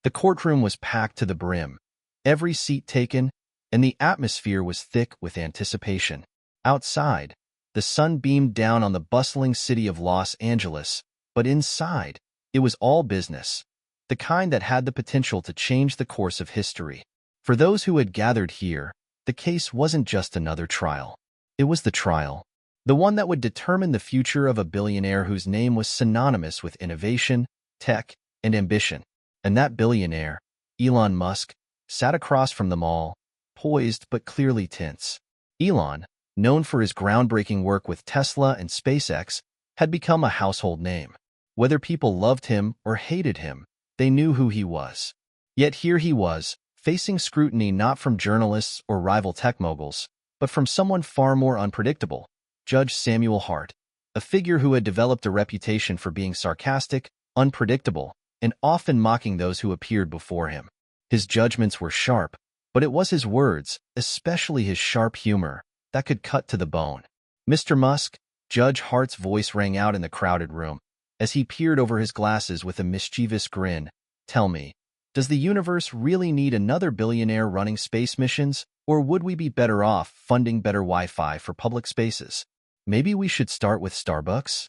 The courtroom was packed to the brim, every seat taken, and the atmosphere was thick with anticipation. Outside, the sun beamed down on the bustling city of Los Angeles, but inside, it was all business, the kind that had the potential to change the course of history. For those who had gathered here, the case wasn't just another trial. It was the trial, the one that would determine the future of a billionaire whose name was synonymous with innovation, tech, and ambition. And that billionaire, Elon Musk, sat across from them all, poised but clearly tense. Elon, known for his groundbreaking work with Tesla and SpaceX, had become a household name. Whether people loved him or hated him, they knew who he was. Yet here he was, facing scrutiny not from journalists or rival tech moguls, but from someone far more unpredictable, Judge Samuel Hart, a figure who had developed a reputation for being sarcastic, unpredictable, and often mocking those who appeared before him. His judgments were sharp, but it was his words, especially his sharp humor, that could cut to the bone. "Mr. Musk," Judge Hart's voice rang out in the crowded room, as he peered over his glasses with a mischievous grin. "Tell me, does the universe really need another billionaire running space missions, or would we be better off funding better Wi-Fi for public spaces? Maybe we should start with Starbucks?"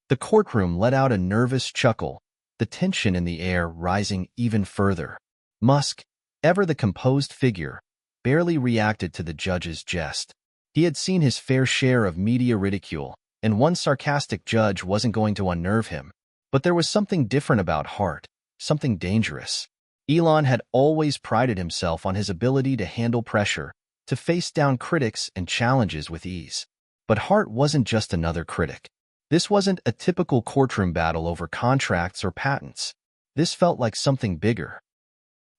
The courtroom let out a nervous chuckle, the tension in the air rising even further. Musk, ever the composed figure, barely reacted to the judge's jest. He had seen his fair share of media ridicule, and one sarcastic judge wasn't going to unnerve him. But there was something different about Hart, something dangerous. Elon had always prided himself on his ability to handle pressure, to face down critics and challenges with ease. But Hart wasn't just another critic. This wasn't a typical courtroom battle over contracts or patents. This felt like something bigger.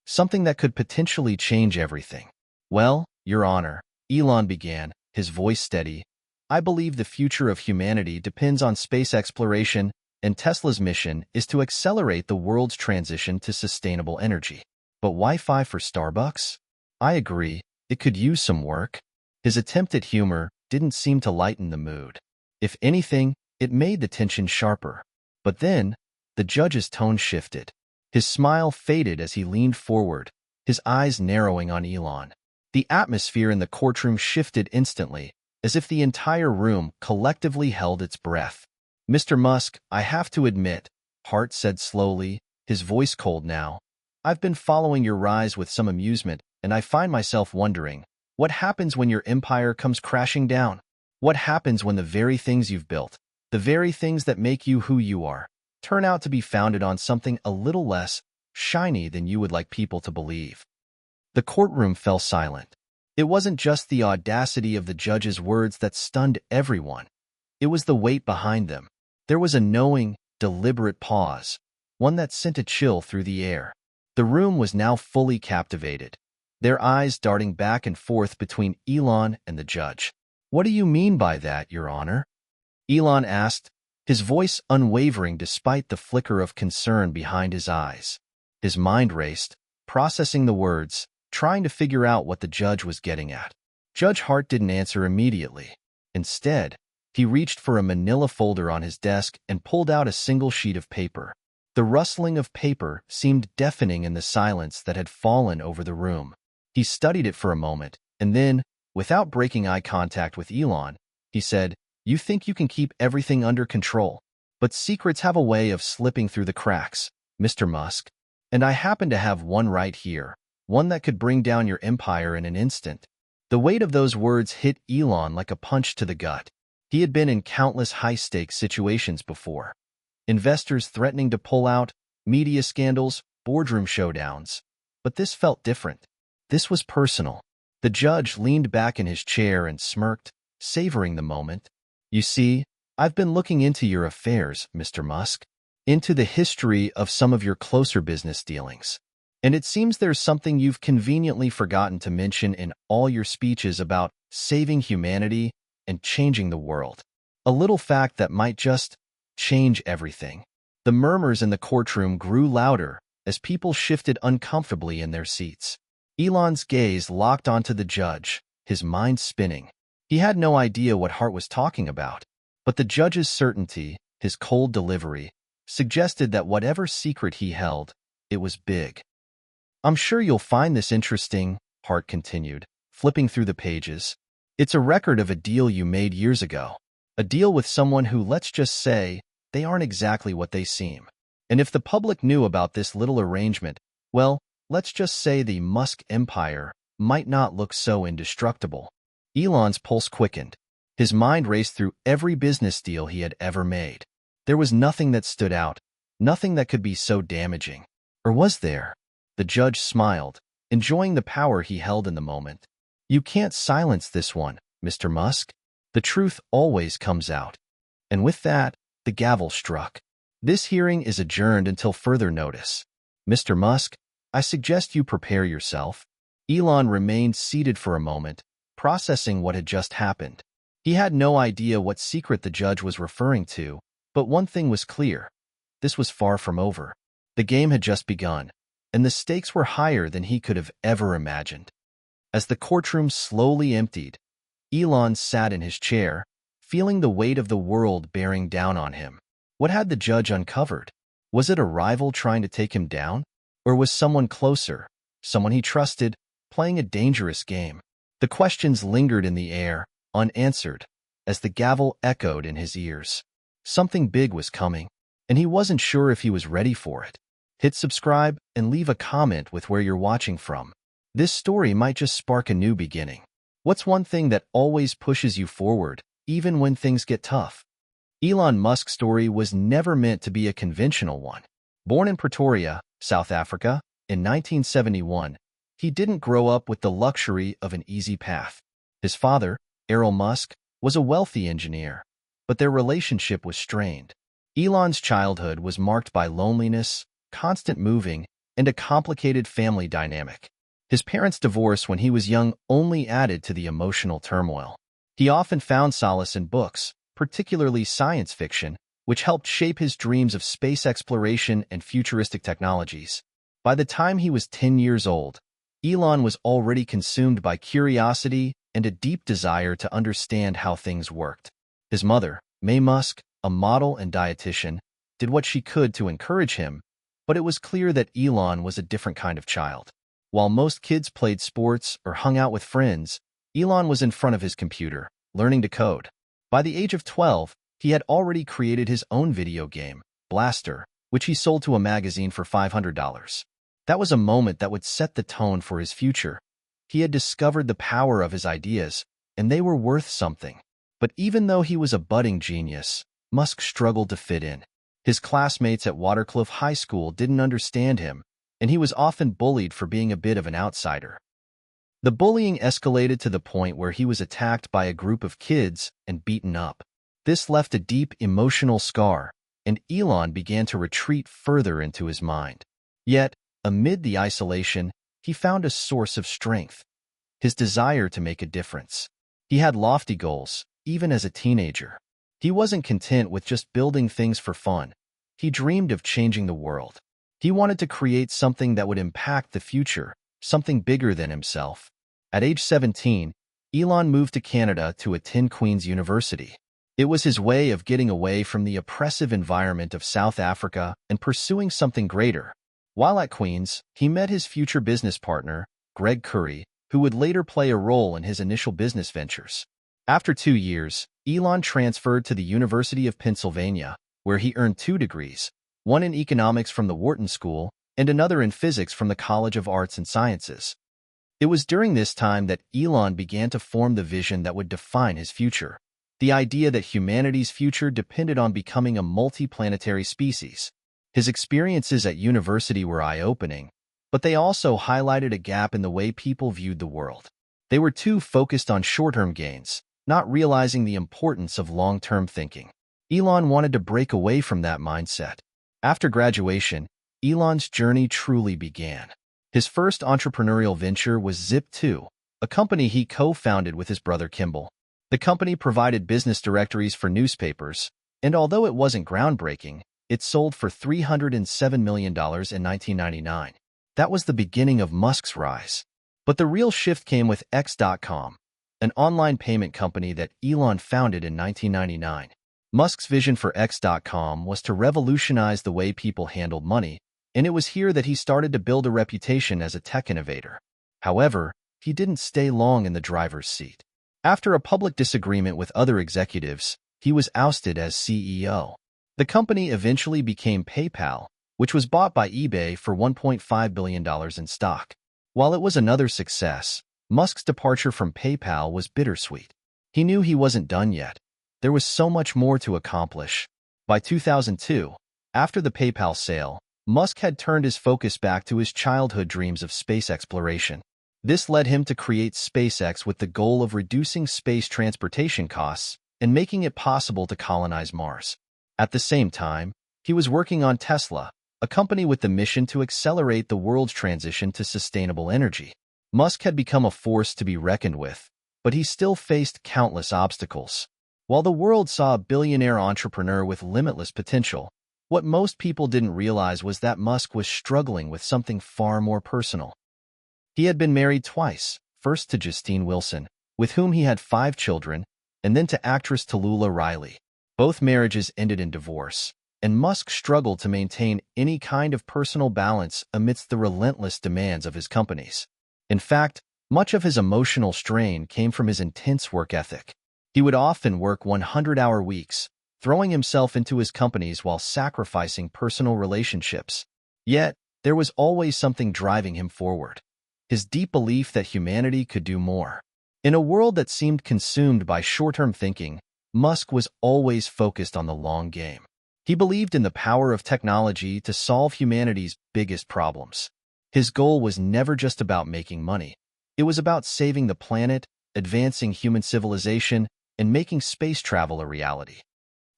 Something that could potentially change everything. "Well, Your Honor," Elon began, his voice steady, "I believe the future of humanity depends on space exploration, and Tesla's mission is to accelerate the world's transition to sustainable energy. But Wi-Fi for Starbucks? I agree, it could use some work." His attempt at humor didn't seem to lighten the mood. If anything, it made the tension sharper. But then, the judge's tone shifted. His smile faded as he leaned forward, his eyes narrowing on Elon. The atmosphere in the courtroom shifted instantly, as if the entire room collectively held its breath. "Mr. Musk, I have to admit," Hart said slowly, his voice cold now, "I've been following your rise with some amusement, and I find myself wondering, what happens when your empire comes crashing down? What happens when the very things you've built, the very things that make you who you are, turn out to be founded on something a little less shiny than you would like people to believe?" The courtroom fell silent. It wasn't just the audacity of the judge's words that stunned everyone. It was the weight behind them. There was a knowing, deliberate pause, one that sent a chill through the air. The room was now fully captivated, their eyes darting back and forth between Elon and the judge. "What do you mean by that, Your Honor?" Elon asked, his voice unwavering despite the flicker of concern behind his eyes. His mind raced, processing the words, trying to figure out what the judge was getting at. Judge Hart didn't answer immediately. Instead, he reached for a manila folder on his desk and pulled out a single sheet of paper. The rustling of paper seemed deafening in the silence that had fallen over the room. He studied it for a moment, and then, without breaking eye contact with Elon, he said, "You think you can keep everything under control, but secrets have a way of slipping through the cracks, Mr. Musk. And I happen to have one right here, one that could bring down your empire in an instant." The weight of those words hit Elon like a punch to the gut. He had been in countless high-stakes situations before. Investors threatening to pull out, media scandals, boardroom showdowns. But this felt different. This was personal. The judge leaned back in his chair and smirked, savoring the moment. "You see, I've been looking into your affairs, Mr. Musk, into the history of some of your closer business dealings. And it seems there's something you've conveniently forgotten to mention in all your speeches about saving humanity and changing the world. A little fact that might just change everything." The murmurs in the courtroom grew louder as people shifted uncomfortably in their seats. Elon's gaze locked onto the judge, his mind spinning. He had no idea what Hart was talking about, but the judge's certainty, his cold delivery, suggested that whatever secret he held, it was big. I'm sure you'll find this interesting, Hart continued, flipping through the pages. It's a record of a deal you made years ago. A deal with someone who, let's just say, they aren't exactly what they seem. And if the public knew about this little arrangement, well, let's just say the Musk empire might not look so indestructible. Elon's pulse quickened. His mind raced through every business deal he had ever made. There was nothing that stood out, nothing that could be so damaging. Or was there? The judge smiled, enjoying the power he held in the moment. You can't silence this one, Mr. Musk. The truth always comes out. And with that, the gavel struck. This hearing is adjourned until further notice. Mr. Musk, I suggest you prepare yourself. Elon remained seated for a moment, processing what had just happened. He had no idea what secret the judge was referring to, but one thing was clear. This was far from over. The game had just begun, and the stakes were higher than he could have ever imagined. As the courtroom slowly emptied, Elon sat in his chair, feeling the weight of the world bearing down on him. What had the judge uncovered? Was it a rival trying to take him down? Or was someone closer, someone he trusted, playing a dangerous game? The questions lingered in the air, unanswered, as the gavel echoed in his ears. Something big was coming, and he wasn't sure if he was ready for it. Hit subscribe and leave a comment with where you're watching from. This story might just spark a new beginning. What's one thing that always pushes you forward, even when things get tough? Elon Musk's story was never meant to be a conventional one. Born in Pretoria, South Africa, in 1971, he didn't grow up with the luxury of an easy path. His father, Elon Musk, was a wealthy engineer, but their relationship was strained. Elon's childhood was marked by loneliness, constant moving, and a complicated family dynamic. His parents' divorce when he was young only added to the emotional turmoil. He often found solace in books, particularly science fiction, which helped shape his dreams of space exploration and futuristic technologies. By the time he was 10 years old, Elon was already consumed by curiosity and a deep desire to understand how things worked. His mother, May Musk, a model and dietitian, did what she could to encourage him, but it was clear that Elon was a different kind of child. While most kids played sports or hung out with friends, Elon was in front of his computer, learning to code. By the age of 12, he had already created his own video game, Blaster, which he sold to a magazine for $500. That was a moment that would set the tone for his future. He had discovered the power of his ideas, and they were worth something. But even though he was a budding genius, Musk struggled to fit in. His classmates at Waterkloof High School didn't understand him, and he was often bullied for being a bit of an outsider. The bullying escalated to the point where he was attacked by a group of kids and beaten up. This left a deep emotional scar, and Elon began to retreat further into his mind. Yet, amid the isolation, he found a source of strength: his desire to make a difference. He had lofty goals, even as a teenager. He wasn't content with just building things for fun. He dreamed of changing the world. He wanted to create something that would impact the future, something bigger than himself. At age 17, Elon moved to Canada to attend Queen's University. It was his way of getting away from the oppressive environment of South Africa and pursuing something greater. While at Queen's, he met his future business partner, Greg Curry, who would later play a role in his initial business ventures. After 2 years, Elon transferred to the University of Pennsylvania, where he earned 2 degrees, one in economics from the Wharton School and another in physics from the College of Arts and Sciences. It was during this time that Elon began to form the vision that would define his future. The idea that humanity's future depended on becoming a multiplanetary species. His experiences at university were eye-opening, but they also highlighted a gap in the way people viewed the world. They were too focused on short-term gains, not realizing the importance of long-term thinking. Elon wanted to break away from that mindset. After graduation, Elon's journey truly began. His first entrepreneurial venture was Zip2, a company he co-founded with his brother Kimball. The company provided business directories for newspapers, and although it wasn't groundbreaking, it sold for $307 million in 1999. That was the beginning of Musk's rise. But the real shift came with X.com, an online payment company that Elon founded in 1999. Musk's vision for X.com was to revolutionize the way people handled money, and it was here that he started to build a reputation as a tech innovator. However, he didn't stay long in the driver's seat. After a public disagreement with other executives, he was ousted as CEO. The company eventually became PayPal, which was bought by eBay for $1.5 billion in stock. While it was another success, Musk's departure from PayPal was bittersweet. He knew he wasn't done yet. There was so much more to accomplish. By 2002, after the PayPal sale, Musk had turned his focus back to his childhood dreams of space exploration. This led him to create SpaceX with the goal of reducing space transportation costs and making it possible to colonize Mars. At the same time, he was working on Tesla, a company with the mission to accelerate the world's transition to sustainable energy. Musk had become a force to be reckoned with, but he still faced countless obstacles. While the world saw a billionaire entrepreneur with limitless potential, what most people didn't realize was that Musk was struggling with something far more personal. He had been married twice, first to Justine Wilson, with whom he had 5 children, and then to actress Tallulah Riley. Both marriages ended in divorce, and Musk struggled to maintain any kind of personal balance amidst the relentless demands of his companies. In fact, much of his emotional strain came from his intense work ethic. He would often work 100-hour weeks, throwing himself into his companies while sacrificing personal relationships. Yet, there was always something driving him forward. His deep belief that humanity could do more. In a world that seemed consumed by short-term thinking, Musk was always focused on the long game. He believed in the power of technology to solve humanity's biggest problems. His goal was never just about making money. It was about saving the planet, advancing human civilization, and making space travel a reality.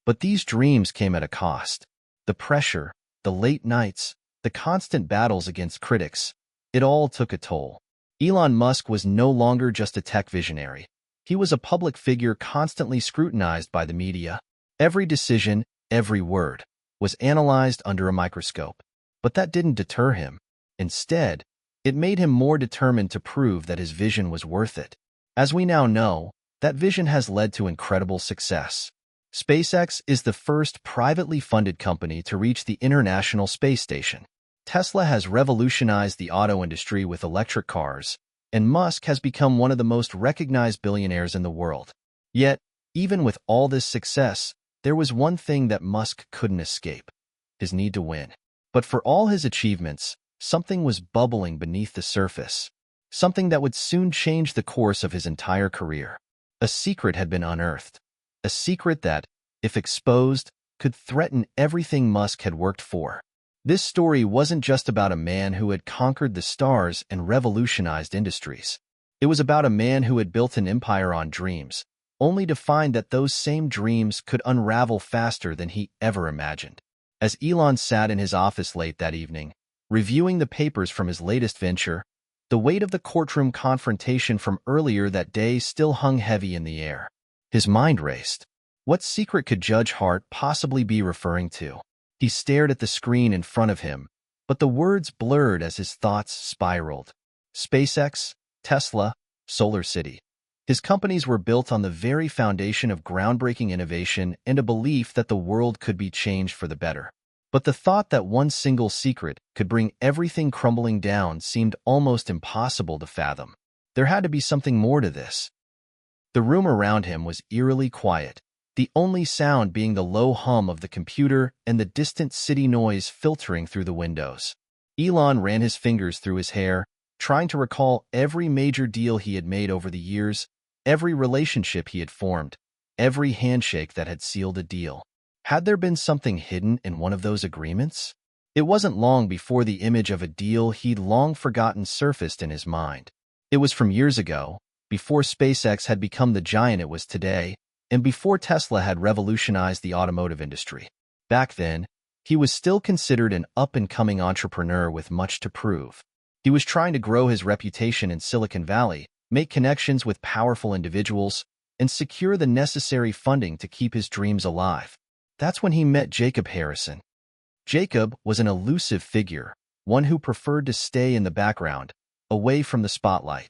But these dreams came at a cost. The pressure, the late nights, the constant battles against critics, it all took a toll. Elon Musk was no longer just a tech visionary. He was a public figure constantly scrutinized by the media. Every decision, every word, was analyzed under a microscope. But that didn't deter him. Instead, it made him more determined to prove that his vision was worth it. As we now know, that vision has led to incredible success. SpaceX is the first privately funded company to reach the International Space Station. Tesla has revolutionized the auto industry with electric cars, and Musk has become one of the most recognized billionaires in the world. Yet, even with all this success, there was one thing that Musk couldn't escape: his need to win. But for all his achievements, something was bubbling beneath the surface. Something that would soon change the course of his entire career. A secret had been unearthed. A secret that, if exposed, could threaten everything Musk had worked for. This story wasn't just about a man who had conquered the stars and revolutionized industries. It was about a man who had built an empire on dreams, only to find that those same dreams could unravel faster than he ever imagined. As Elon sat in his office late that evening, reviewing the papers from his latest venture, the weight of the courtroom confrontation from earlier that day still hung heavy in the air. His mind raced. What secret could Judge Hart possibly be referring to? He stared at the screen in front of him, but the words blurred as his thoughts spiraled. SpaceX, Tesla, Solar City. His companies were built on the very foundation of groundbreaking innovation and a belief that the world could be changed for the better. But the thought that one single secret could bring everything crumbling down seemed almost impossible to fathom. There had to be something more to this. The room around him was eerily quiet, the only sound being the low hum of the computer and the distant city noise filtering through the windows. Elon ran his fingers through his hair, trying to recall every major deal he had made over the years, every relationship he had formed, every handshake that had sealed a deal. Had there been something hidden in one of those agreements? It wasn't long before the image of a deal he'd long forgotten surfaced in his mind. It was from years ago, before SpaceX had become the giant it was today, and before Tesla had revolutionized the automotive industry. Back then, he was still considered an up-and-coming entrepreneur with much to prove. He was trying to grow his reputation in Silicon Valley, make connections with powerful individuals, and secure the necessary funding to keep his dreams alive. That's when he met Jacob Harrison. Jacob was an elusive figure, one who preferred to stay in the background, away from the spotlight.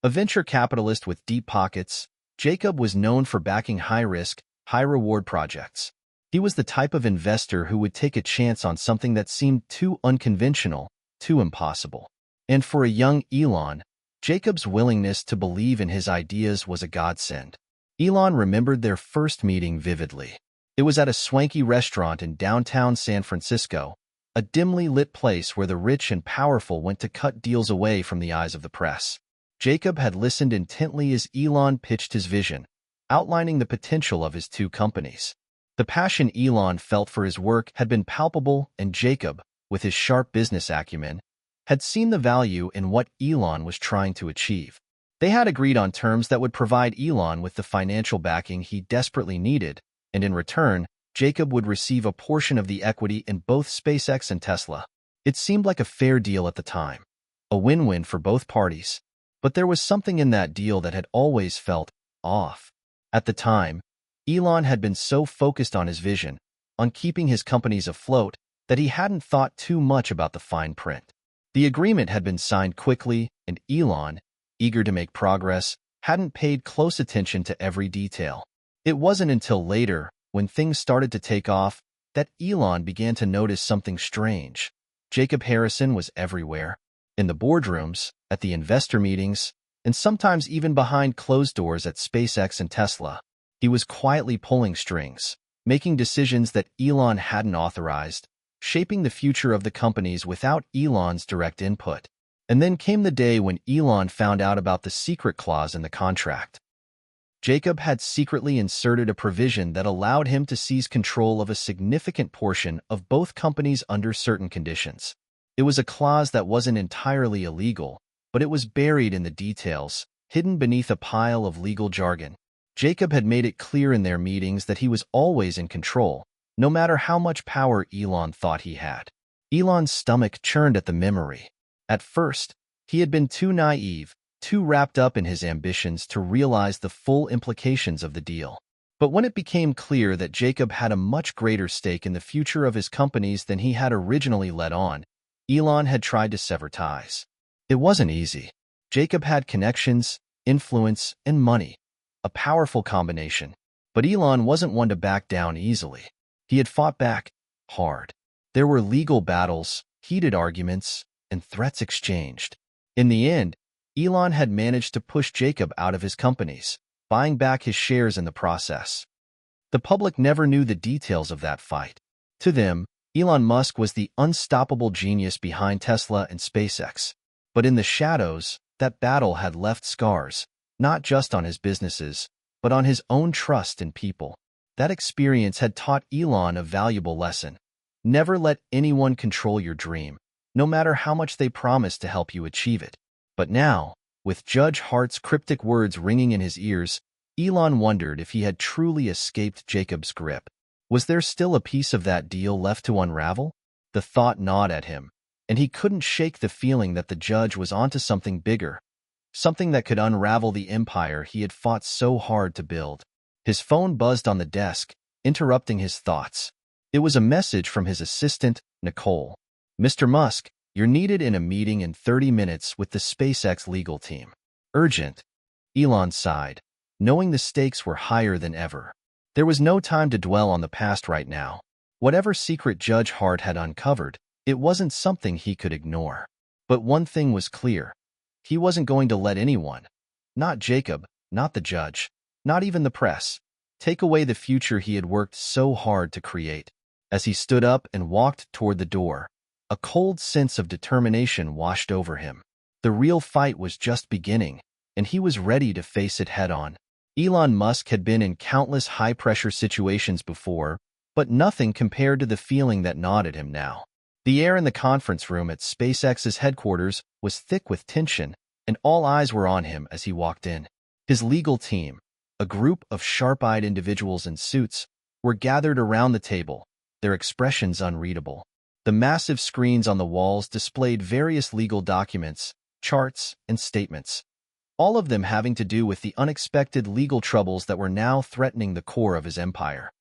A venture capitalist with deep pockets, Jacob was known for backing high-risk, high-reward projects. He was the type of investor who would take a chance on something that seemed too unconventional, too impossible. And for a young Elon, Jacob's willingness to believe in his ideas was a godsend. Elon remembered their first meeting vividly. It was at a swanky restaurant in downtown San Francisco, a dimly lit place where the rich and powerful went to cut deals away from the eyes of the press. Jacob had listened intently as Elon pitched his vision, outlining the potential of his two companies. The passion Elon felt for his work had been palpable, and Jacob, with his sharp business acumen, had seen the value in what Elon was trying to achieve. They had agreed on terms that would provide Elon with the financial backing he desperately needed, and in return, Jacob would receive a portion of the equity in both SpaceX and Tesla. It seemed like a fair deal at the time, a win-win for both parties. But there was something in that deal that had always felt off. At the time, Elon had been so focused on his vision, on keeping his companies afloat, that he hadn't thought too much about the fine print. The agreement had been signed quickly, and Elon, eager to make progress, hadn't paid close attention to every detail. It wasn't until later, when things started to take off, that Elon began to notice something strange. Jacob Harrison was everywhere, in the boardrooms, at the investor meetings, and sometimes even behind closed doors at SpaceX and Tesla. He was quietly pulling strings, making decisions that Elon hadn't authorized, shaping the future of the companies without Elon's direct input. And then came the day when Elon found out about the secret clause in the contract. Jacob had secretly inserted a provision that allowed him to seize control of a significant portion of both companies under certain conditions. It was a clause that wasn't entirely illegal, but it was buried in the details, hidden beneath a pile of legal jargon. Jacob had made it clear in their meetings that he was always in control, no matter how much power Elon thought he had. Elon's stomach churned at the memory. At first, he had been too naive, too wrapped up in his ambitions to realize the full implications of the deal. But when it became clear that Jacob had a much greater stake in the future of his companies than he had originally let on, Elon had tried to sever ties. It wasn't easy. Jacob had connections, influence, and money, a powerful combination. But Elon wasn't one to back down easily. He had fought back hard. There were legal battles, heated arguments, and threats exchanged. In the end, Elon had managed to push Jacob out of his companies, buying back his shares in the process. The public never knew the details of that fight. To them, Elon Musk was the unstoppable genius behind Tesla and SpaceX. But in the shadows, that battle had left scars, not just on his businesses, but on his own trust in people. That experience had taught Elon a valuable lesson. Never let anyone control your dream, no matter how much they promise to help you achieve it. But now, with Judge Hart's cryptic words ringing in his ears, Elon wondered if he had truly escaped Jacob's grip. Was there still a piece of that deal left to unravel? The thought gnawed at him, and he couldn't shake the feeling that the judge was onto something bigger, something that could unravel the empire he had fought so hard to build. His phone buzzed on the desk, interrupting his thoughts. It was a message from his assistant, Nicole. "Mr. Musk, you're needed in a meeting in 30 minutes with the SpaceX legal team." Urgent. Elon sighed, knowing the stakes were higher than ever. There was no time to dwell on the past right now. Whatever secret Judge Hart had uncovered, it wasn't something he could ignore. But one thing was clear. He wasn't going to let anyone, not Jacob, not the judge, not even the press, take away the future he had worked so hard to create. As he stood up and walked toward the door, a cold sense of determination washed over him. The real fight was just beginning, and he was ready to face it head-on. Elon Musk had been in countless high-pressure situations before, but nothing compared to the feeling that gnawed at him now. The air in the conference room at SpaceX's headquarters was thick with tension, and all eyes were on him as he walked in. His legal team, a group of sharp-eyed individuals in suits, were gathered around the table, their expressions unreadable. The massive screens on the walls displayed various legal documents, charts, and statements, all of them having to do with the unexpected legal troubles that were now threatening the core of his empire.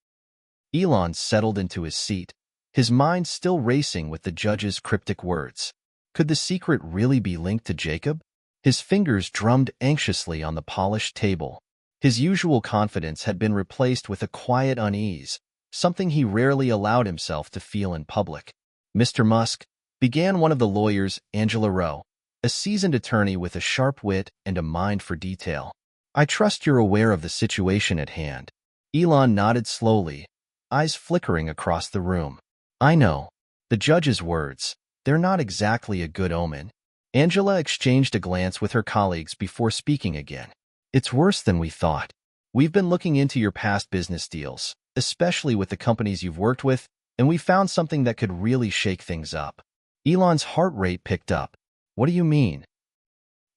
Elon settled into his seat, his mind still racing with the judge's cryptic words. Could the secret really be linked to Jacob? His fingers drummed anxiously on the polished table. His usual confidence had been replaced with a quiet unease, something he rarely allowed himself to feel in public. Mr. Musk, began one of the lawyers, Angela Rowe, a seasoned attorney with a sharp wit and a mind for detail. I trust you're aware of the situation at hand. Elon nodded slowly, eyes flickering across the room. I know. The judge's words, they're not exactly a good omen. Angela exchanged a glance with her colleagues before speaking again. It's worse than we thought. We've been looking into your past business deals, especially with the companies you've worked with, and we found something that could really shake things up. Elon's heart rate picked up. What do you mean?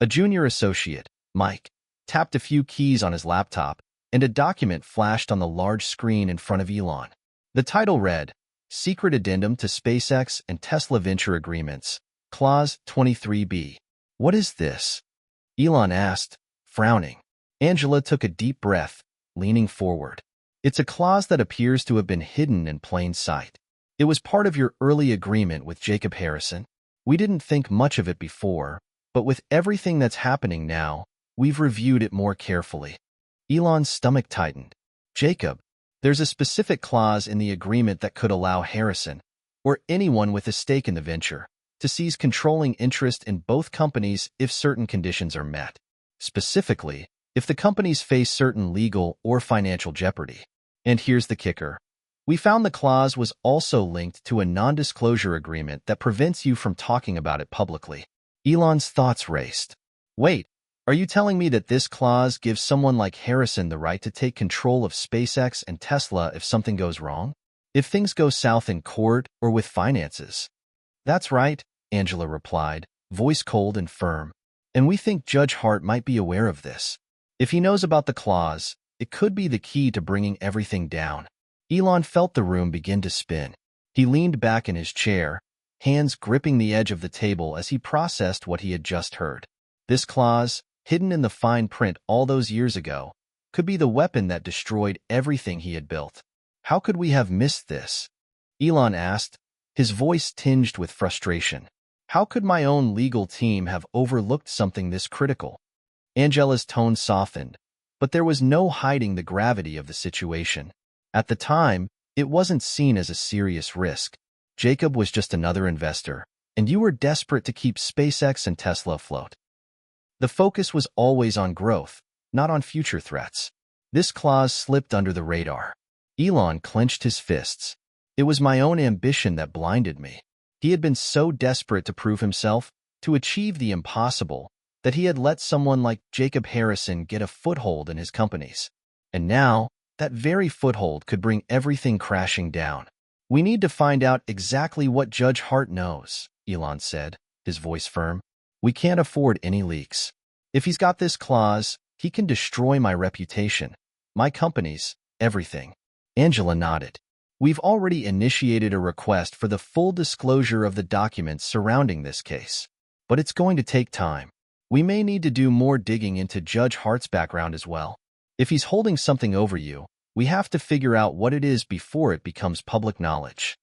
A junior associate, Mike, tapped a few keys on his laptop, and a document flashed on the large screen in front of Elon. The title read, Secret Addendum to SpaceX and Tesla Venture Agreements, Clause 23B. What is this? Elon asked, frowning. Angela took a deep breath, leaning forward. It's a clause that appears to have been hidden in plain sight. It was part of your early agreement with Jacob Harrison. We didn't think much of it before, but with everything that's happening now, we've reviewed it more carefully. Elon's stomach tightened. Jacob, there's a specific clause in the agreement that could allow Harrison, or anyone with a stake in the venture, to seize controlling interest in both companies if certain conditions are met. Specifically, if the companies face certain legal or financial jeopardy. And here's the kicker. We found the clause was also linked to a non-disclosure agreement that prevents you from talking about it publicly. Elon's thoughts raced. Wait, are you telling me that this clause gives someone like Harrison the right to take control of SpaceX and Tesla if something goes wrong? If things go south in court or with finances? That's right, Angela replied, voice cold and firm. And we think Judge Hart might be aware of this. If he knows about the clause, it could be the key to bringing everything down. Elon felt the room begin to spin. He leaned back in his chair, hands gripping the edge of the table as he processed what he had just heard. This clause, hidden in the fine print all those years ago, could be the weapon that destroyed everything he had built. How could we have missed this? Elon asked, his voice tinged with frustration. How could my own legal team have overlooked something this critical? Angela's tone softened, but there was no hiding the gravity of the situation. At the time, it wasn't seen as a serious risk. Jacob was just another investor, and you were desperate to keep SpaceX and Tesla afloat. The focus was always on growth, not on future threats. This clause slipped under the radar. Elon clenched his fists. It was my own ambition that blinded me. He had been so desperate to prove himself, to achieve the impossible, that he had let someone like Jacob Harrison get a foothold in his companies. And now, that very foothold could bring everything crashing down. We need to find out exactly what Judge Hart knows, Elon said, his voice firm. We can't afford any leaks. If he's got this clause, he can destroy my reputation, my companies, everything. Angela nodded. We've already initiated a request for the full disclosure of the documents surrounding this case. But it's going to take time. We may need to do more digging into Judge Hart's background as well. If he's holding something over you, we have to figure out what it is before it becomes public knowledge.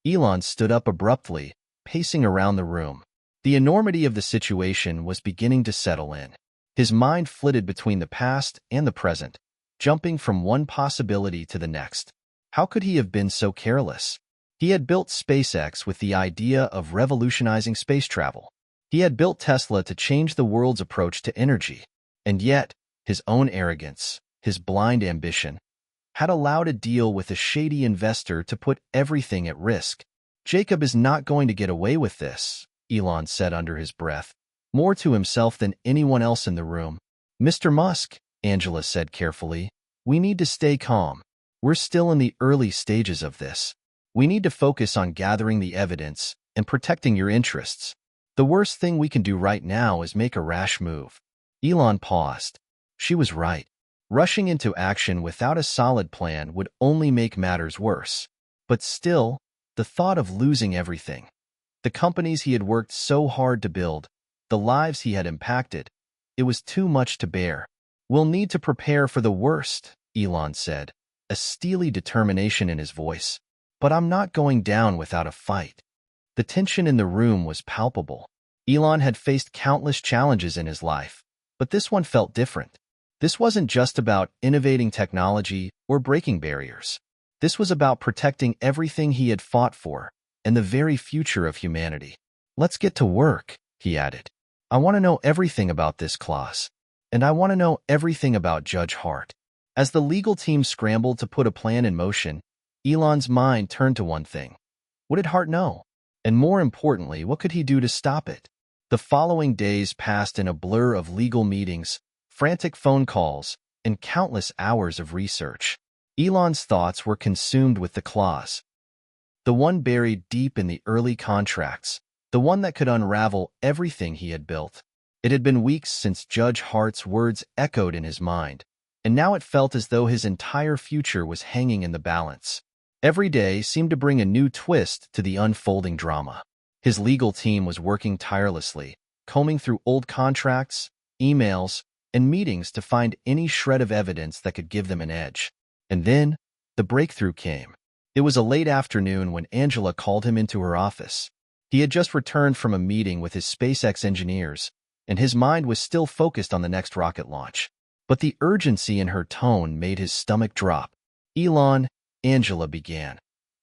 Elon stood up abruptly, pacing around the room. The enormity of the situation was beginning to settle in. His mind flitted between the past and the present, jumping from one possibility to the next. How could he have been so careless? He had built SpaceX with the idea of revolutionizing space travel. He had built Tesla to change the world's approach to energy. And yet, his own arrogance, his blind ambition, had allowed a deal with a shady investor to put everything at risk. Jacob is not going to get away with this, Elon said under his breath, more to himself than anyone else in the room. Mr. Musk, Angela said carefully, we need to stay calm. We're still in the early stages of this. We need to focus on gathering the evidence and protecting your interests. The worst thing we can do right now is make a rash move. Elon paused. She was right. Rushing into action without a solid plan would only make matters worse. But still, the thought of losing everything, the companies he had worked so hard to build, the lives he had impacted, it was too much to bear. We'll need to prepare for the worst, Elon said, a steely determination in his voice. But I'm not going down without a fight. The tension in the room was palpable. Elon had faced countless challenges in his life, but this one felt different. This wasn't just about innovating technology or breaking barriers. This was about protecting everything he had fought for and the very future of humanity. "Let's get to work," he added. "I want to know everything about this clause. And I want to know everything about Judge Hart." As the legal team scrambled to put a plan in motion, Elon's mind turned to one thing. What did Hart know? And more importantly, what could he do to stop it? The following days passed in a blur of legal meetings, frantic phone calls, and countless hours of research. Elon's thoughts were consumed with the clause, the one buried deep in the early contracts, the one that could unravel everything he had built. It had been weeks since Judge Hart's words echoed in his mind, and now it felt as though his entire future was hanging in the balance. Every day seemed to bring a new twist to the unfolding drama. His legal team was working tirelessly, combing through old contracts, emails, and meetings to find any shred of evidence that could give them an edge. And then, the breakthrough came. It was a late afternoon when Angela called him into her office. He had just returned from a meeting with his SpaceX engineers, and his mind was still focused on the next rocket launch. But the urgency in her tone made his stomach drop. "Elon," Angela began,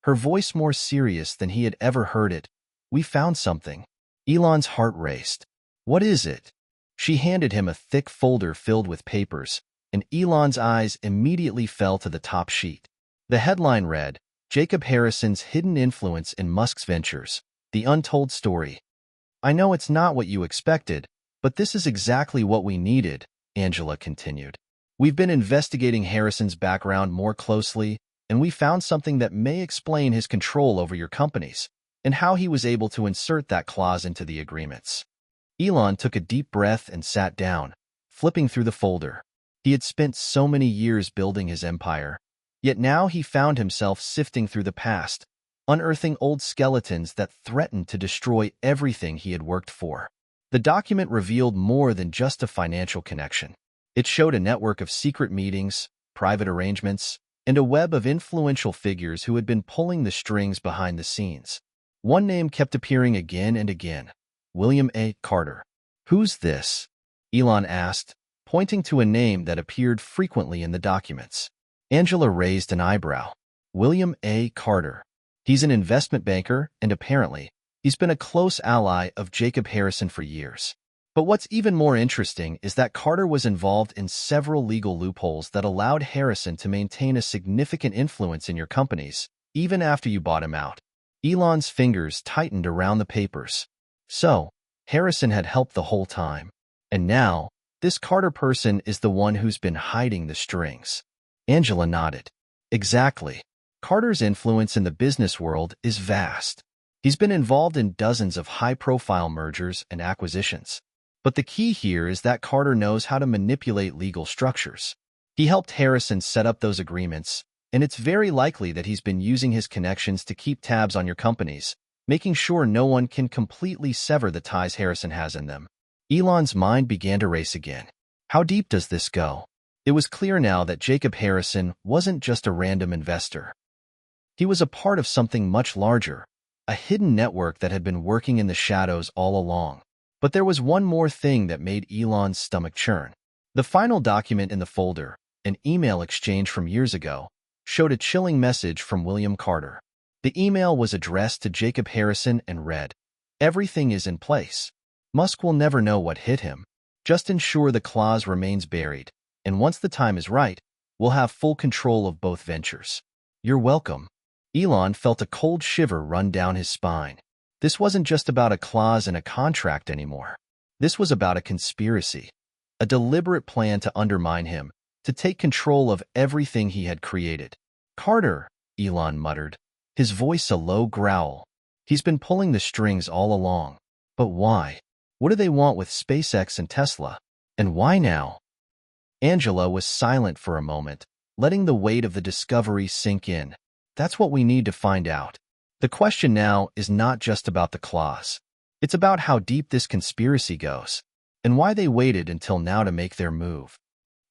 her voice more serious than he had ever heard it, "we found something." Elon's heart raced. "What is it?" She handed him a thick folder filled with papers, and Elon's eyes immediately fell to the top sheet. The headline read, "Jacob Harrison's Hidden Influence in Musk's Ventures, The Untold Story." "I know it's not what you expected, but this is exactly what we needed," Angela continued. "We've been investigating Harrison's background more closely, and we found something that may explain his control over your companies and how he was able to insert that clause into the agreements." Elon took a deep breath and sat down, flipping through the folder. He had spent so many years building his empire, yet now he found himself sifting through the past, unearthing old skeletons that threatened to destroy everything he had worked for. The document revealed more than just a financial connection. It showed a network of secret meetings, private arrangements, and a web of influential figures who had been pulling the strings behind the scenes. One name kept appearing again and again: William A. Carter. "Who's this?" Elon asked, pointing to a name that appeared frequently in the documents. Angela raised an eyebrow. "William A. Carter. He's an investment banker, and apparently, he's been a close ally of Jacob Harrison for years. But what's even more interesting is that Carter was involved in several legal loopholes that allowed Harrison to maintain a significant influence in your companies, even after you bought him out." Elon's fingers tightened around the papers. So, Harrison had helped the whole time. And now, this Carter person is the one who's been hiding the strings. Angela nodded. "Exactly. Carter's influence in the business world is vast. He's been involved in dozens of high-profile mergers and acquisitions. But the key here is that Carter knows how to manipulate legal structures. He helped Harrison set up those agreements, and it's very likely that he's been using his connections to keep tabs on your companies, making sure no one can completely sever the ties Harrison has in them." Elon's mind began to race again. How deep does this go? It was clear now that Jacob Harrison wasn't just a random investor. He was a part of something much larger, a hidden network that had been working in the shadows all along. But there was one more thing that made Elon's stomach churn. The final document in the folder, an email exchange from years ago, showed a chilling message from William Carter. The email was addressed to Jacob Harrison and read, "Everything is in place. Musk will never know what hit him. Just ensure the clause remains buried, and once the time is right, we'll have full control of both ventures. You're welcome." Elon felt a cold shiver run down his spine. This wasn't just about a clause in a contract anymore. This was about a conspiracy, a deliberate plan to undermine him, to take control of everything he had created. "Carter," Elon muttered, his voice a low growl. "He's been pulling the strings all along. But why? What do they want with SpaceX and Tesla? And why now?" Angela was silent for a moment, letting the weight of the discovery sink in. "That's what we need to find out. The question now is not just about the clause. It's about how deep this conspiracy goes, and why they waited until now to make their move."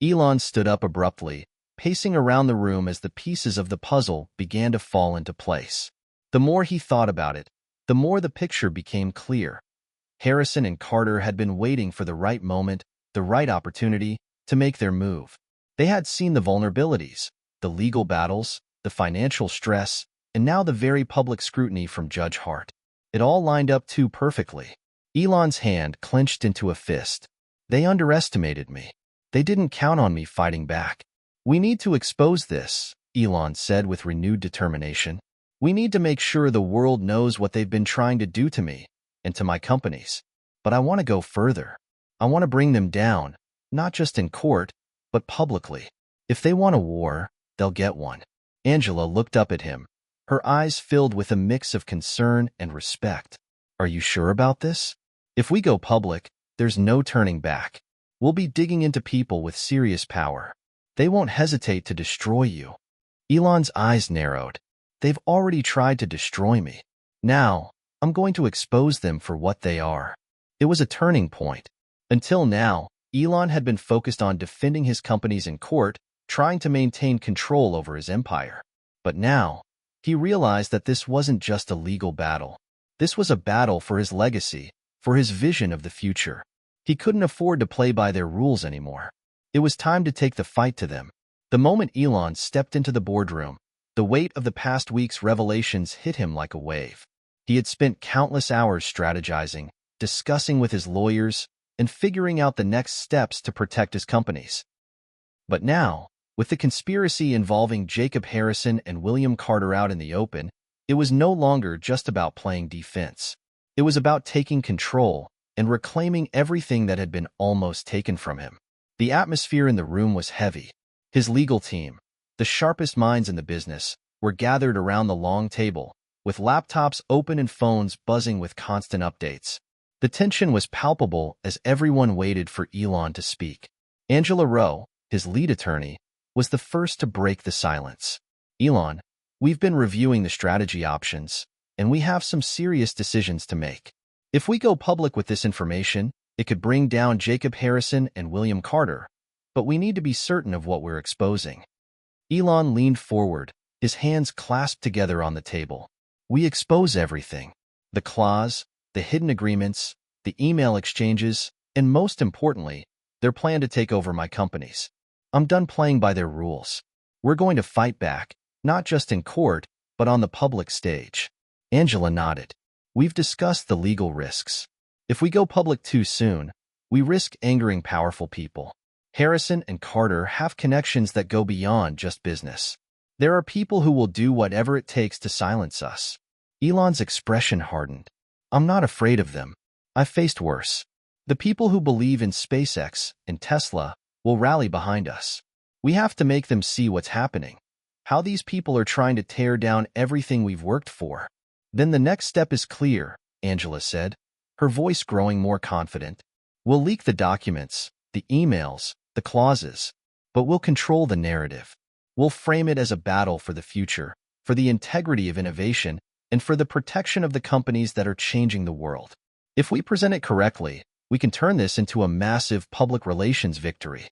Elon stood up abruptly, pacing around the room as the pieces of the puzzle began to fall into place. The more he thought about it, the more the picture became clear. Harrison and Carter had been waiting for the right moment, the right opportunity, to make their move. They had seen the vulnerabilities, the legal battles, the financial stress, and now the very public scrutiny from Judge Hart. It all lined up too perfectly. Elon's hand clenched into a fist. They underestimated me. They didn't count on me fighting back. We need to expose this, Elon said with renewed determination. We need to make sure the world knows what they've been trying to do to me and to my companies. But I want to go further. I want to bring them down, not just in court, but publicly. If they want a war, they'll get one. Angela looked up at him, her eyes filled with a mix of concern and respect. Are you sure about this? If we go public, there's no turning back. We'll be digging into people with serious power. They won't hesitate to destroy you. Elon's eyes narrowed. They've already tried to destroy me. Now, I'm going to expose them for what they are. It was a turning point. Until now, Elon had been focused on defending his companies in court, trying to maintain control over his empire. But now, he realized that this wasn't just a legal battle. This was a battle for his legacy, for his vision of the future. He couldn't afford to play by their rules anymore. It was time to take the fight to them. The moment Elon stepped into the boardroom, the weight of the past week's revelations hit him like a wave. He had spent countless hours strategizing, discussing with his lawyers, and figuring out the next steps to protect his companies. But now, with the conspiracy involving Jacob Harrison and William Carter out in the open, it was no longer just about playing defense. It was about taking control and reclaiming everything that had been almost taken from him. The atmosphere in the room was heavy. His legal team, the sharpest minds in the business, were gathered around the long table, with laptops open and phones buzzing with constant updates. The tension was palpable as everyone waited for Elon to speak. Angela Rowe, his lead attorney, was the first to break the silence. Elon, we've been reviewing the strategy options, and we have some serious decisions to make. If we go public with this information, it could bring down Jacob Harrison and William Carter, but we need to be certain of what we're exposing. Elon leaned forward, his hands clasped together on the table. We expose everything. The clause, the hidden agreements, the email exchanges, and most importantly, their plan to take over my companies. I'm done playing by their rules. We're going to fight back, not just in court, but on the public stage. Angela nodded. We've discussed the legal risks. If we go public too soon, we risk angering powerful people. Harrison and Carter have connections that go beyond just business. There are people who will do whatever it takes to silence us. Elon's expression hardened. I'm not afraid of them. I've faced worse. The people who believe in SpaceX and Tesla will rally behind us. We have to make them see what's happening, how these people are trying to tear down everything we've worked for. Then the next step is clear, Angela said, her voice growing more confident. We'll leak the documents, the emails, the clauses, but we'll control the narrative. We'll frame it as a battle for the future, for the integrity of innovation, and for the protection of the companies that are changing the world. If we present it correctly, we can turn this into a massive public relations victory.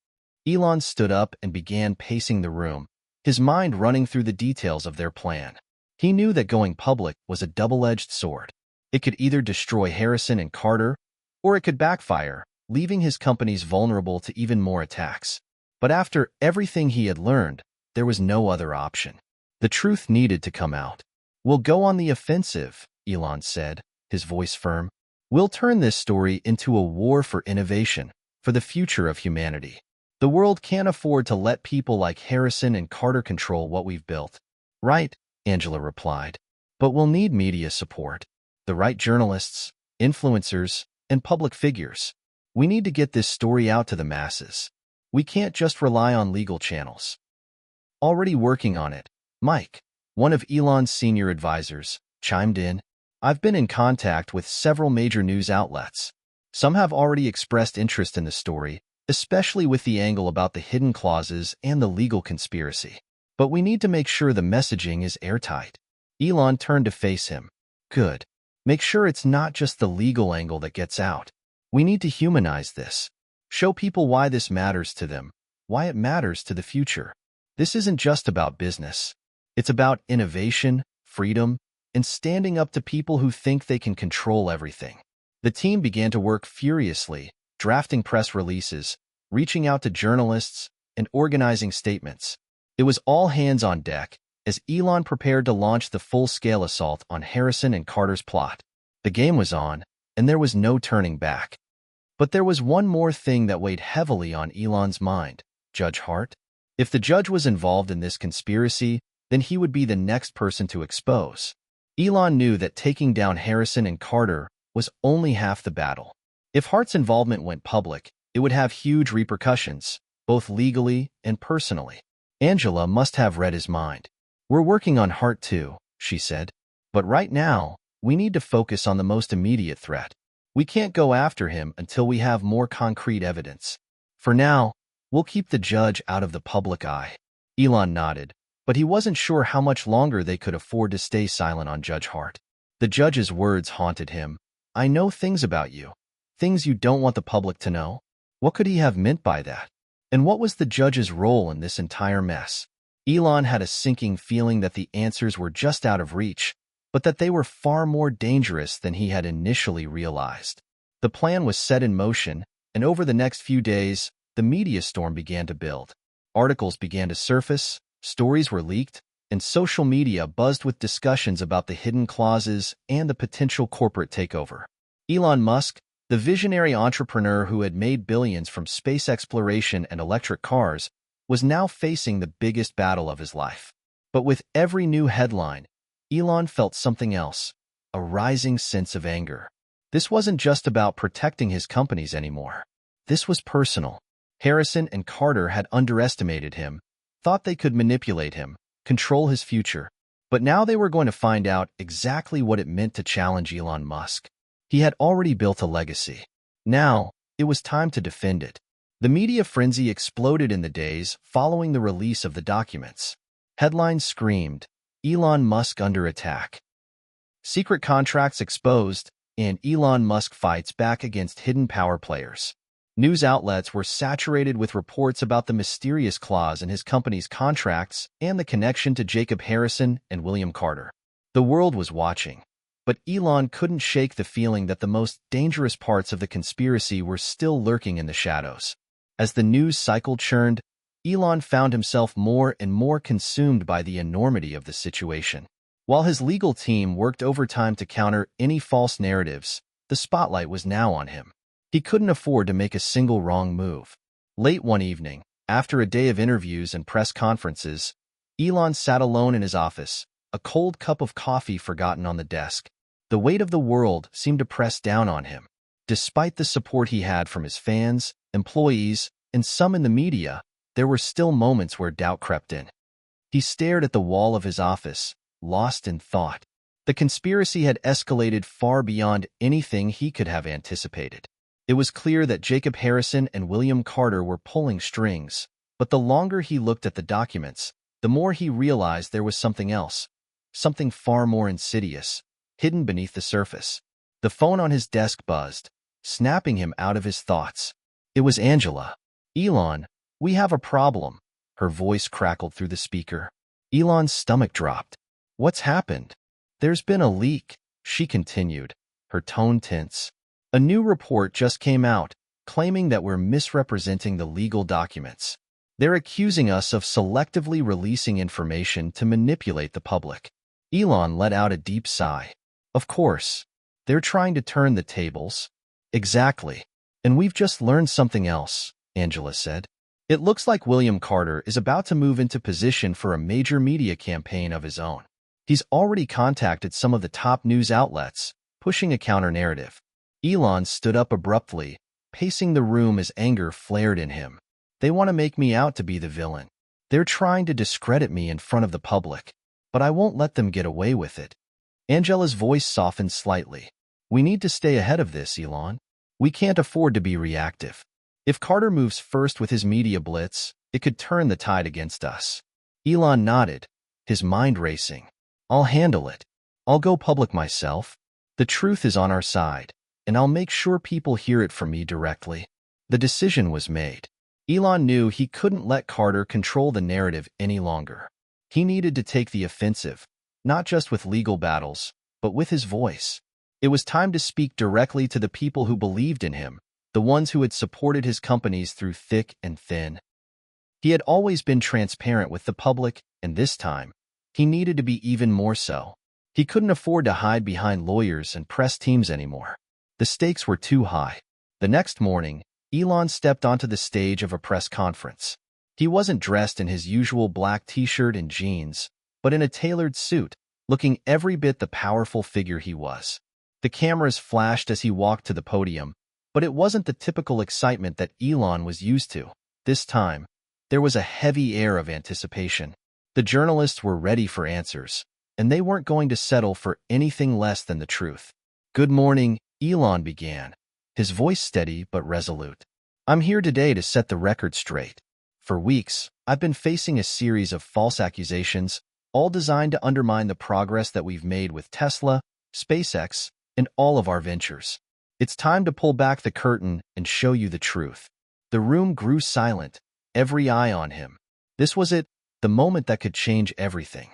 Elon stood up and began pacing the room, his mind running through the details of their plan. He knew that going public was a double-edged sword. It could either destroy Harrison and Carter, or it could backfire, leaving his companies vulnerable to even more attacks. But after everything he had learned, there was no other option. The truth needed to come out. We'll go on the offensive, Elon said, his voice firm. We'll turn this story into a war for innovation, for the future of humanity. The world can't afford to let people like Harrison and Carter control what we've built. Right, Angela replied. But we'll need media support. The right journalists, influencers, and public figures. We need to get this story out to the masses. We can't just rely on legal channels. Already working on it, Mike, one of Elon's senior advisors, chimed in. I've been in contact with several major news outlets. Some have already expressed interest in the story, especially with the angle about the hidden clauses and the legal conspiracy. But we need to make sure the messaging is airtight. Elon turned to face him. Good. Make sure it's not just the legal angle that gets out. We need to humanize this. Show people why this matters to them, why it matters to the future. This isn't just about business. It's about innovation, freedom, and standing up to people who think they can control everything. The team began to work furiously, drafting press releases, reaching out to journalists, and organizing statements. It was all hands on deck, as Elon prepared to launch the full-scale assault on Harrison and Carter's plot. The game was on, and there was no turning back. But there was one more thing that weighed heavily on Elon's mind: Judge Hart. If the judge was involved in this conspiracy, then he would be the next person to expose. Elon knew that taking down Harrison and Carter was only half the battle. If Hart's involvement went public, it would have huge repercussions, both legally and personally. Angela must have read his mind. "We're working on Hart too," she said. "But right now, we need to focus on the most immediate threat. We can't go after him until we have more concrete evidence. For now, we'll keep the judge out of the public eye." Elon nodded, but he wasn't sure how much longer they could afford to stay silent on Judge Hart. The judge's words haunted him. "I know things about you. Things you don't want the public to know." What could he have meant by that? And what was the judge's role in this entire mess? Elon had a sinking feeling that the answers were just out of reach, but that they were far more dangerous than he had initially realized. The plan was set in motion, and over the next few days, the media storm began to build. Articles began to surface, stories were leaked, and social media buzzed with discussions about the hidden clauses and the potential corporate takeover. Elon Musk, the visionary entrepreneur who had made billions from space exploration and electric cars, was now facing the biggest battle of his life. But with every new headline, Elon felt something else: a rising sense of anger. This wasn't just about protecting his companies anymore. This was personal. Harrison and Carter had underestimated him, thought they could manipulate him, control his future. But now they were going to find out exactly what it meant to challenge Elon Musk. He had already built a legacy. Now, it was time to defend it. The media frenzy exploded in the days following the release of the documents. Headlines screamed, "Elon Musk under attack," "Secret contracts exposed," and "Elon Musk fights back against hidden power players." News outlets were saturated with reports about the mysterious clause in his company's contracts and the connection to Jacob Harrison and William Carter. The world was watching. But Elon couldn't shake the feeling that the most dangerous parts of the conspiracy were still lurking in the shadows. As the news cycle churned, Elon found himself more and more consumed by the enormity of the situation. While his legal team worked overtime to counter any false narratives, the spotlight was now on him. He couldn't afford to make a single wrong move. Late one evening, after a day of interviews and press conferences, Elon sat alone in his office, a cold cup of coffee forgotten on the desk. The weight of the world seemed to press down on him. Despite the support he had from his fans, employees, and some in the media, there were still moments where doubt crept in. He stared at the wall of his office, lost in thought. The conspiracy had escalated far beyond anything he could have anticipated. It was clear that Jacob Harrison and William Carter were pulling strings, but the longer he looked at the documents, the more he realized there was something else, something far more insidious, hidden beneath the surface. The phone on his desk buzzed, snapping him out of his thoughts. It was Angela. "Elon, we have a problem," her voice crackled through the speaker. Elon's stomach dropped. "What's happened?" "There's been a leak," she continued, her tone tense. "A new report just came out, claiming that we're misrepresenting the legal documents. They're accusing us of selectively releasing information to manipulate the public." Elon let out a deep sigh. "Of course. They're trying to turn the tables." "Exactly. And we've just learned something else," Angela said. "It looks like William Carter is about to move into position for a major media campaign of his own. He's already contacted some of the top news outlets, pushing a counter-narrative." Elon stood up abruptly, pacing the room as anger flared in him. "They want to make me out to be the villain. They're trying to discredit me in front of the public, but I won't let them get away with it." Angela's voice softened slightly. "We need to stay ahead of this, Elon. We can't afford to be reactive. If Carter moves first with his media blitz, it could turn the tide against us." Elon nodded, his mind racing. "I'll handle it. I'll go public myself. The truth is on our side, and I'll make sure people hear it from me directly." The decision was made. Elon knew he couldn't let Carter control the narrative any longer. He needed to take the offensive, not just with legal battles, but with his voice. It was time to speak directly to the people who believed in him, the ones who had supported his companies through thick and thin. He had always been transparent with the public, and this time, he needed to be even more so. He couldn't afford to hide behind lawyers and press teams anymore. The stakes were too high. The next morning, Elon stepped onto the stage of a press conference. He wasn't dressed in his usual black t-shirt and jeans, but in a tailored suit, looking every bit the powerful figure he was. The cameras flashed as he walked to the podium, but it wasn't the typical excitement that Elon was used to. This time, there was a heavy air of anticipation. The journalists were ready for answers, and they weren't going to settle for anything less than the truth. "Good morning," Elon began, his voice steady but resolute. "I'm here today to set the record straight. For weeks, I've been facing a series of false accusations, all designed to undermine the progress that we've made with Tesla, SpaceX, and all of our ventures. It's time to pull back the curtain and show you the truth." The room grew silent, every eye on him. This was it, the moment that could change everything.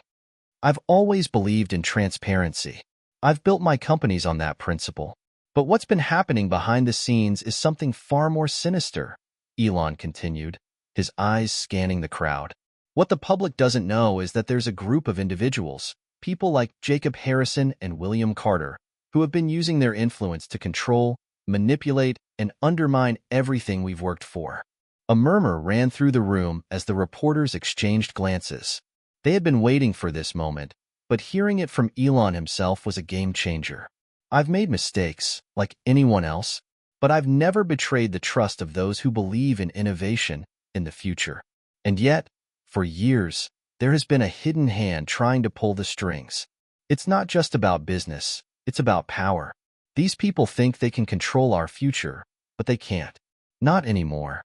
"I've always believed in transparency. I've built my companies on that principle. But what's been happening behind the scenes is something far more sinister," Elon continued, his eyes scanning the crowd. "What the public doesn't know is that there's a group of individuals, people like Jacob Harrison and William Carter, who have been using their influence to control, manipulate, and undermine everything we've worked for." A murmur ran through the room as the reporters exchanged glances. They had been waiting for this moment, but hearing it from Elon himself was a game changer. "I've made mistakes, like anyone else, but I've never betrayed the trust of those who believe in innovation in the future. And yet, for years, there has been a hidden hand trying to pull the strings. It's not just about business, it's about power. These people think they can control our future, but they can't. Not anymore."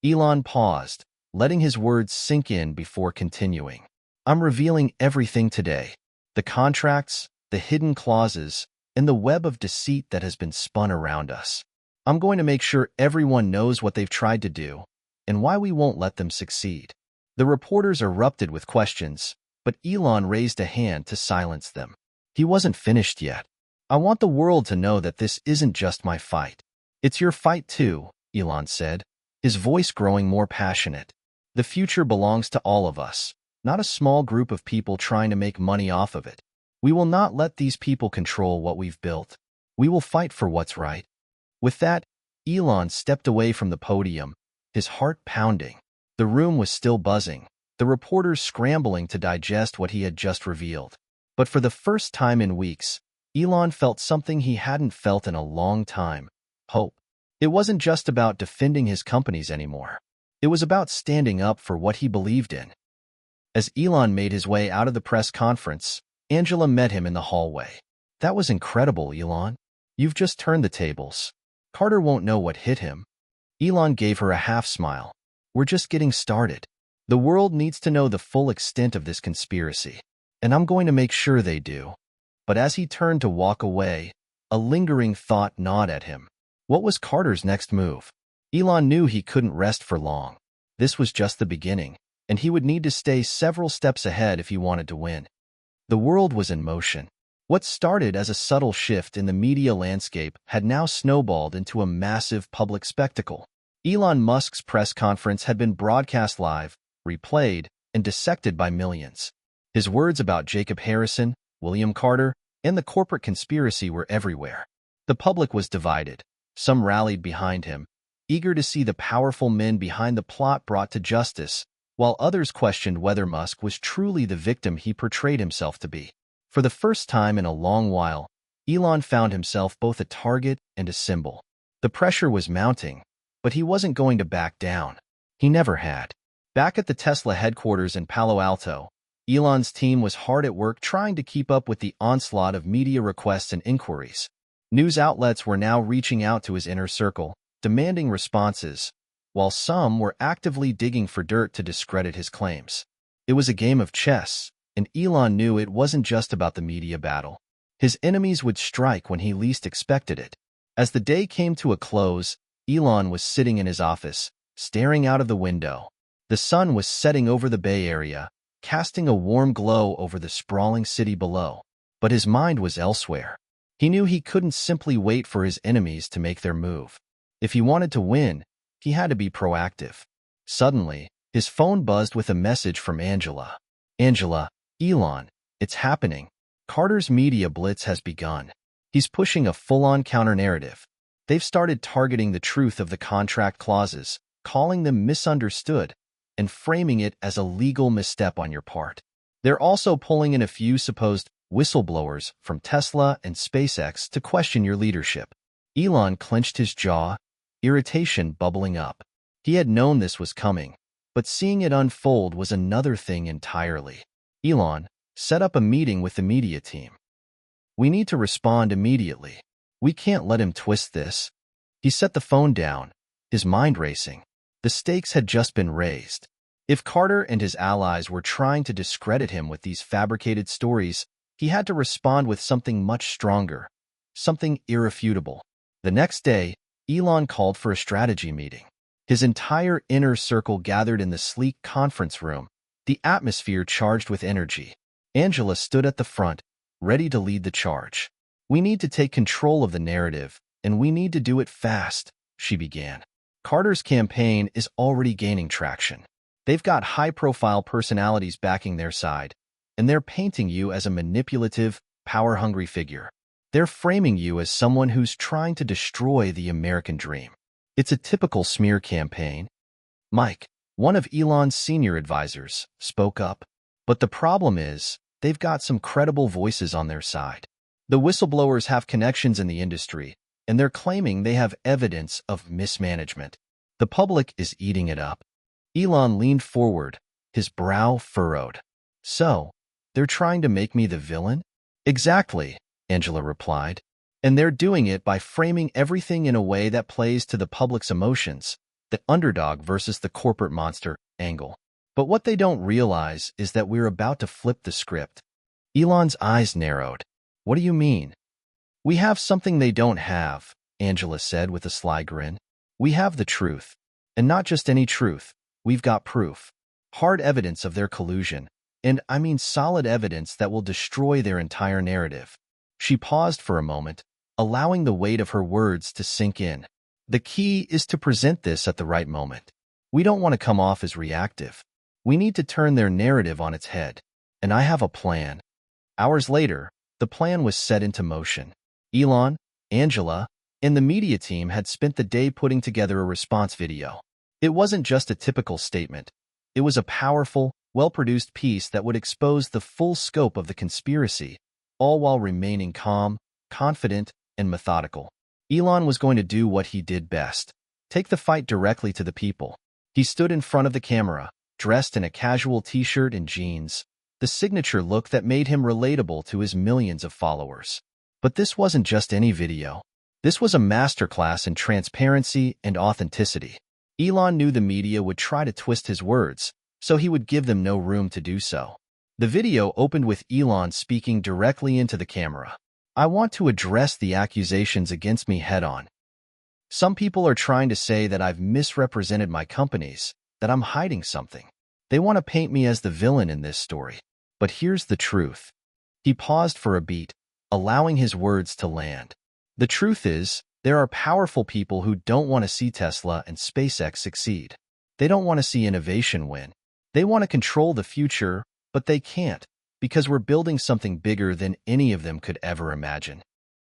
Elon paused, letting his words sink in before continuing. "I'm revealing everything today. The contracts, the hidden clauses, and the web of deceit that has been spun around us. I'm going to make sure everyone knows what they've tried to do and why we won't let them succeed." The reporters erupted with questions, but Elon raised a hand to silence them. He wasn't finished yet. "I want the world to know that this isn't just my fight. It's your fight too," Elon said, his voice growing more passionate. "The future belongs to all of us, not a small group of people trying to make money off of it. We will not let these people control what we've built. We will fight for what's right." With that, Elon stepped away from the podium, his heart pounding. The room was still buzzing, the reporters scrambling to digest what he had just revealed. But for the first time in weeks, Elon felt something he hadn't felt in a long time: hope. It wasn't just about defending his companies anymore. It was about standing up for what he believed in. As Elon made his way out of the press conference, Angela met him in the hallway. "That was incredible, Elon. You've just turned the tables. Carter won't know what hit him." Elon gave her a half-smile. "We're just getting started. The world needs to know the full extent of this conspiracy, and I'm going to make sure they do." But as he turned to walk away, a lingering thought gnawed at him. What was Carter's next move? Elon knew he couldn't rest for long. This was just the beginning, and he would need to stay several steps ahead if he wanted to win. The world was in motion. What started as a subtle shift in the media landscape had now snowballed into a massive public spectacle. Elon Musk's press conference had been broadcast live, replayed, and dissected by millions. His words about Jacob Harrison, William Carter, and the corporate conspiracy were everywhere. The public was divided. Some rallied behind him, eager to see the powerful men behind the plot brought to justice, while others questioned whether Musk was truly the victim he portrayed himself to be. For the first time in a long while, Elon found himself both a target and a symbol. The pressure was mounting, but he wasn't going to back down. He never had. Back at the Tesla headquarters in Palo Alto, Elon's team was hard at work trying to keep up with the onslaught of media requests and inquiries. News outlets were now reaching out to his inner circle, demanding responses, while some were actively digging for dirt to discredit his claims. It was a game of chess, and Elon knew it wasn't just about the media battle. His enemies would strike when he least expected it. As the day came to a close, Elon was sitting in his office, staring out of the window. The sun was setting over the Bay Area, casting a warm glow over the sprawling city below. But his mind was elsewhere. He knew he couldn't simply wait for his enemies to make their move. If he wanted to win, he had to be proactive. Suddenly, his phone buzzed with a message from Angela. "Angela, Elon, it's happening. Carter's media blitz has begun. He's pushing a full-on counter-narrative. They've started targeting the truth of the contract clauses, calling them misunderstood, and framing it as a legal misstep on your part. They're also pulling in a few supposed whistleblowers from Tesla and SpaceX to question your leadership. Elon clenched his jaw, irritation bubbling up. He had known this was coming, but seeing it unfold was another thing entirely. Elon, set up a meeting with the media team. We need to respond immediately. We can't let him twist this. He set the phone down, his mind racing. The stakes had just been raised. If Carter and his allies were trying to discredit him with these fabricated stories, he had to respond with something much stronger, something irrefutable. The next day, Elon called for a strategy meeting. His entire inner circle gathered in the sleek conference room, the atmosphere charged with energy. Angela stood at the front, ready to lead the charge. We need to take control of the narrative, and we need to do it fast, she began. Carter's campaign is already gaining traction. They've got high-profile personalities backing their side, and they're painting you as a manipulative, power-hungry figure. They're framing you as someone who's trying to destroy the American dream. It's a typical smear campaign. Mike, one of Elon's senior advisors, spoke up. But the problem is, they've got some credible voices on their side. The whistleblowers have connections in the industry, and they're claiming they have evidence of mismanagement. The public is eating it up. Elon leaned forward, his brow furrowed. So, they're trying to make me the villain? Exactly, Angela replied. And they're doing it by framing everything in a way that plays to the public's emotions, the underdog versus the corporate monster angle. But what they don't realize is that we're about to flip the script. Elon's eyes narrowed. What do you mean? We have something they don't have, Angela said with a sly grin. We have the truth. And not just any truth. We've got proof. Hard evidence of their collusion. And I mean solid evidence that will destroy their entire narrative. She paused for a moment, allowing the weight of her words to sink in. The key is to present this at the right moment. We don't want to come off as reactive. We need to turn their narrative on its head. And I have a plan. Hours later, the plan was set into motion. Elon, Angela, and the media team had spent the day putting together a response video. It wasn't just a typical statement. It was a powerful, well-produced piece that would expose the full scope of the conspiracy, all while remaining calm, confident, and methodical. Elon was going to do what he did best. Take the fight directly to the people. He stood in front of the camera, dressed in a casual t-shirt and jeans, the signature look that made him relatable to his millions of followers. But this wasn't just any video. This was a masterclass in transparency and authenticity. Elon knew the media would try to twist his words, so he would give them no room to do so. The video opened with Elon speaking directly into the camera. I want to address the accusations against me head-on. Some people are trying to say that I've misrepresented my companies, that I'm hiding something. They want to paint me as the villain in this story. But here's the truth. He paused for a beat, allowing his words to land. The truth is, there are powerful people who don't want to see Tesla and SpaceX succeed. They don't want to see innovation win. They want to control the future, but they can't, because we're building something bigger than any of them could ever imagine.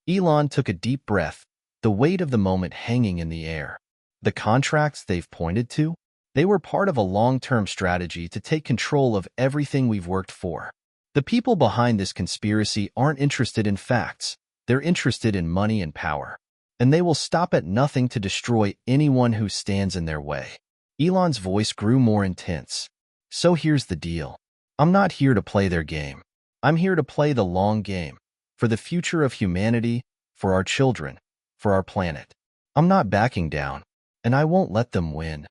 Elon took a deep breath, the weight of the moment hanging in the air. The contracts they've pointed to? They were part of a long-term strategy to take control of everything we've worked for. The people behind this conspiracy aren't interested in facts. They're interested in money and power. And they will stop at nothing to destroy anyone who stands in their way. Elon's voice grew more intense. So here's the deal. I'm not here to play their game. I'm here to play the long game. For the future of humanity, for our children, for our planet. I'm not backing down. And I won't let them win.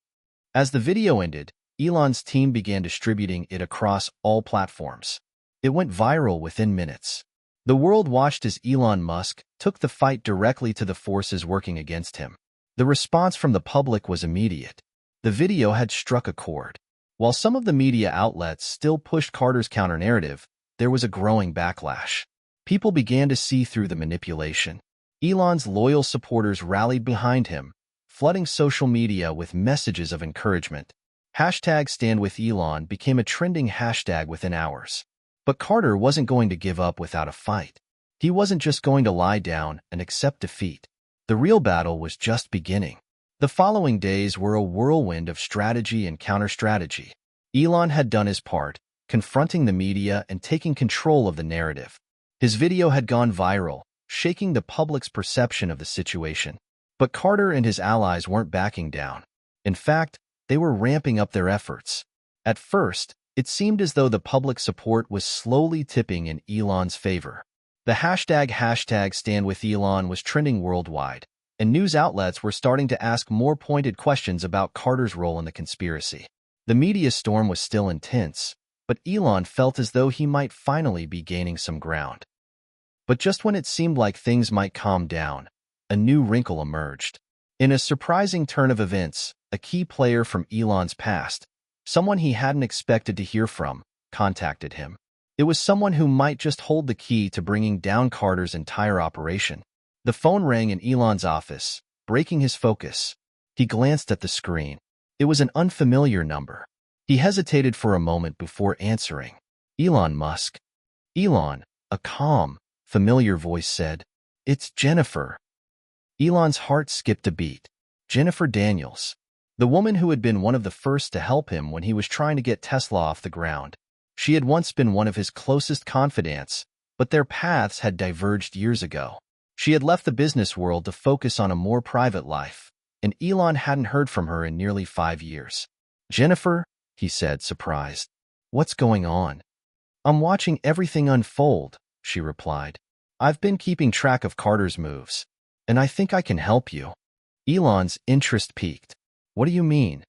As the video ended, Elon's team began distributing it across all platforms. It went viral within minutes. The world watched as Elon Musk took the fight directly to the forces working against him. The response from the public was immediate. The video had struck a chord. While some of the media outlets still pushed Carter's counter-narrative, there was a growing backlash. People began to see through the manipulation. Elon's loyal supporters rallied behind him, flooding social media with messages of encouragement. #StandWithElon became a trending hashtag within hours. But Carter wasn't going to give up without a fight. He wasn't just going to lie down and accept defeat. The real battle was just beginning. The following days were a whirlwind of strategy and counter-strategy. Elon had done his part, confronting the media and taking control of the narrative. His video had gone viral, shaking the public's perception of the situation. But Carter and his allies weren't backing down. In fact, they were ramping up their efforts. At first, it seemed as though the public support was slowly tipping in Elon's favor. The hashtag #StandWithElon was trending worldwide, and news outlets were starting to ask more pointed questions about Carter's role in the conspiracy. The media storm was still intense, but Elon felt as though he might finally be gaining some ground. But just when it seemed like things might calm down, a new wrinkle emerged. In a surprising turn of events, a key player from Elon's past, someone he hadn't expected to hear from, contacted him. It was someone who might just hold the key to bringing down Carter's entire operation. The phone rang in Elon's office, breaking his focus. He glanced at the screen. It was an unfamiliar number. He hesitated for a moment before answering. Elon Musk. Elon, a calm, familiar voice said. It's Jennifer. Elon's heart skipped a beat. Jennifer Daniels. The woman who had been one of the first to help him when he was trying to get Tesla off the ground. She had once been one of his closest confidants, but their paths had diverged years ago. She had left the business world to focus on a more private life, and Elon hadn't heard from her in nearly 5 years. Jennifer, he said, surprised. What's going on? I'm watching everything unfold, she replied. I've been keeping track of Carter's moves, and I think I can help you. Elon's interest peaked. What do you mean?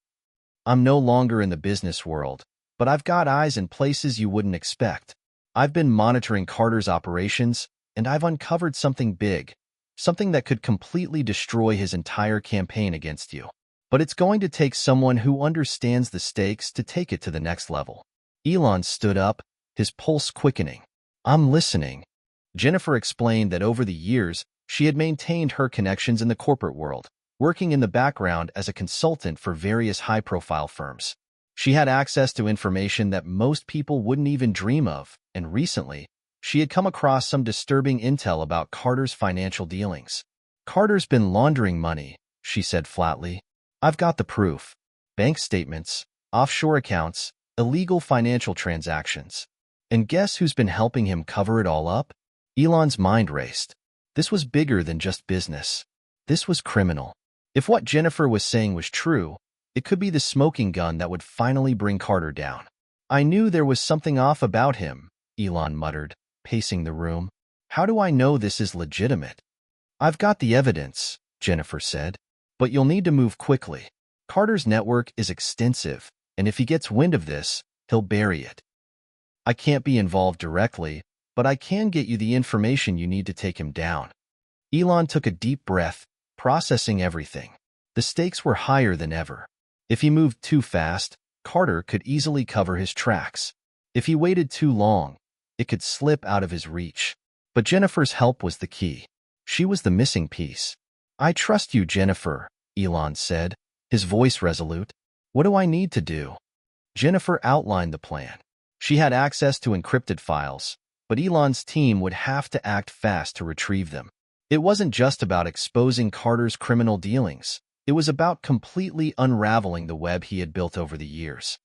I'm no longer in the business world, but I've got eyes in places you wouldn't expect. I've been monitoring Carter's operations, and I've uncovered something big, something that could completely destroy his entire campaign against you. But it's going to take someone who understands the stakes to take it to the next level. Elon stood up, his pulse quickening. I'm listening. Jennifer explained that over the years, she had maintained her connections in the corporate world, working in the background as a consultant for various high-profile firms. She had access to information that most people wouldn't even dream of, and recently, she had come across some disturbing intel about Carter's financial dealings. Carter's been laundering money, she said flatly. I've got the proof. Bank statements, offshore accounts, illegal financial transactions. And guess who's been helping him cover it all up? Elon's mind raced. This was bigger than just business. This was criminal. If what Jennifer was saying was true, it could be the smoking gun that would finally bring Carter down. I knew there was something off about him, Elon muttered, pacing the room. How do I know this is legitimate? I've got the evidence, Jennifer said, but you'll need to move quickly. Carter's network is extensive, and if he gets wind of this, he'll bury it. I can't be involved directly, but I can get you the information you need to take him down. Elon took a deep breath, processing everything. The stakes were higher than ever. If he moved too fast, Carter could easily cover his tracks. If he waited too long, it could slip out of his reach. But Jennifer's help was the key. She was the missing piece. I trust you, Jennifer, Elon said, his voice resolute. What do I need to do? Jennifer outlined the plan. She had access to encrypted files, but Elon's team would have to act fast to retrieve them. It wasn't just about exposing Carter's criminal dealings. It was about completely unraveling the web he had built over the years.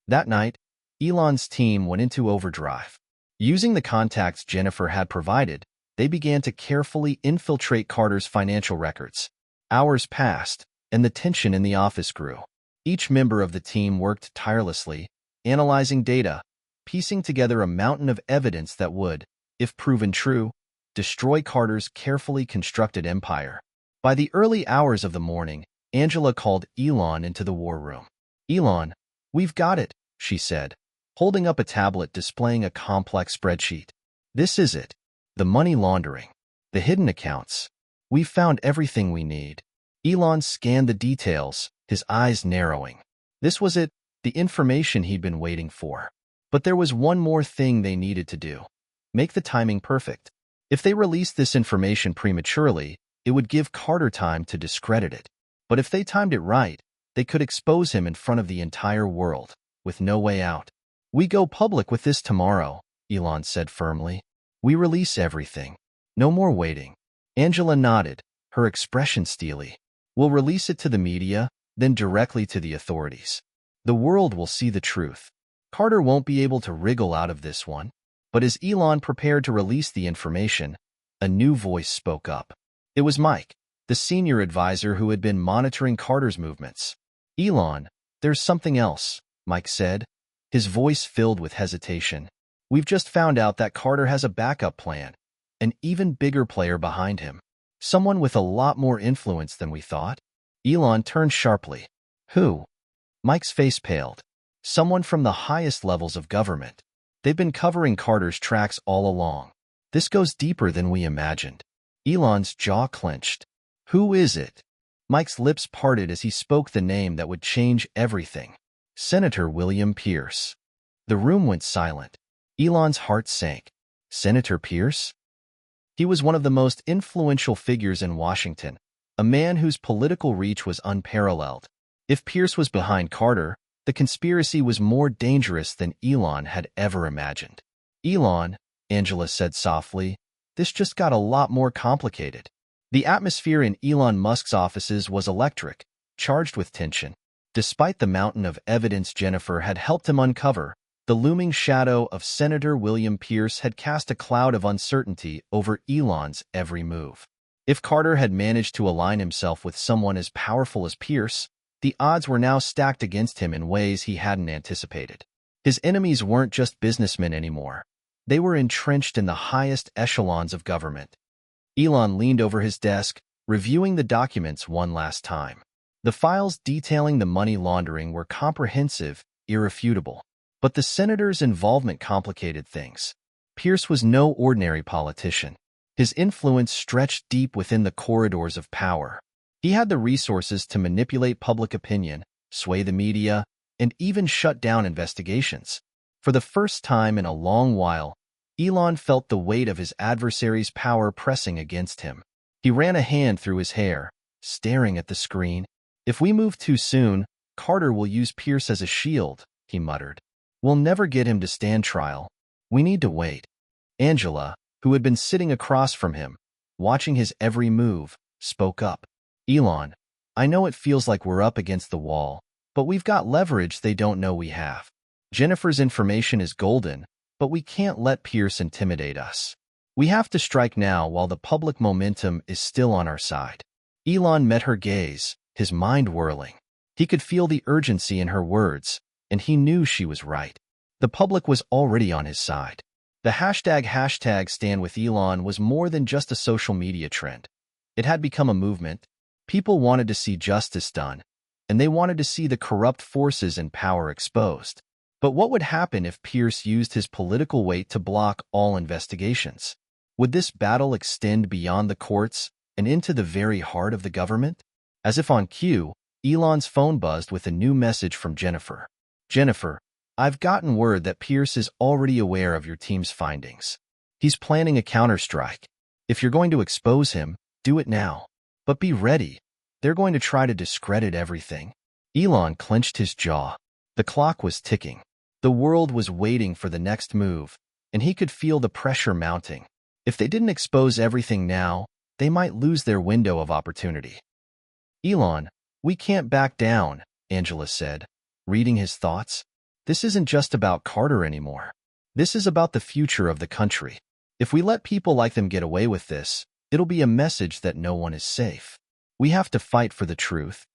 That night, Elon's team went into overdrive. Using the contacts Jennifer had provided, they began to carefully infiltrate Carter's financial records. Hours passed, and the tension in the office grew. Each member of the team worked tirelessly, analyzing data, piecing together a mountain of evidence that would, if proven true, destroy Carter's carefully constructed empire. By the early hours of the morning, Angela called Elon into the war room. Elon, we've got it, she said, holding up a tablet displaying a complex spreadsheet. This is it. The money laundering. The hidden accounts. We've found everything we need. Elon scanned the details, his eyes narrowing. This was it, the information he'd been waiting for. But there was one more thing they needed to do. Make the timing perfect. If they released this information prematurely, it would give Carter time to discredit it. But if they timed it right, they could expose him in front of the entire world, with no way out. We go public with this tomorrow, Elon said firmly. We release everything. No more waiting. Angela nodded, her expression steely. We'll release it to the media, then directly to the authorities. The world will see the truth. Carter won't be able to wriggle out of this one. But as Elon prepared to release the information, a new voice spoke up. It was Mike, the senior advisor who had been monitoring Carter's movements. Elon, there's something else, Mike said, his voice filled with hesitation. We've just found out that Carter has a backup plan, an even bigger player behind him. Someone with a lot more influence than we thought. Elon turned sharply. Who? Mike's face paled. Someone from the highest levels of government. They've been covering Carter's tracks all along. This goes deeper than we imagined. Elon's jaw clenched. Who is it? Mike's lips parted as he spoke the name that would change everything. Senator William Pierce. The room went silent. Elon's heart sank. Senator Pierce? He was one of the most influential figures in Washington, a man whose political reach was unparalleled. If Pierce was behind Carter, the conspiracy was more dangerous than Elon had ever imagined. Elon, Angela said softly, this just got a lot more complicated. The atmosphere in Elon Musk's offices was electric, charged with tension. Despite the mountain of evidence Jennifer had helped him uncover, the looming shadow of Senator William Pierce had cast a cloud of uncertainty over Elon's every move. If Carter had managed to align himself with someone as powerful as Pierce, the odds were now stacked against him in ways he hadn't anticipated. His enemies weren't just businessmen anymore. They were entrenched in the highest echelons of government. Elon leaned over his desk, reviewing the documents one last time. The files detailing the money laundering were comprehensive, irrefutable. But the senator's involvement complicated things. Pierce was no ordinary politician. His influence stretched deep within the corridors of power. He had the resources to manipulate public opinion, sway the media, and even shut down investigations. For the first time in a long while, Elon felt the weight of his adversary's power pressing against him. He ran a hand through his hair, staring at the screen. If we move too soon, Carter will use Pierce as a shield, he muttered. We'll never get him to stand trial. We need to wait. Angela, who had been sitting across from him, watching his every move, spoke up. Elon, I know it feels like we're up against the wall, but we've got leverage they don't know we have. Jennifer's information is golden, but we can't let Pierce intimidate us. We have to strike now while the public momentum is still on our side. Elon met her gaze, his mind whirling. He could feel the urgency in her words, and he knew she was right. The public was already on his side. The hashtag Stand with Elon was more than just a social media trend. It had become a movement. People wanted to see justice done, and they wanted to see the corrupt forces in power exposed. But what would happen if Pierce used his political weight to block all investigations? Would this battle extend beyond the courts and into the very heart of the government? As if on cue, Elon's phone buzzed with a new message from Jennifer. Jennifer, I've gotten word that Pierce is already aware of your team's findings. He's planning a counterstrike. If you're going to expose him, do it now. But be ready. They're going to try to discredit everything. Elon clenched his jaw. The clock was ticking. The world was waiting for the next move, and he could feel the pressure mounting. If they didn't expose everything now, they might lose their window of opportunity. Elon, we can't back down, Angela said, reading his thoughts. This isn't just about Carter anymore. This is about the future of the country. If we let people like them get away with this, it'll be a message that no one is safe. We have to fight for the truth.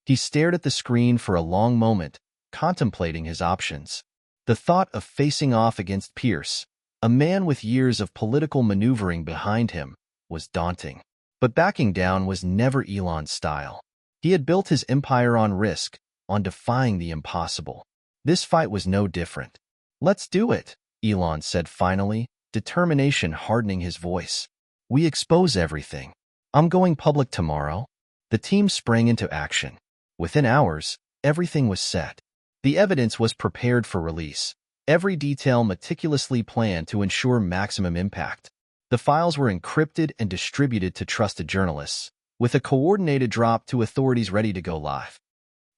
He stared at the screen for a long moment, contemplating his options. The thought of facing off against Pierce, a man with years of political maneuvering behind him, was daunting. But backing down was never Elon's style. He had built his empire on risk, on defying the impossible. This fight was no different. Let's do it, Elon said finally, determination hardening his voice. We expose everything. I'm going public tomorrow. The team sprang into action. Within hours, everything was set. The evidence was prepared for release, every detail meticulously planned to ensure maximum impact. The files were encrypted and distributed to trusted journalists, with a coordinated drop to authorities ready to go live.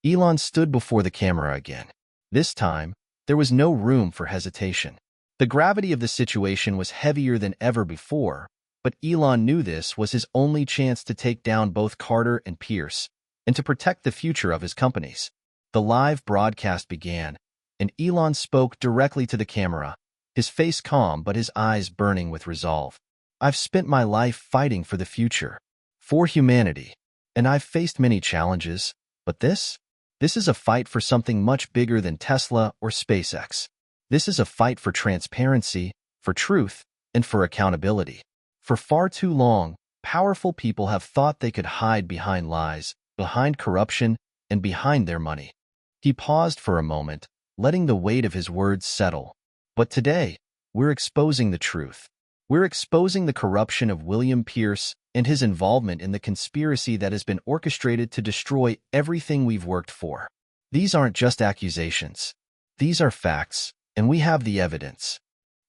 Elon stood before the camera again. This time, there was no room for hesitation. The gravity of the situation was heavier than ever before, but Elon knew this was his only chance to take down both Carter and Pierce and to protect the future of his companies. The live broadcast began, and Elon spoke directly to the camera, his face calm but his eyes burning with resolve. I've spent my life fighting for the future, for humanity, and I've faced many challenges, but this is a fight for something much bigger than Tesla or SpaceX. This is a fight for transparency, for truth, and for accountability. For far too long, powerful people have thought they could hide behind lies, behind corruption, and behind their money. He paused for a moment, letting the weight of his words settle. But today, we're exposing the truth. We're exposing the corruption of William Pierce and his involvement in the conspiracy that has been orchestrated to destroy everything we've worked for. These aren't just accusations. These are facts, and we have the evidence.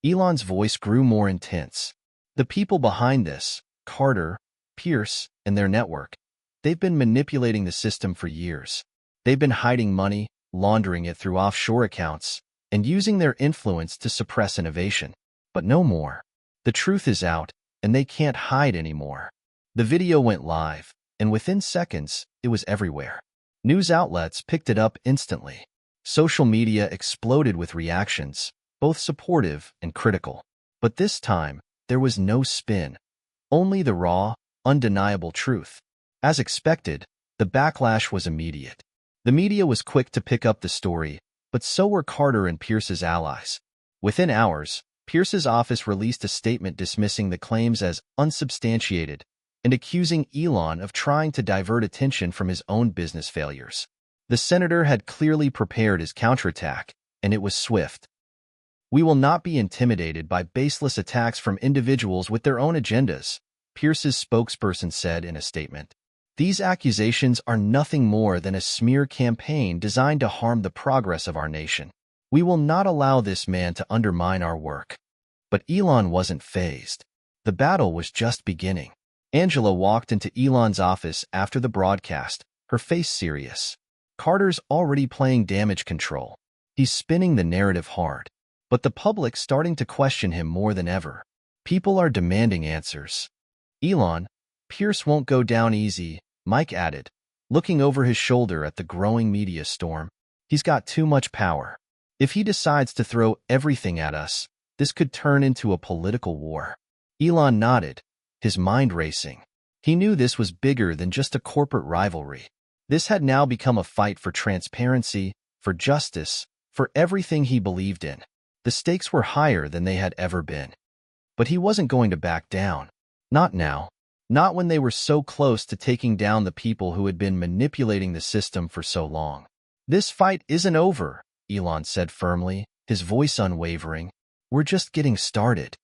Elon's voice grew more intense. The people behind this, Carter, Pierce, and their network, they've been manipulating the system for years. They've been hiding money, laundering it through offshore accounts, and using their influence to suppress innovation. But no more. The truth is out, and they can't hide anymore. The video went live, and within seconds, it was everywhere. News outlets picked it up instantly. Social media exploded with reactions, both supportive and critical. But this time, there was no spin, only the raw, undeniable truth. As expected, the backlash was immediate. The media was quick to pick up the story, but so were Carter and Pierce's allies. Within hours, Pierce's office released a statement dismissing the claims as unsubstantiated and accusing Elon of trying to divert attention from his own business failures. The senator had clearly prepared his counterattack, and it was swift. "We will not be intimidated by baseless attacks from individuals with their own agendas," Pierce's spokesperson said in a statement. "These accusations are nothing more than a smear campaign designed to harm the progress of our nation. We will not allow this man to undermine our work." But Elon wasn't fazed. The battle was just beginning. Angela walked into Elon's office after the broadcast, her face serious. "Carter's already playing damage control. He's spinning the narrative hard. But the public's starting to question him more than ever. People are demanding answers." "Elon, Pierce won't go down easy," Mike added, looking over his shoulder at the growing media storm. "He's got too much power. If he decides to throw everything at us, this could turn into a political war." Elon nodded, his mind racing. He knew this was bigger than just a corporate rivalry. This had now become a fight for transparency, for justice, for everything he believed in. The stakes were higher than they had ever been. But he wasn't going to back down. Not now. Not when they were so close to taking down the people who had been manipulating the system for so long. "This fight isn't over," Elon said firmly, his voice unwavering. "We're just getting started."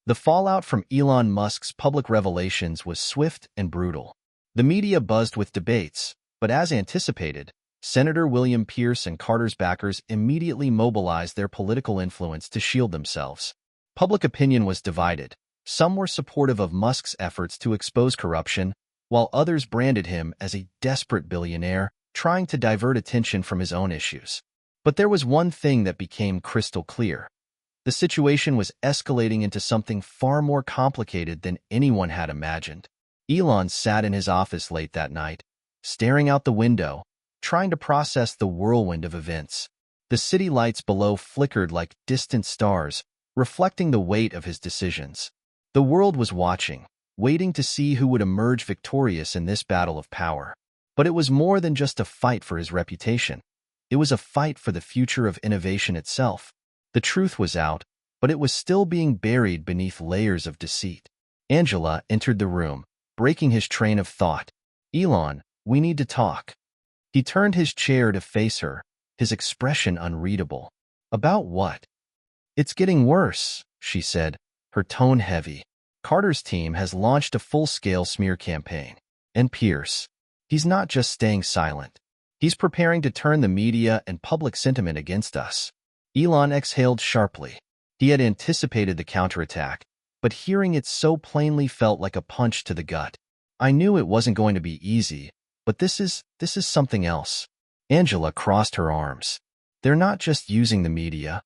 The fallout from Elon Musk's public revelations was swift and brutal. The media buzzed with debates, but as anticipated, Senator William Pierce and Carter's backers immediately mobilized their political influence to shield themselves. Public opinion was divided. Some were supportive of Musk's efforts to expose corruption, while others branded him as a desperate billionaire trying to divert attention from his own issues. But there was one thing that became crystal clear. The situation was escalating into something far more complicated than anyone had imagined. Elon sat in his office late that night, staring out the window, trying to process the whirlwind of events. The city lights below flickered like distant stars, reflecting the weight of his decisions. The world was watching, waiting to see who would emerge victorious in this battle of power. But it was more than just a fight for his reputation. It was a fight for the future of innovation itself. The truth was out, but it was still being buried beneath layers of deceit. Angela entered the room, breaking his train of thought. "Elon, we need to talk." He turned his chair to face her, his expression unreadable. "About what?" "It's getting worse," she said, her tone heavy. "Carter's team has launched a full-scale smear campaign. And Pierce, he's not just staying silent. He's preparing to turn the media and public sentiment against us." Elon exhaled sharply. He had anticipated the counterattack, but hearing it so plainly felt like a punch to the gut. "I knew it wasn't going to be easy, but this is something else." Angela crossed her arms. "They're not just using the media.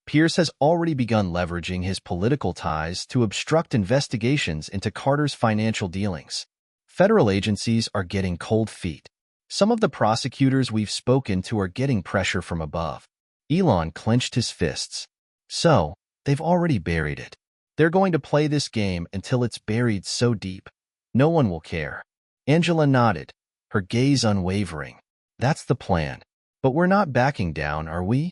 Pierce has already begun leveraging his political ties to obstruct investigations into Carter's financial dealings. Federal agencies are getting cold feet. Some of the prosecutors we've spoken to are getting pressure from above. Elon clenched his fists. So, they've already buried it. They're going to play this game until it's buried so deep, no one will care. Angela nodded, her gaze unwavering. That's the plan. But we're not backing down, are we?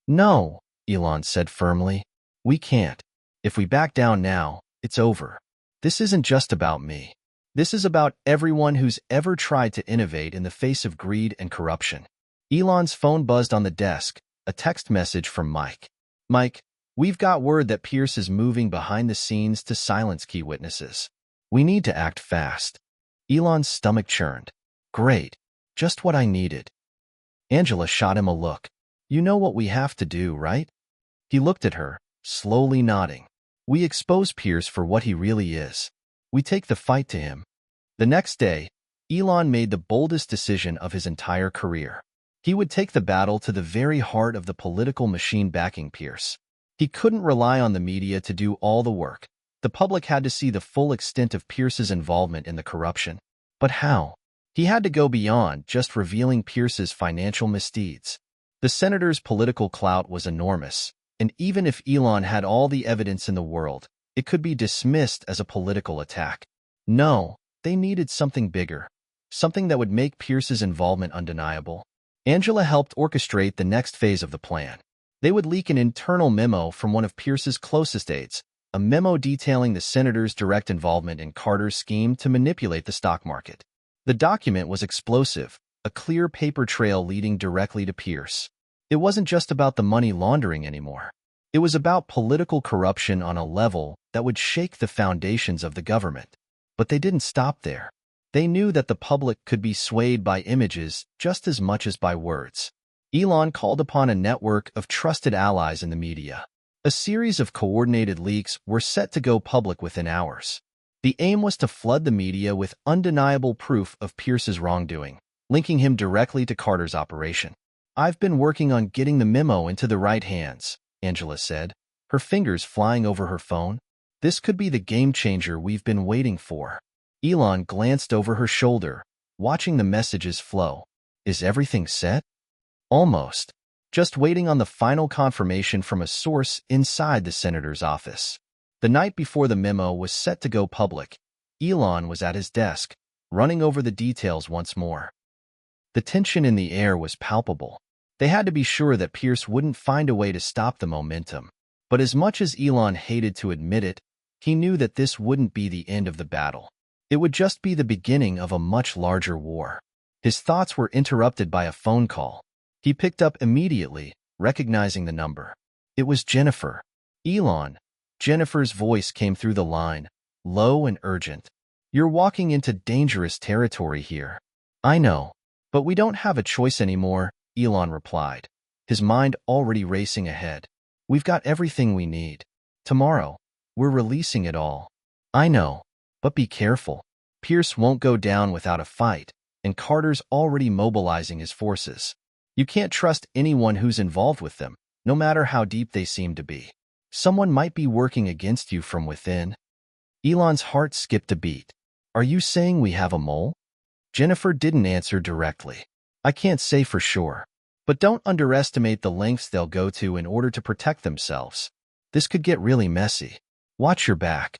No, Elon said firmly. We can't. If we back down now, it's over. This isn't just about me. This is about everyone who's ever tried to innovate in the face of greed and corruption. Elon's phone buzzed on the desk, a text message from Mike. Mike, we've got word that Pierce is moving behind the scenes to silence key witnesses. We need to act fast. Elon's stomach churned. Great. Just what I needed. Angela shot him a look. You know what we have to do, right? He looked at her, slowly nodding. We expose Pierce for what he really is. We take the fight to him. The next day, Elon made the boldest decision of his entire career. He would take the battle to the very heart of the political machine backing Pierce. He couldn't rely on the media to do all the work. The public had to see the full extent of Pierce's involvement in the corruption. But how? He had to go beyond just revealing Pierce's financial misdeeds. The senator's political clout was enormous, and even if Elon had all the evidence in the world, it could be dismissed as a political attack. No, they needed something bigger, something that would make Pierce's involvement undeniable. Angela helped orchestrate the next phase of the plan. They would leak an internal memo from one of Pierce's closest aides, a memo detailing the senator's direct involvement in Carter's scheme to manipulate the stock market. The document was explosive, a clear paper trail leading directly to Pierce. It wasn't just about the money laundering anymore. It was about political corruption on a level that would shake the foundations of the government. But they didn't stop there. They knew that the public could be swayed by images just as much as by words. Elon called upon a network of trusted allies in the media. A series of coordinated leaks were set to go public within hours. The aim was to flood the media with undeniable proof of Pierce's wrongdoing, linking him directly to Carter's operation. I've been working on getting the memo into the right hands, Angela said, her fingers flying over her phone. This could be the game changer we've been waiting for. Elon glanced over her shoulder, watching the messages flow. Is everything set? Almost. Just waiting on the final confirmation from a source inside the senator's office. The night before the memo was set to go public, Elon was at his desk, running over the details once more. The tension in the air was palpable. They had to be sure that Pierce wouldn't find a way to stop the momentum. But as much as Elon hated to admit it, he knew that this wouldn't be the end of the battle. It would just be the beginning of a much larger war. His thoughts were interrupted by a phone call. He picked up immediately, recognizing the number. It was Jennifer. Elon. Jennifer's voice came through the line, low and urgent. You're walking into dangerous territory here. I know. But we don't have a choice anymore, Elon replied, his mind already racing ahead. We've got everything we need. Tomorrow, we're releasing it all. I know. But be careful. Pierce won't go down without a fight, and Carter's already mobilizing his forces. You can't trust anyone who's involved with them, no matter how deep they seem to be. Someone might be working against you from within. Elon's heart skipped a beat. Are you saying we have a mole? Jennifer didn't answer directly. I can't say for sure. But don't underestimate the lengths they'll go to in order to protect themselves. This could get really messy. Watch your back.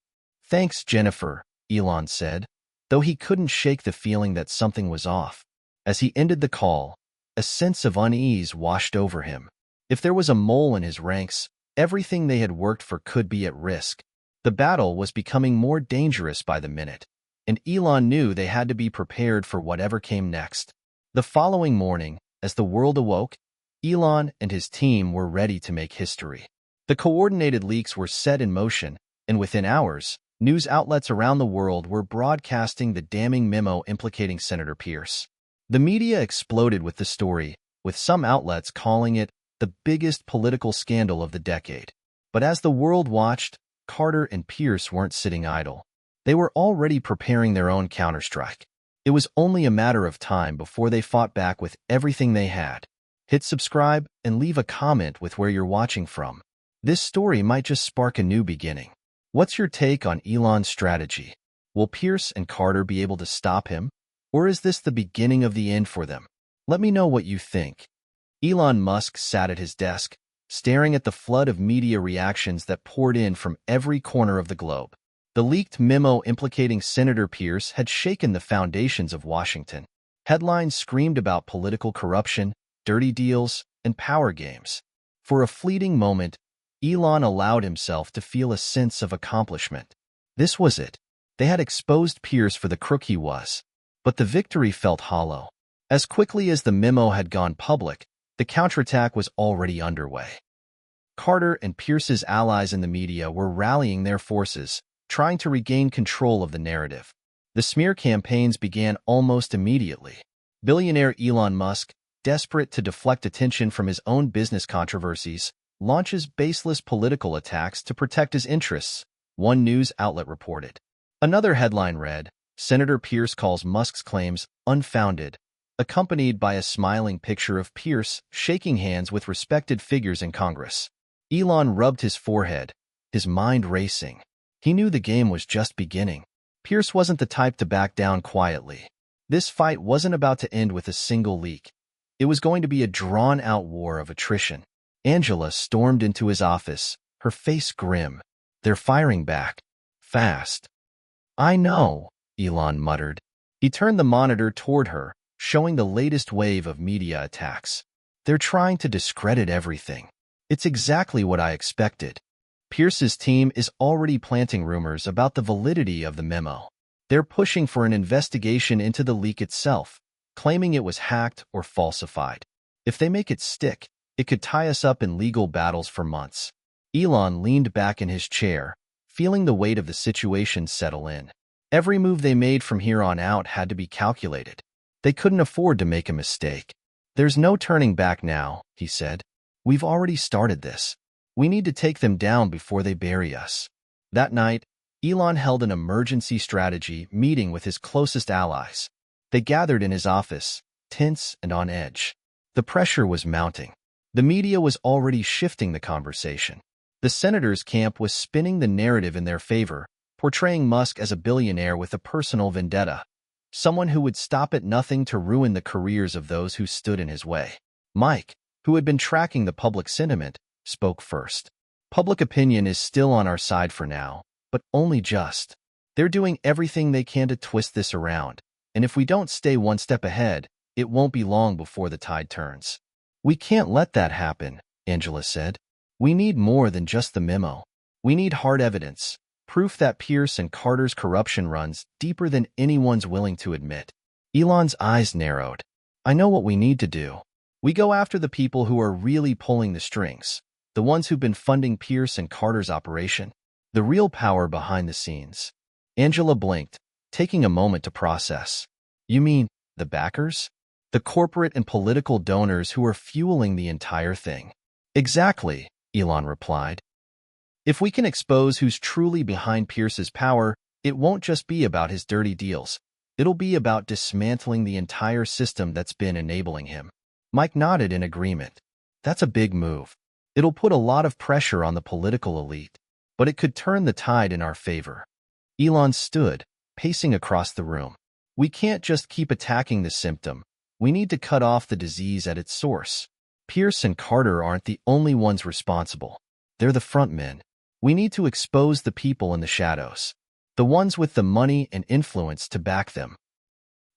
Thanks, Jennifer, Elon said, though he couldn't shake the feeling that something was off. As he ended the call, a sense of unease washed over him. If there was a mole in his ranks, everything they had worked for could be at risk. The battle was becoming more dangerous by the minute, and Elon knew they had to be prepared for whatever came next. The following morning, as the world awoke, Elon and his team were ready to make history. The coordinated leaks were set in motion, and within hours, news outlets around the world were broadcasting the damning memo implicating Senator Pierce. The media exploded with the story, with some outlets calling it the biggest political scandal of the decade. But as the world watched, Carter and Pierce weren't sitting idle. They were already preparing their own counterstrike. It was only a matter of time before they fought back with everything they had. Hit subscribe and leave a comment with where you're watching from. This story might just spark a new beginning. What's your take on Elon's strategy? Will Pierce and Carter be able to stop him? Or is this the beginning of the end for them? Let me know what you think. Elon Musk sat at his desk, staring at the flood of media reactions that poured in from every corner of the globe. The leaked memo implicating Senator Pierce had shaken the foundations of Washington. Headlines screamed about political corruption, dirty deals, and power games. For a fleeting moment, Elon allowed himself to feel a sense of accomplishment. This was it. They had exposed Pierce for the crook he was. But the victory felt hollow. As quickly as the memo had gone public, the counterattack was already underway. Carter and Pierce's allies in the media were rallying their forces, trying to regain control of the narrative. The smear campaigns began almost immediately. Billionaire Elon Musk, desperate to deflect attention from his own business controversies, launches baseless political attacks to protect his interests, one news outlet reported. Another headline read, Senator Pierce calls Musk's claims unfounded, accompanied by a smiling picture of Pierce shaking hands with respected figures in Congress. Elon rubbed his forehead, his mind racing. He knew the game was just beginning. Pierce wasn't the type to back down quietly. This fight wasn't about to end with a single leak. It was going to be a drawn-out war of attrition. Angela stormed into his office, her face grim. They're firing back. Fast. I know, Elon muttered. He turned the monitor toward her, showing the latest wave of media attacks. They're trying to discredit everything. It's exactly what I expected. Pierce's team is already planting rumors about the validity of the memo. They're pushing for an investigation into the leak itself, claiming it was hacked or falsified. If they make it stick, it could tie us up in legal battles for months. Elon leaned back in his chair, feeling the weight of the situation settle in. Every move they made from here on out had to be calculated. They couldn't afford to make a mistake. There's no turning back now, he said. We've already started this. We need to take them down before they bury us. That night, Elon held an emergency strategy meeting with his closest allies. They gathered in his office, tense and on edge. The pressure was mounting. The media was already shifting the conversation. The senator's camp was spinning the narrative in their favor, portraying Musk as a billionaire with a personal vendetta, someone who would stop at nothing to ruin the careers of those who stood in his way. Mike, who had been tracking the public sentiment, spoke first. Public opinion is still on our side for now, but only just. They're doing everything they can to twist this around, and if we don't stay one step ahead, it won't be long before the tide turns. We can't let that happen, Angela said. We need more than just the memo. We need hard evidence, proof that Pierce and Carter's corruption runs deeper than anyone's willing to admit. Elon's eyes narrowed. I know what we need to do. We go after the people who are really pulling the strings, the ones who've been funding Pierce and Carter's operation, the real power behind the scenes. Angela blinked, taking a moment to process. You mean the backers? The corporate and political donors who are fueling the entire thing. Exactly, Elon replied. If we can expose who's truly behind Pierce's power, it won't just be about his dirty deals. It'll be about dismantling the entire system that's been enabling him. Mike nodded in agreement. That's a big move. It'll put a lot of pressure on the political elite, but it could turn the tide in our favor. Elon stood, pacing across the room. We can't just keep attacking the symptom. We need to cut off the disease at its source. Pierce and Carter aren't the only ones responsible. They're the front men. We need to expose the people in the shadows, the ones with the money and influence to back them.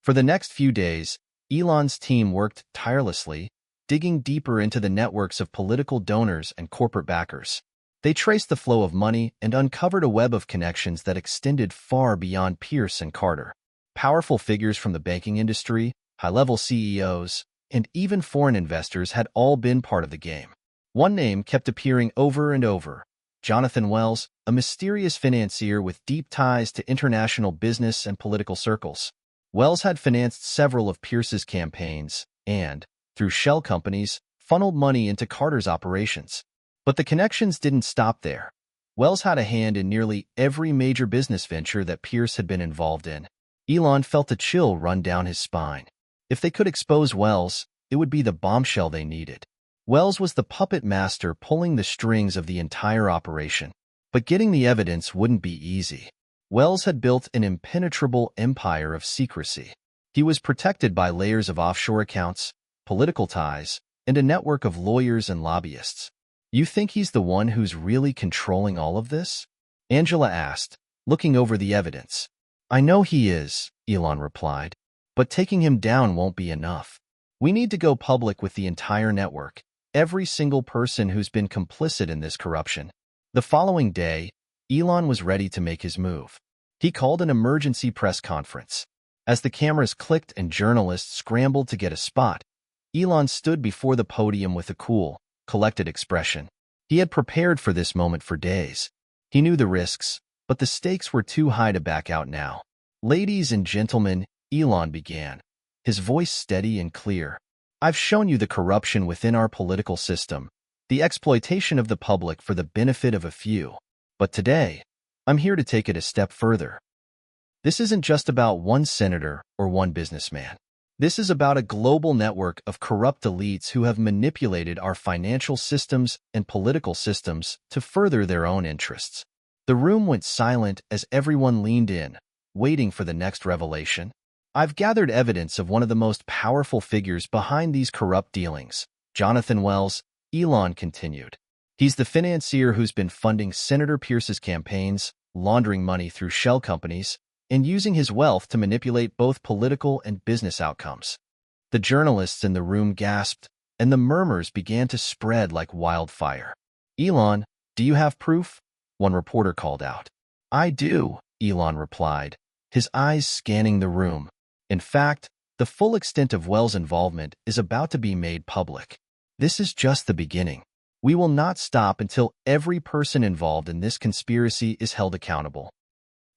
For the next few days, Elon's team worked tirelessly, digging deeper into the networks of political donors and corporate backers. They traced the flow of money and uncovered a web of connections that extended far beyond Pierce and Carter. Powerful figures from the banking industry, high-level CEOs, and even foreign investors had all been part of the game. One name kept appearing over and over: Jonathan Wells, a mysterious financier with deep ties to international business and political circles. Wells had financed several of Pierce's campaigns and, through shell companies, funneled money into Carter's operations. But the connections didn't stop there. Wells had a hand in nearly every major business venture that Pierce had been involved in. Elon felt a chill run down his spine. If they could expose Wells, it would be the bombshell they needed. Wells was the puppet master pulling the strings of the entire operation. But getting the evidence wouldn't be easy. Wells had built an impenetrable empire of secrecy. He was protected by layers of offshore accounts, political ties, and a network of lawyers and lobbyists. You think he's the one who's really controlling all of this? Angela asked, looking over the evidence. I know he is, Elon replied, but taking him down won't be enough. We need to go public with the entire network, every single person who's been complicit in this corruption. The following day, Elon was ready to make his move. He called an emergency press conference. As the cameras clicked and journalists scrambled to get a spot, Elon stood before the podium with a cool, collected expression. He had prepared for this moment for days. He knew the risks, but the stakes were too high to back out now. Ladies and gentlemen, Elon began, his voice steady and clear. I've shown you the corruption within our political system, the exploitation of the public for the benefit of a few. But today, I'm here to take it a step further. This isn't just about one senator or one businessman. This is about a global network of corrupt elites who have manipulated our financial systems and political systems to further their own interests. The room went silent as everyone leaned in, waiting for the next revelation. I've gathered evidence of one of the most powerful figures behind these corrupt dealings, Jonathan Wells. Elon continued. He's the financier who's been funding Senator Pierce's campaigns, laundering money through shell companies, and using his wealth to manipulate both political and business outcomes. The journalists in the room gasped, and the murmurs began to spread like wildfire. Elon, do you have proof? One reporter called out. I do, Elon replied, his eyes scanning the room. In fact, the full extent of Wells' involvement is about to be made public. This is just the beginning. We will not stop until every person involved in this conspiracy is held accountable.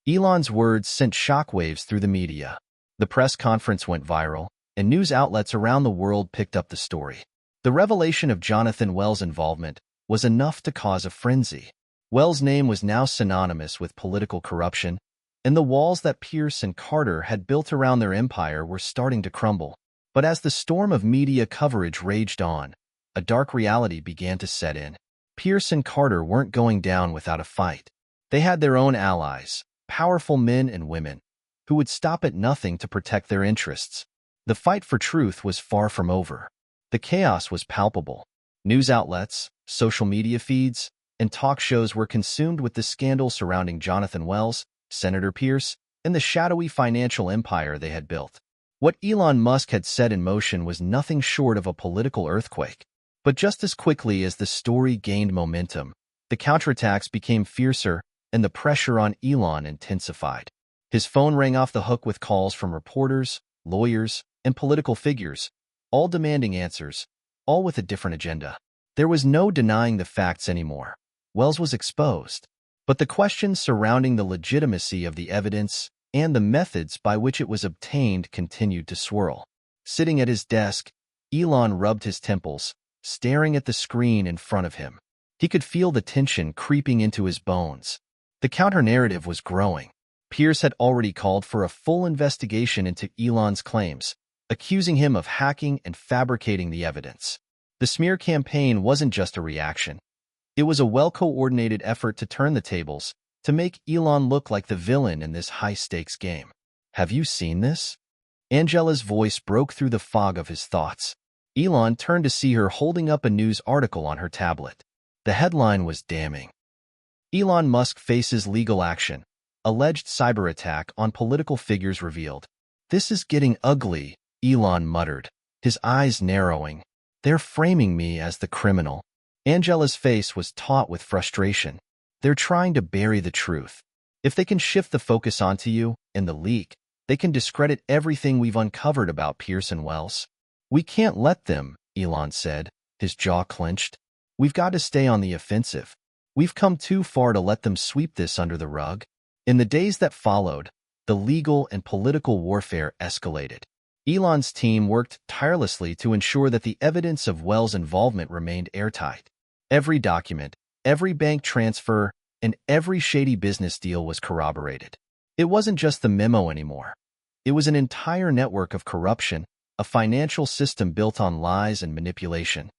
Elon's words sent shockwaves through the media. The press conference went viral, and news outlets around the world picked up the story. The revelation of Jonathan Wells' involvement was enough to cause a frenzy. Wells' name was now synonymous with political corruption, and the walls that Pierce and Carter had built around their empire were starting to crumble. But as the storm of media coverage raged on, a dark reality began to set in. Pierce and Carter weren't going down without a fight. They had their own allies, powerful men and women, who would stop at nothing to protect their interests. The fight for truth was far from over. The chaos was palpable. News outlets, social media feeds, and talk shows were consumed with the scandal surrounding Jonathan Wells, Senator Pierce, and the shadowy financial empire they had built. What Elon Musk had set in motion was nothing short of a political earthquake. But just as quickly as the story gained momentum, the counterattacks became fiercer and the pressure on Elon intensified. His phone rang off the hook with calls from reporters, lawyers, and political figures, all demanding answers, all with a different agenda. There was no denying the facts anymore. Wells was exposed. But the questions surrounding the legitimacy of the evidence and the methods by which it was obtained continued to swirl. Sitting at his desk, Elon rubbed his temples, staring at the screen in front of him. He could feel the tension creeping into his bones. The counter-narrative was growing. Pierce had already called for a full investigation into Elon's claims, accusing him of hacking and fabricating the evidence. The smear campaign wasn't just a reaction. It was a well-coordinated effort to turn the tables, to make Elon look like the villain in this high-stakes game. Have you seen this? Angela's voice broke through the fog of his thoughts. Elon turned to see her holding up a news article on her tablet. The headline was damning. Elon Musk faces legal action. Alleged cyber attack on political figures revealed. This is getting ugly, Elon muttered, his eyes narrowing. They're framing me as the criminal. Angela's face was taut with frustration. They're trying to bury the truth. If they can shift the focus onto you and the leak, they can discredit everything we've uncovered about Pierce and Wells. We can't let them, Elon said, his jaw clenched. We've got to stay on the offensive. We've come too far to let them sweep this under the rug. In the days that followed, the legal and political warfare escalated. Elon's team worked tirelessly to ensure that the evidence of Wells' involvement remained airtight. Every document, every bank transfer, and every shady business deal was corroborated. It wasn't just the memo anymore. It was an entire network of corruption, a financial system built on lies and manipulation.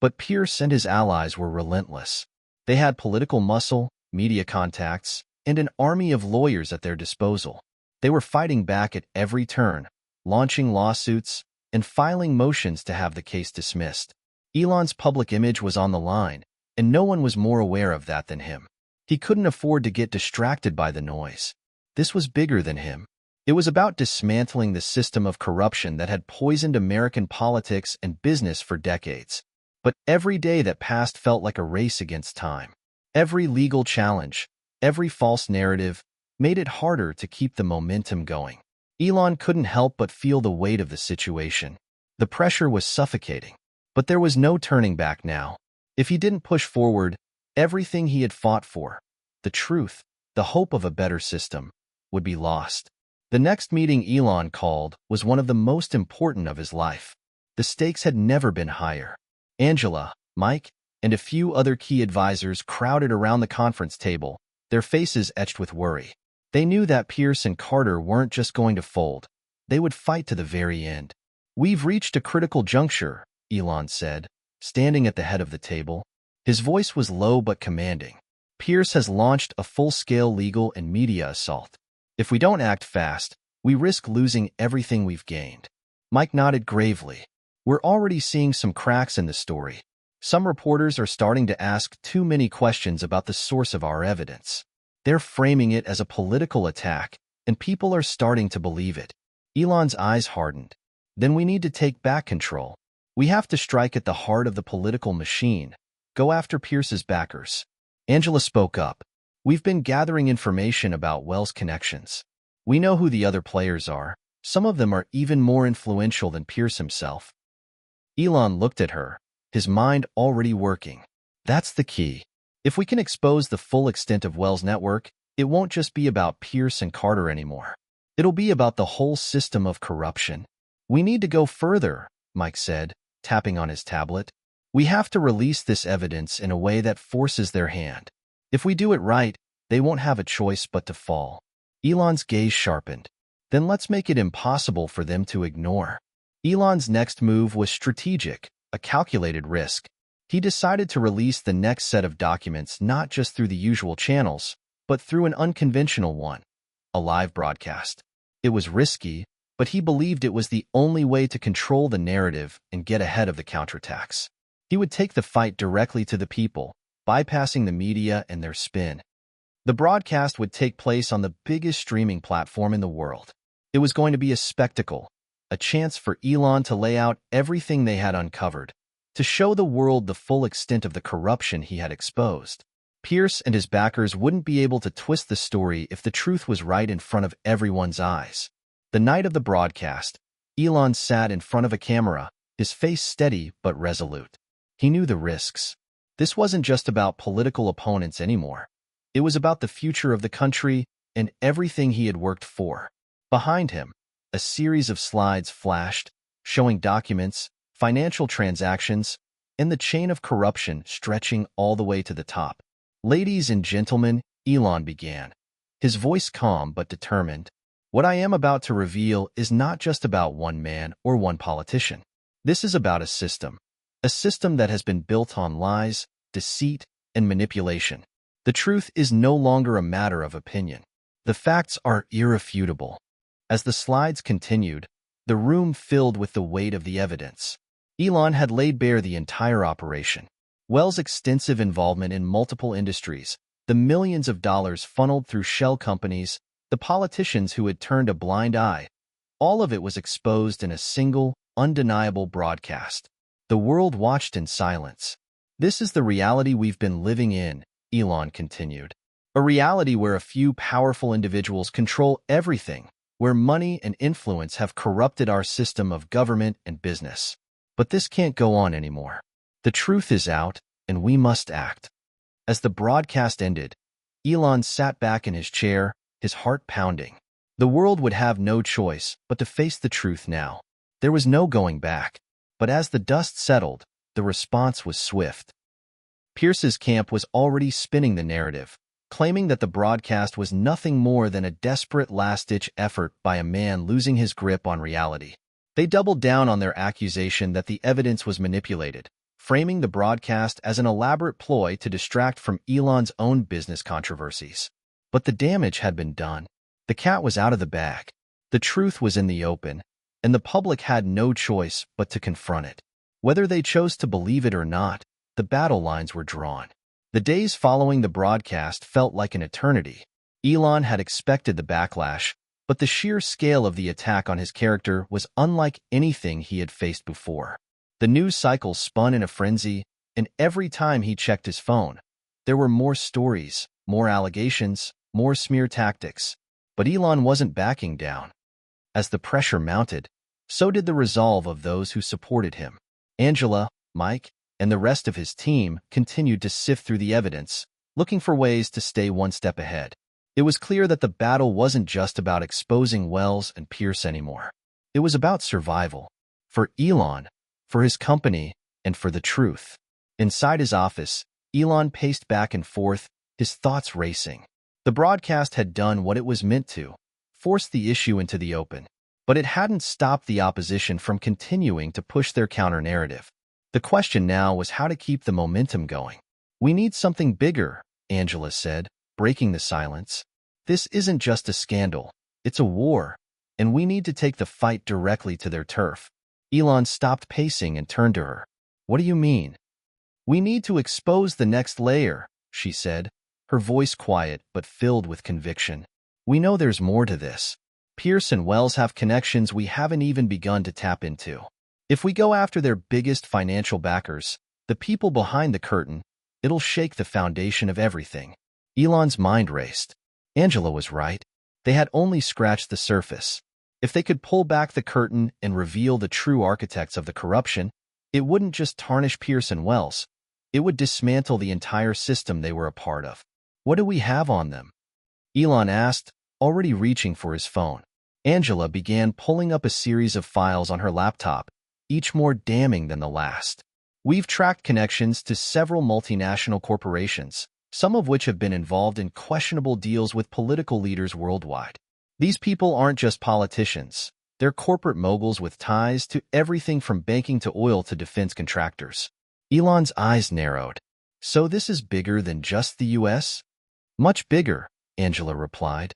But Pierce and his allies were relentless. They had political muscle, media contacts, and an army of lawyers at their disposal. They were fighting back at every turn, launching lawsuits, and filing motions to have the case dismissed. Elon's public image was on the line, and no one was more aware of that than him. He couldn't afford to get distracted by the noise. This was bigger than him. It was about dismantling the system of corruption that had poisoned American politics and business for decades. But every day that passed felt like a race against time. Every legal challenge, every false narrative, made it harder to keep the momentum going. Elon couldn't help but feel the weight of the situation. The pressure was suffocating. But there was no turning back now. If he didn't push forward, everything he had fought for, the truth, the hope of a better system, would be lost. The next meeting Elon called was one of the most important of his life. The stakes had never been higher. Angela, Mike, and a few other key advisors crowded around the conference table, their faces etched with worry. They knew that Pierce and Carter weren't just going to fold. They would fight to the very end. "We've reached a critical juncture," Elon said, standing at the head of the table. His voice was low but commanding. "Pierce has launched a full-scale legal and media assault. If we don't act fast, we risk losing everything we've gained." Mike nodded gravely. "We're already seeing some cracks in the story. Some reporters are starting to ask too many questions about the source of our evidence. They're framing it as a political attack, and people are starting to believe it." Elon's eyes hardened. "Then we need to take back control. We have to strike at the heart of the political machine, go after Pierce's backers." Angela spoke up. "We've been gathering information about Wells' connections. We know who the other players are. Some of them are even more influential than Pierce himself." Elon looked at her, his mind already working. "That's the key. If we can expose the full extent of Wells' network, it won't just be about Pierce and Carter anymore. It'll be about the whole system of corruption." "We need to go further," Mike said, tapping on his tablet. "We have to release this evidence in a way that forces their hand. If we do it right, they won't have a choice but to fall." Elon's gaze sharpened. "Then let's make it impossible for them to ignore." Elon's next move was strategic, a calculated risk. He decided to release the next set of documents not just through the usual channels, but through an unconventional one, a live broadcast. It was risky, but he believed it was the only way to control the narrative and get ahead of the counterattacks. He would take the fight directly to the people, bypassing the media and their spin. The broadcast would take place on the biggest streaming platform in the world. It was going to be a spectacle, a chance for Elon to lay out everything they had uncovered, to show the world the full extent of the corruption he had exposed. Pierce and his backers wouldn't be able to twist the story if the truth was right in front of everyone's eyes. The night of the broadcast, Elon sat in front of a camera, his face steady but resolute. He knew the risks. This wasn't just about political opponents anymore. It was about the future of the country and everything he had worked for. Behind him, a series of slides flashed, showing documents, financial transactions, and the chain of corruption stretching all the way to the top. "Ladies and gentlemen," Elon began, his voice calm but determined, "what I am about to reveal is not just about one man or one politician. This is about a system that has been built on lies, deceit, and manipulation. The truth is no longer a matter of opinion. The facts are irrefutable." As the slides continued, the room filled with the weight of the evidence. Elon had laid bare the entire operation. Wells' extensive involvement in multiple industries, the millions of dollars funneled through shell companies, the politicians who had turned a blind eye, all of it was exposed in a single, undeniable broadcast. The world watched in silence. "This is the reality we've been living in," Elon continued. "A reality where a few powerful individuals control everything, where money and influence have corrupted our system of government and business. But this can't go on anymore. The truth is out, and we must act." As the broadcast ended, Elon sat back in his chair, his heart pounding. The world would have no choice but to face the truth now. There was no going back. But as the dust settled, the response was swift. Pierce's camp was already spinning the narrative, claiming that the broadcast was nothing more than a desperate last-ditch effort by a man losing his grip on reality. They doubled down on their accusation that the evidence was manipulated, framing the broadcast as an elaborate ploy to distract from Elon's own business controversies. But the damage had been done. The cat was out of the bag. The truth was in the open, and the public had no choice but to confront it. Whether they chose to believe it or not, the battle lines were drawn. The days following the broadcast felt like an eternity. Elon had expected the backlash, but the sheer scale of the attack on his character was unlike anything he had faced before. The news cycle spun in a frenzy, and every time he checked his phone, there were more stories, more allegations, more smear tactics. But Elon wasn't backing down. As the pressure mounted, so did the resolve of those who supported him. Angela, Mike, and the rest of his team continued to sift through the evidence, looking for ways to stay one step ahead. It was clear that the battle wasn't just about exposing Wells and Pierce anymore. It was about survival. For Elon, for his company, and for the truth. Inside his office, Elon paced back and forth, his thoughts racing. The broadcast had done what it was meant to, forced the issue into the open. But it hadn't stopped the opposition from continuing to push their counter-narrative. The question now was how to keep the momentum going. "We need something bigger," Angela said, breaking the silence. "This isn't just a scandal, it's a war, and we need to take the fight directly to their turf." Elon stopped pacing and turned to her. "What do you mean?" "We need to expose the next layer," she said, her voice quiet but filled with conviction. "We know there's more to this. Pierce and Wells have connections we haven't even begun to tap into. If we go after their biggest financial backers, the people behind the curtain, it'll shake the foundation of everything." Elon's mind raced. Angela was right. They had only scratched the surface. If they could pull back the curtain and reveal the true architects of the corruption, it wouldn't just tarnish Pierce and Wells. It would dismantle the entire system they were a part of. "What do we have on them?" Elon asked, already reaching for his phone. Angela began pulling up a series of files on her laptop, each more damning than the last. "We've tracked connections to several multinational corporations, some of which have been involved in questionable deals with political leaders worldwide. These people aren't just politicians. They're corporate moguls with ties to everything from banking to oil to defense contractors." Elon's eyes narrowed. "So this is bigger than just the U.S.? "Much bigger," Angela replied.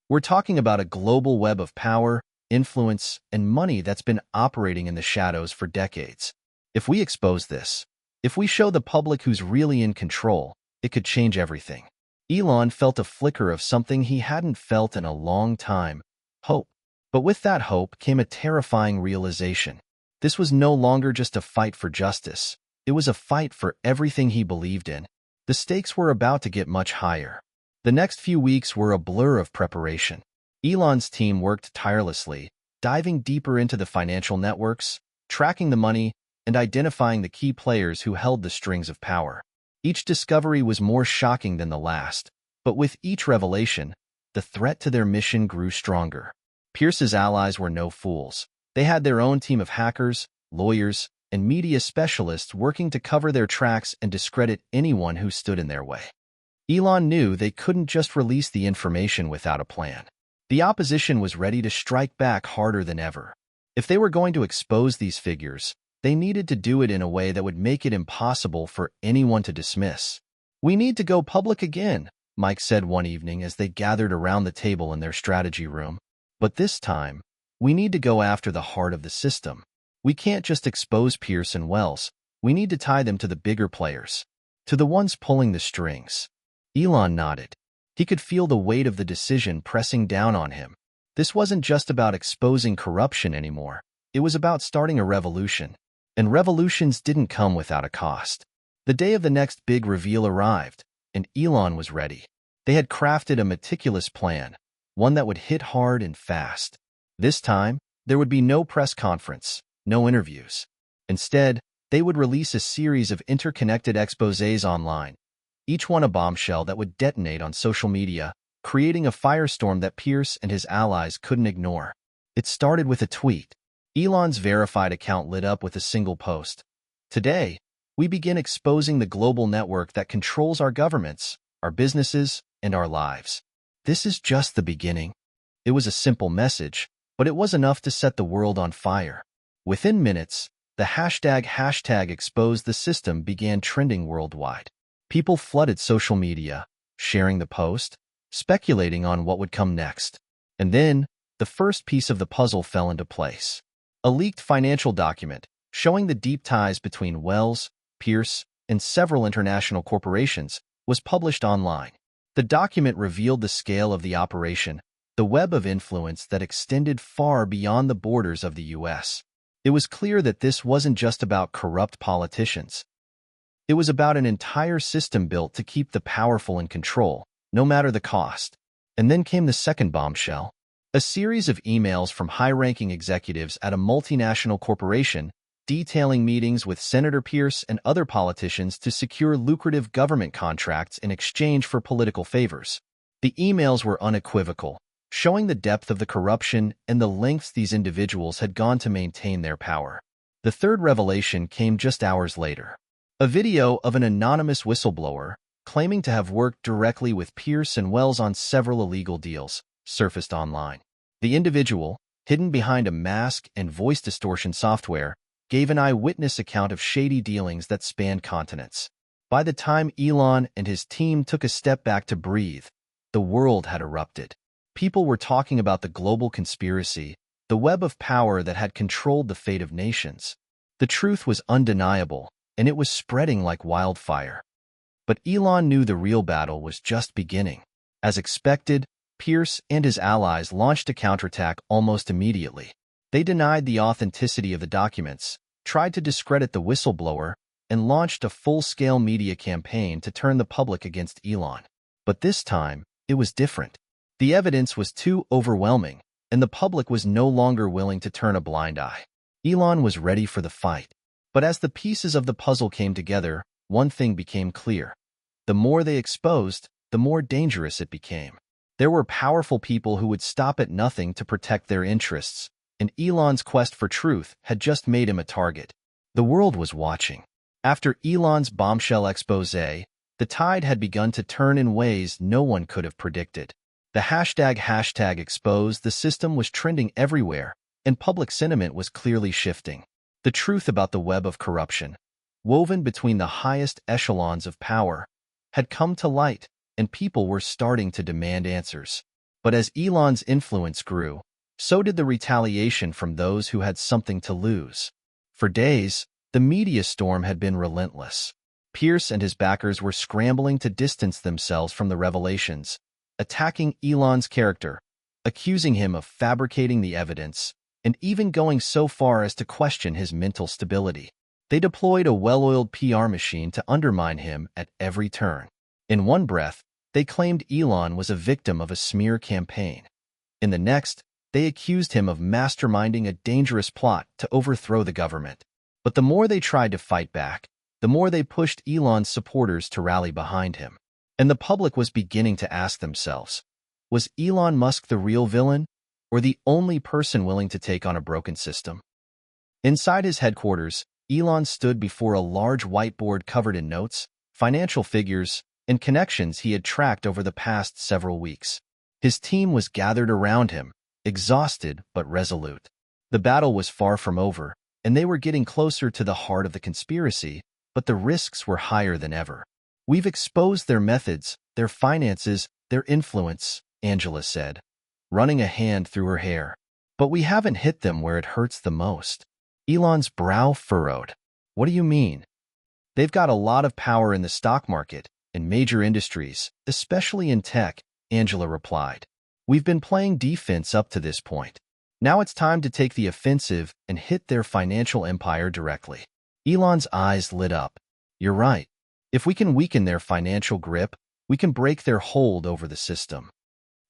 "We're talking about a global web of power, influence, and money that's been operating in the shadows for decades. If we expose this, if we show the public who's really in control, it could change everything." Elon felt a flicker of something he hadn't felt in a long time, hope. But with that hope came a terrifying realization. This was no longer just a fight for justice. It was a fight for everything he believed in. The stakes were about to get much higher. The next few weeks were a blur of preparation. Elon's team worked tirelessly, diving deeper into the financial networks, tracking the money, and identifying the key players who held the strings of power. Each discovery was more shocking than the last, but with each revelation, the threat to their mission grew stronger. Pierce's allies were no fools. They had their own team of hackers, lawyers, and media specialists working to cover their tracks and discredit anyone who stood in their way. Elon knew they couldn't just release the information without a plan. The opposition was ready to strike back harder than ever. If they were going to expose these figures, they needed to do it in a way that would make it impossible for anyone to dismiss. "We need to go public again," Mike said one evening as they gathered around the table in their strategy room. "But this time, we need to go after the heart of the system. We can't just expose Pierce and Wells. We need to tie them to the bigger players, to the ones pulling the strings." Elon nodded. He could feel the weight of the decision pressing down on him. This wasn't just about exposing corruption anymore. It was about starting a revolution. And revolutions didn't come without a cost. The day of the next big reveal arrived, and Elon was ready. They had crafted a meticulous plan, one that would hit hard and fast. This time, there would be no press conference, no interviews. Instead, they would release a series of interconnected exposés online, each one a bombshell that would detonate on social media, creating a firestorm that Pierce and his allies couldn't ignore. It started with a tweet. Elon's verified account lit up with a single post. "Today, we begin exposing the global network that controls our governments, our businesses, and our lives. This is just the beginning." It was a simple message, but it was enough to set the world on fire. Within minutes, the hashtag exposed the system began trending worldwide. People flooded social media, sharing the post, speculating on what would come next. And then, the first piece of the puzzle fell into place. A leaked financial document showing the deep ties between Wells, Pierce, and several international corporations was published online. The document revealed the scale of the operation, the web of influence that extended far beyond the borders of the U.S. It was clear that this wasn't just about corrupt politicians. It was about an entire system built to keep the powerful in control, no matter the cost. And then came the second bombshell. A series of emails from high-ranking executives at a multinational corporation detailing meetings with Senator Pierce and other politicians to secure lucrative government contracts in exchange for political favors. The emails were unequivocal, showing the depth of the corruption and the lengths these individuals had gone to maintain their power. The third revelation came just hours later. A video of an anonymous whistleblower, claiming to have worked directly with Pierce and Wells on several illegal deals, surfaced online. The individual, hidden behind a mask and voice distortion software, gave an eyewitness account of shady dealings that spanned continents. By the time Elon and his team took a step back to breathe, the world had erupted. People were talking about the global conspiracy, the web of power that had controlled the fate of nations. The truth was undeniable, and it was spreading like wildfire. But Elon knew the real battle was just beginning. As expected, Pierce and his allies launched a counterattack almost immediately. They denied the authenticity of the documents, tried to discredit the whistleblower, and launched a full-scale media campaign to turn the public against Elon. But this time, it was different. The evidence was too overwhelming, and the public was no longer willing to turn a blind eye. Elon was ready for the fight. But as the pieces of the puzzle came together, one thing became clear. The more they exposed, the more dangerous it became. There were powerful people who would stop at nothing to protect their interests, and Elon's quest for truth had just made him a target. The world was watching. After Elon's bombshell expose, the tide had begun to turn in ways no one could have predicted. The hashtag exposed the system was trending everywhere, and public sentiment was clearly shifting. The truth about the web of corruption, woven between the highest echelons of power, had come to light, and people were starting to demand answers. But as Elon's influence grew, so did the retaliation from those who had something to lose. For days, the media storm had been relentless. Pierce and his backers were scrambling to distance themselves from the revelations, attacking Elon's character, accusing him of fabricating the evidence, and even going so far as to question his mental stability. They deployed a well-oiled PR machine to undermine him at every turn. In one breath, they claimed Elon was a victim of a smear campaign. In the next, they accused him of masterminding a dangerous plot to overthrow the government. But the more they tried to fight back, the more they pushed Elon's supporters to rally behind him. And the public was beginning to ask themselves, was Elon Musk the real villain, or the only person willing to take on a broken system? Inside his headquarters, Elon stood before a large whiteboard covered in notes, financial figures, and connections he had tracked over the past several weeks. His team was gathered around him, exhausted but resolute. The battle was far from over, and they were getting closer to the heart of the conspiracy, but the risks were higher than ever. "We've exposed their methods, their finances, their influence," Angela said, running a hand through her hair. "But we haven't hit them where it hurts the most." Elon's brow furrowed. "What do you mean?" "They've got a lot of power in the stock market, in major industries, especially in tech," Angela replied. "We've been playing defense up to this point. Now it's time to take the offensive and hit their financial empire directly." Elon's eyes lit up. "You're right. If we can weaken their financial grip, we can break their hold over the system."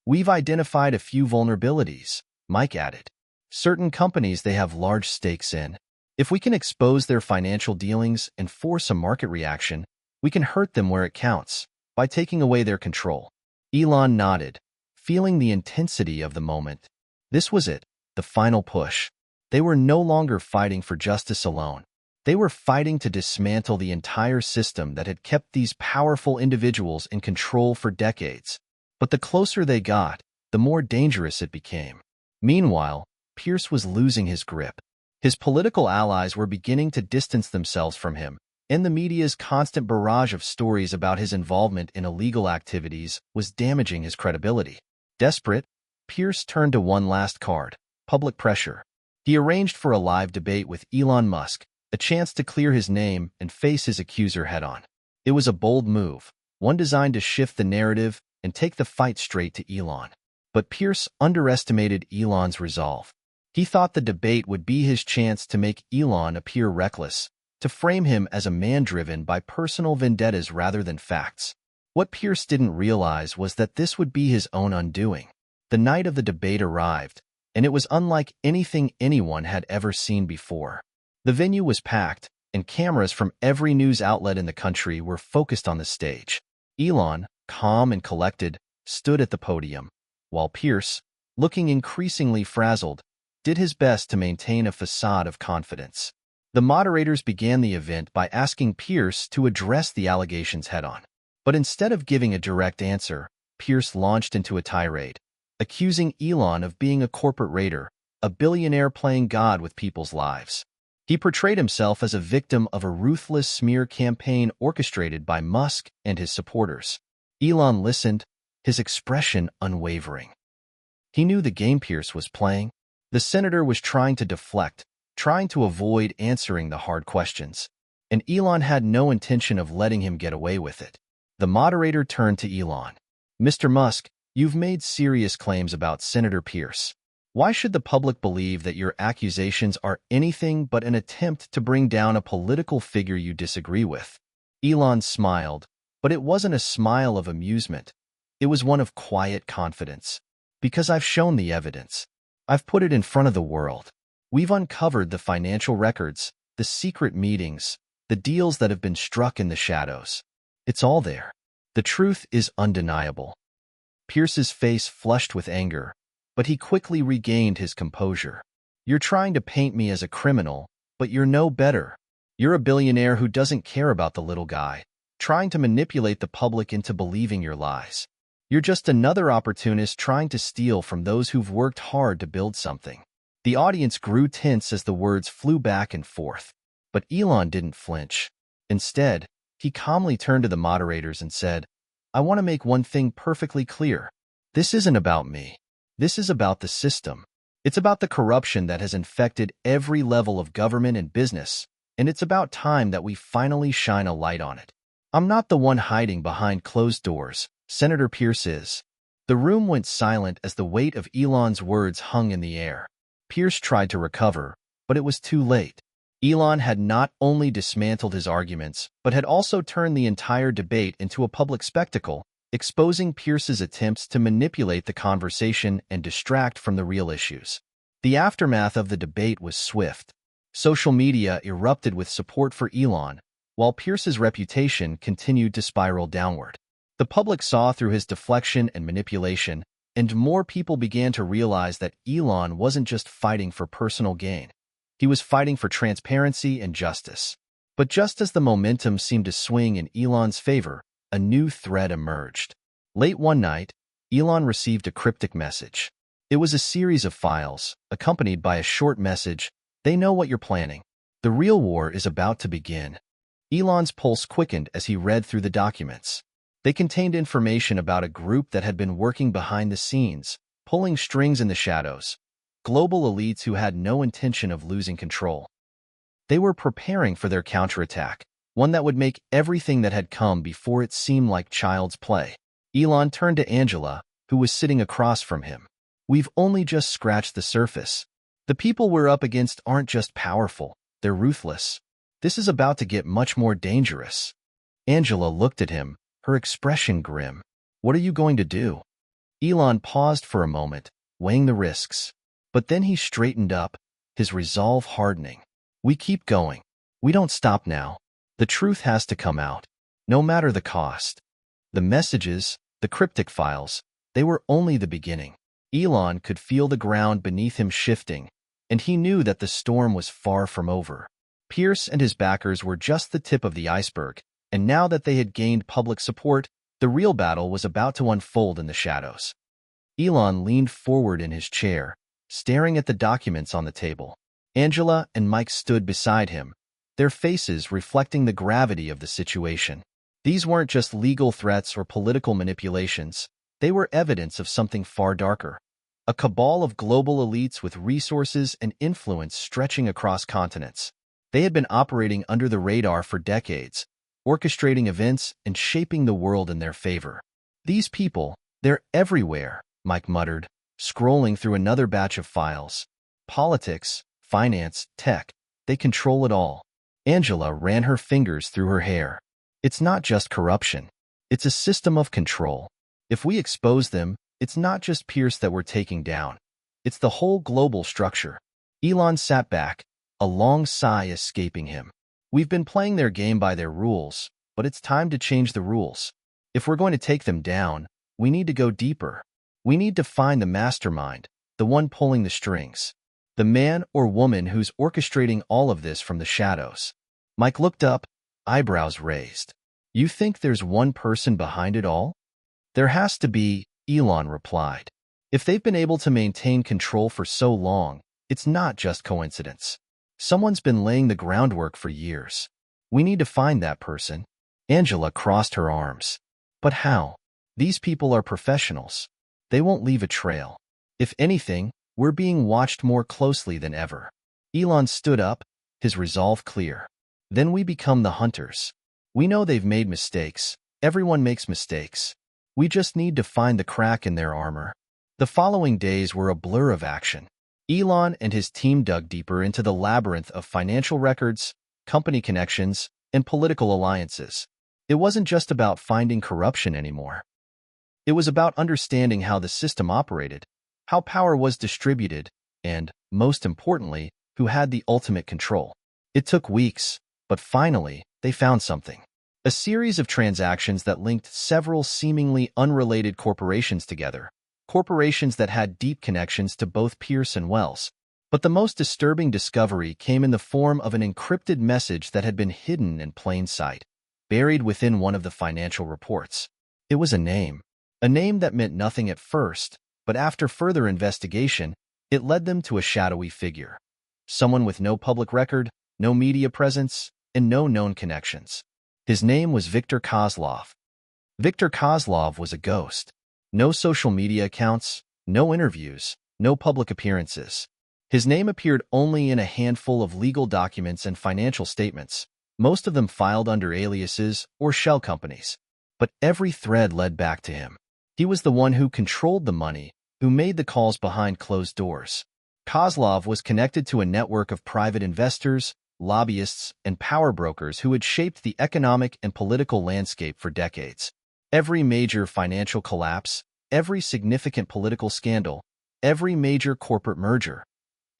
"We've identified a few vulnerabilities," Mike added. "Certain companies they have large stakes in. If we can expose their financial dealings and force a market reaction, we can hurt them where it counts, by taking away their control." Elon nodded, feeling the intensity of the moment. This was it, the final push. They were no longer fighting for justice alone. They were fighting to dismantle the entire system that had kept these powerful individuals in control for decades. But the closer they got, the more dangerous it became. Meanwhile, Pierce was losing his grip. His political allies were beginning to distance themselves from him, and the media's constant barrage of stories about his involvement in illegal activities was damaging his credibility. Desperate, Pierce turned to one last card: public pressure. He arranged for a live debate with Elon Musk, a chance to clear his name and face his accuser head-on. It was a bold move, one designed to shift the narrative and take the fight straight to Elon. But Pierce underestimated Elon's resolve. He thought the debate would be his chance to make Elon appear reckless, to frame him as a man driven by personal vendettas rather than facts. What Pierce didn't realize was that this would be his own undoing. The night of the debate arrived, and it was unlike anything anyone had ever seen before. The venue was packed, and cameras from every news outlet in the country were focused on the stage. Elon, calm and collected, stood at the podium, while Pierce, looking increasingly frazzled, did his best to maintain a facade of confidence. The moderators began the event by asking Pierce to address the allegations head-on. But instead of giving a direct answer, Pierce launched into a tirade, accusing Elon of being a corporate raider, a billionaire playing God with people's lives. He portrayed himself as a victim of a ruthless smear campaign orchestrated by Musk and his supporters. Elon listened, his expression unwavering. He knew the game Pierce was playing. The senator was trying to deflect, trying to avoid answering the hard questions, and Elon had no intention of letting him get away with it. The moderator turned to Elon. "Mr. Musk, you've made serious claims about Senator Pierce. Why should the public believe that your accusations are anything but an attempt to bring down a political figure you disagree with?" Elon smiled, but it wasn't a smile of amusement. It was one of quiet confidence. "Because I've shown the evidence. I've put it in front of the world. We've uncovered the financial records, the secret meetings, the deals that have been struck in the shadows. It's all there. The truth is undeniable." Pierce's face flushed with anger, but he quickly regained his composure. "You're trying to paint me as a criminal, but you're no better. You're a billionaire who doesn't care about the little guy, trying to manipulate the public into believing your lies. You're just another opportunist trying to steal from those who've worked hard to build something." The audience grew tense as the words flew back and forth. But Elon didn't flinch. Instead, he calmly turned to the moderators and said, "I want to make one thing perfectly clear. This isn't about me. This is about the system. It's about the corruption that has infected every level of government and business, and it's about time that we finally shine a light on it. I'm not the one hiding behind closed doors. Senator Pierce is." The room went silent as the weight of Elon's words hung in the air. Pierce tried to recover, but it was too late. Elon had not only dismantled his arguments, but had also turned the entire debate into a public spectacle, exposing Pierce's attempts to manipulate the conversation and distract from the real issues. The aftermath of the debate was swift. Social media erupted with support for Elon, while Pierce's reputation continued to spiral downward. The public saw through his deflection and manipulation, and more people began to realize that Elon wasn't just fighting for personal gain. He was fighting for transparency and justice. But just as the momentum seemed to swing in Elon's favor, a new threat emerged. Late one night, Elon received a cryptic message. It was a series of files, accompanied by a short message: "They know what you're planning. The real war is about to begin." Elon's pulse quickened as he read through the documents. They contained information about a group that had been working behind the scenes, pulling strings in the shadows, global elites who had no intention of losing control. They were preparing for their counterattack, one that would make everything that had come before it seem like child's play. Elon turned to Angela, who was sitting across from him. "We've only just scratched the surface. The people we're up against aren't just powerful, they're ruthless. This is about to get much more dangerous." Angela looked at him, her expression grim. "What are you going to do?" Elon paused for a moment, weighing the risks. But then he straightened up, his resolve hardening. "We keep going. We don't stop now. The truth has to come out, no matter the cost." The messages, the cryptic files, they were only the beginning. Elon could feel the ground beneath him shifting, and he knew that the storm was far from over. Pierce and his backers were just the tip of the iceberg, and now that they had gained public support, the real battle was about to unfold in the shadows. Elon leaned forward in his chair, staring at the documents on the table. Angela and Mike stood beside him, their faces reflecting the gravity of the situation. These weren't just legal threats or political manipulations. They were evidence of something far darker. A cabal of global elites with resources and influence stretching across continents. They had been operating under the radar for decades, orchestrating events and shaping the world in their favor. These people, they're everywhere, Mike muttered, scrolling through another batch of files. Politics, finance, tech, they control it all. Angela ran her fingers through her hair. It's not just corruption. It's a system of control. If we expose them, it's not just Pierce that we're taking down. It's the whole global structure. Elon sat back, a long sigh escaping him. We've been playing their game by their rules, but it's time to change the rules. If we're going to take them down, we need to go deeper. We need to find the mastermind, the one pulling the strings. The man or woman who's orchestrating all of this from the shadows. Mike looked up, eyebrows raised. You think there's one person behind it all? There has to be, Elon replied. If they've been able to maintain control for so long, it's not just coincidence. Someone's been laying the groundwork for years. We need to find that person. Angela crossed her arms. But how? These people are professionals. They won't leave a trail. If anything, we're being watched more closely than ever. Elon stood up, his resolve clear. Then we become the hunters. We know they've made mistakes. Everyone makes mistakes. We just need to find the crack in their armor. The following days were a blur of action. Elon and his team dug deeper into the labyrinth of financial records, company connections, and political alliances. It wasn't just about finding corruption anymore. It was about understanding how the system operated, how power was distributed, and, most importantly, who had the ultimate control. It took weeks, but finally, they found something. A series of transactions that linked several seemingly unrelated corporations together, corporations that had deep connections to both Pierce and Wells. But the most disturbing discovery came in the form of an encrypted message that had been hidden in plain sight, buried within one of the financial reports. It was a name that meant nothing at first, but after further investigation, it led them to a shadowy figure. Someone with no public record, no media presence, and no known connections. His name was Viktor Kozlov. Viktor Kozlov was a ghost. No social media accounts, no interviews, no public appearances. His name appeared only in a handful of legal documents and financial statements, most of them filed under aliases or shell companies. But every thread led back to him. He was the one who controlled the money, who made the calls behind closed doors. Kozlov was connected to a network of private investors, lobbyists, and power brokers who had shaped the economic and political landscape for decades. Every major financial collapse, every significant political scandal, every major corporate merger,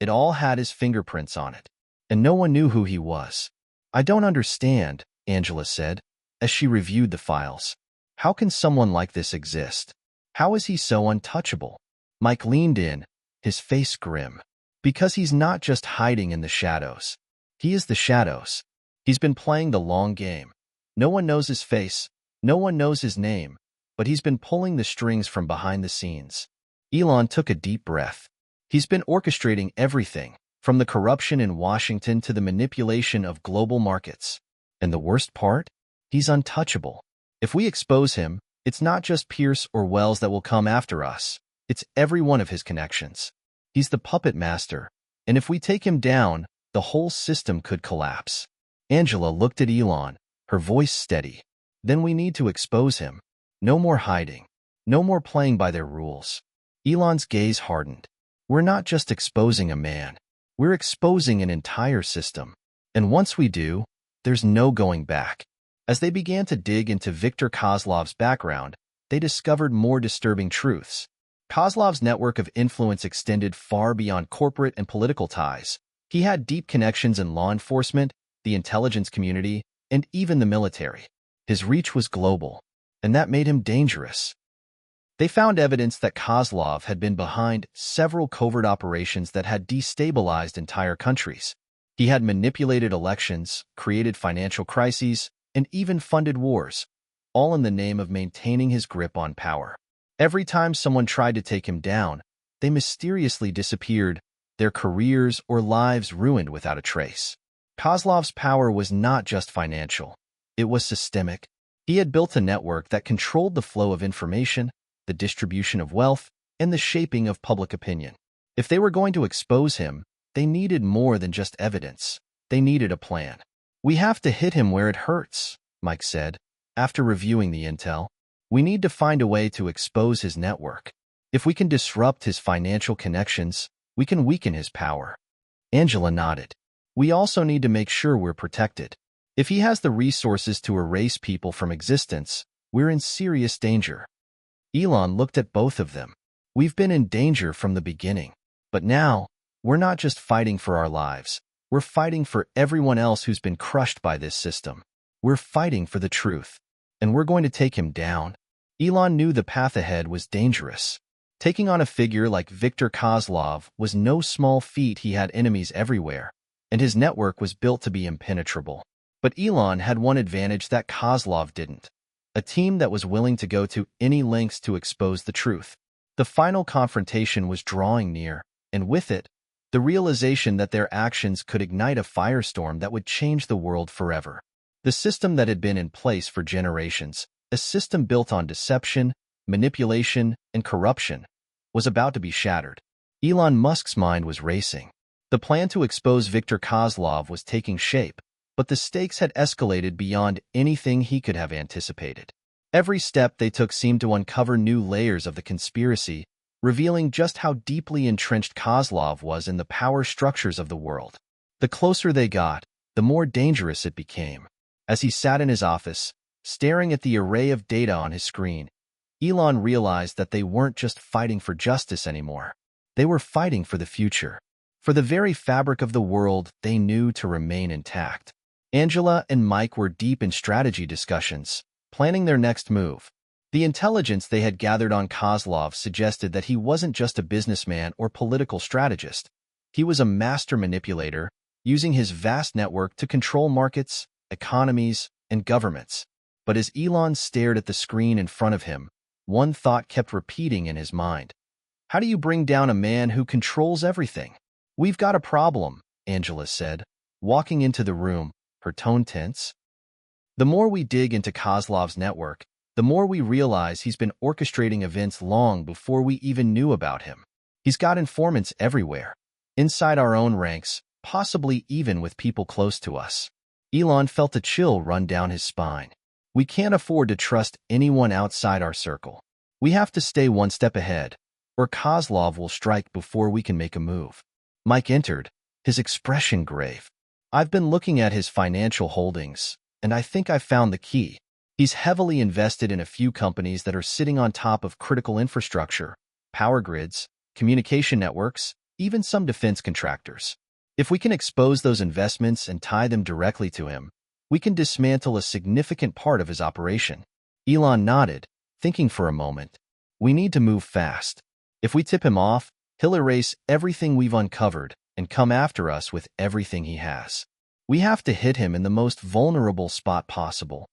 it all had his fingerprints on it. And no one knew who he was. I don't understand, Angela said, as she reviewed the files. How can someone like this exist? How is he so untouchable? Mike leaned in, his face grim. Because he's not just hiding in the shadows. He is the shadows. He's been playing the long game. No one knows his face, no one knows his name, but he's been pulling the strings from behind the scenes. Elon took a deep breath. He's been orchestrating everything, from the corruption in Washington to the manipulation of global markets. And the worst part? He's untouchable. If we expose him, it's not just Pierce or Wells that will come after us. It's every one of his connections. He's the puppet master, and if we take him down, the whole system could collapse. Angela looked at Elon, her voice steady. Then we need to expose him. No more hiding. No more playing by their rules. Elon's gaze hardened. We're not just exposing a man. We're exposing an entire system. And once we do, there's no going back. As they began to dig into Viktor Kozlov's background, they discovered more disturbing truths. Kozlov's network of influence extended far beyond corporate and political ties. He had deep connections in law enforcement, the intelligence community, and even the military. His reach was global, and that made him dangerous. They found evidence that Kozlov had been behind several covert operations that had destabilized entire countries. He had manipulated elections, created financial crises, and even funded wars, all in the name of maintaining his grip on power. Every time someone tried to take him down, they mysteriously disappeared, their careers or lives ruined without a trace. Kozlov's power was not just financial. It was systemic. He had built a network that controlled the flow of information, the distribution of wealth, and the shaping of public opinion. If they were going to expose him, they needed more than just evidence. They needed a plan. "We have to hit him where it hurts," Mike said, after reviewing the intel. "We need to find a way to expose his network. If we can disrupt his financial connections, we can weaken his power." Angela nodded. "We also need to make sure we're protected. If he has the resources to erase people from existence, we're in serious danger." Elon looked at both of them. "We've been in danger from the beginning. But now, we're not just fighting for our lives. We're fighting for everyone else who's been crushed by this system. We're fighting for the truth. And we're going to take him down." Elon knew the path ahead was dangerous. Taking on a figure like Viktor Kozlov was no small feat. He had enemies everywhere, and his network was built to be impenetrable. But Elon had one advantage that Kozlov didn't: a team that was willing to go to any lengths to expose the truth. The final confrontation was drawing near, and with it, the realization that their actions could ignite a firestorm that would change the world forever. The system that had been in place for generations, a system built on deception, manipulation, and corruption, was about to be shattered. Elon Musk's mind was racing. The plan to expose Viktor Kozlov was taking shape, but the stakes had escalated beyond anything he could have anticipated. Every step they took seemed to uncover new layers of the conspiracy, revealing just how deeply entrenched Kozlov was in the power structures of the world. The closer they got, the more dangerous it became. As he sat in his office, staring at the array of data on his screen, Elon realized that they weren't just fighting for justice anymore. They were fighting for the future, for the very fabric of the world they knew to remain intact. Angela and Mike were deep in strategy discussions, planning their next move. The intelligence they had gathered on Kozlov suggested that he wasn't just a businessman or political strategist. He was a master manipulator, using his vast network to control markets, economies, and governments. But as Elon stared at the screen in front of him, one thought kept repeating in his mind. How do you bring down a man who controls everything? "We've got a problem," Angela said, walking into the room, her tone tense. "The more we dig into Kozlov's network, the more we realize he's been orchestrating events long before we even knew about him. He's got informants everywhere, inside our own ranks, possibly even with people close to us." Elon felt a chill run down his spine. "We can't afford to trust anyone outside our circle. We have to stay one step ahead, or Kozlov will strike before we can make a move." Mike entered, his expression grave. "I've been looking at his financial holdings, and I think I found the key. He's heavily invested in a few companies that are sitting on top of critical infrastructure, power grids, communication networks, even some defense contractors. If we can expose those investments and tie them directly to him, we can dismantle a significant part of his operation." Elon nodded, thinking for a moment. "We need to move fast. If we tip him off, he'll erase everything we've uncovered and come after us with everything he has. We have to hit him in the most vulnerable spot possible."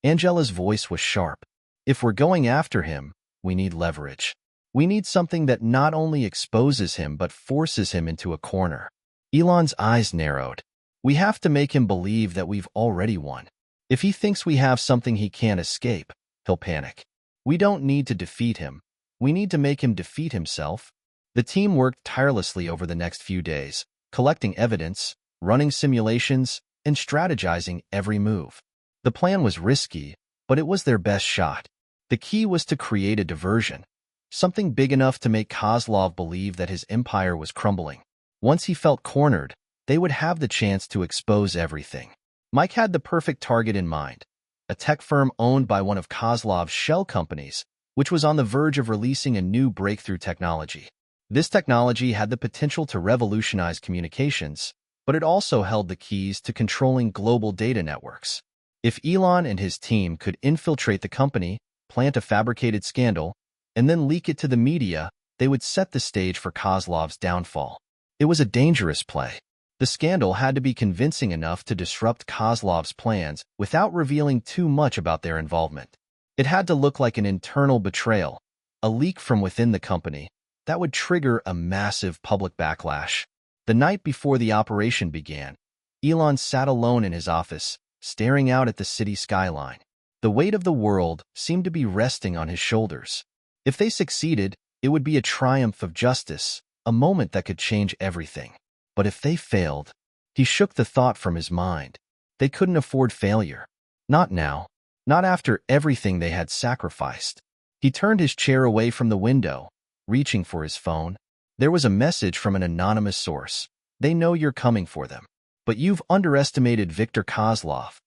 Angela's voice was sharp. "If we're going after him, we need leverage. We need something that not only exposes him but forces him into a corner." Elon's eyes narrowed. "We have to make him believe that we've already won. If he thinks we have something he can't escape, he'll panic. We don't need to defeat him. We need to make him defeat himself." The team worked tirelessly over the next few days, collecting evidence, running simulations, and strategizing every move. The plan was risky, but it was their best shot. The key was to create a diversion, something big enough to make Kozlov believe that his empire was crumbling. Once he felt cornered, they would have the chance to expose everything. Mike had the perfect target in mind, a tech firm owned by one of Kozlov's shell companies, which was on the verge of releasing a new breakthrough technology. This technology had the potential to revolutionize communications, but it also held the keys to controlling global data networks. If Elon and his team could infiltrate the company, plant a fabricated scandal, and then leak it to the media, they would set the stage for Kozlov's downfall. It was a dangerous play. The scandal had to be convincing enough to disrupt Kozlov's plans without revealing too much about their involvement. It had to look like an internal betrayal, a leak from within the company, that would trigger a massive public backlash. The night before the operation began, Elon sat alone in his office, staring out at the city skyline. The weight of the world seemed to be resting on his shoulders. If they succeeded, it would be a triumph of justice, a moment that could change everything. But if they failed, he shook the thought from his mind. They couldn't afford failure. Not now. Not after everything they had sacrificed. He turned his chair away from the window, reaching for his phone. There was a message from an anonymous source. They know you're coming for them. But you've underestimated Viktor Kozlov.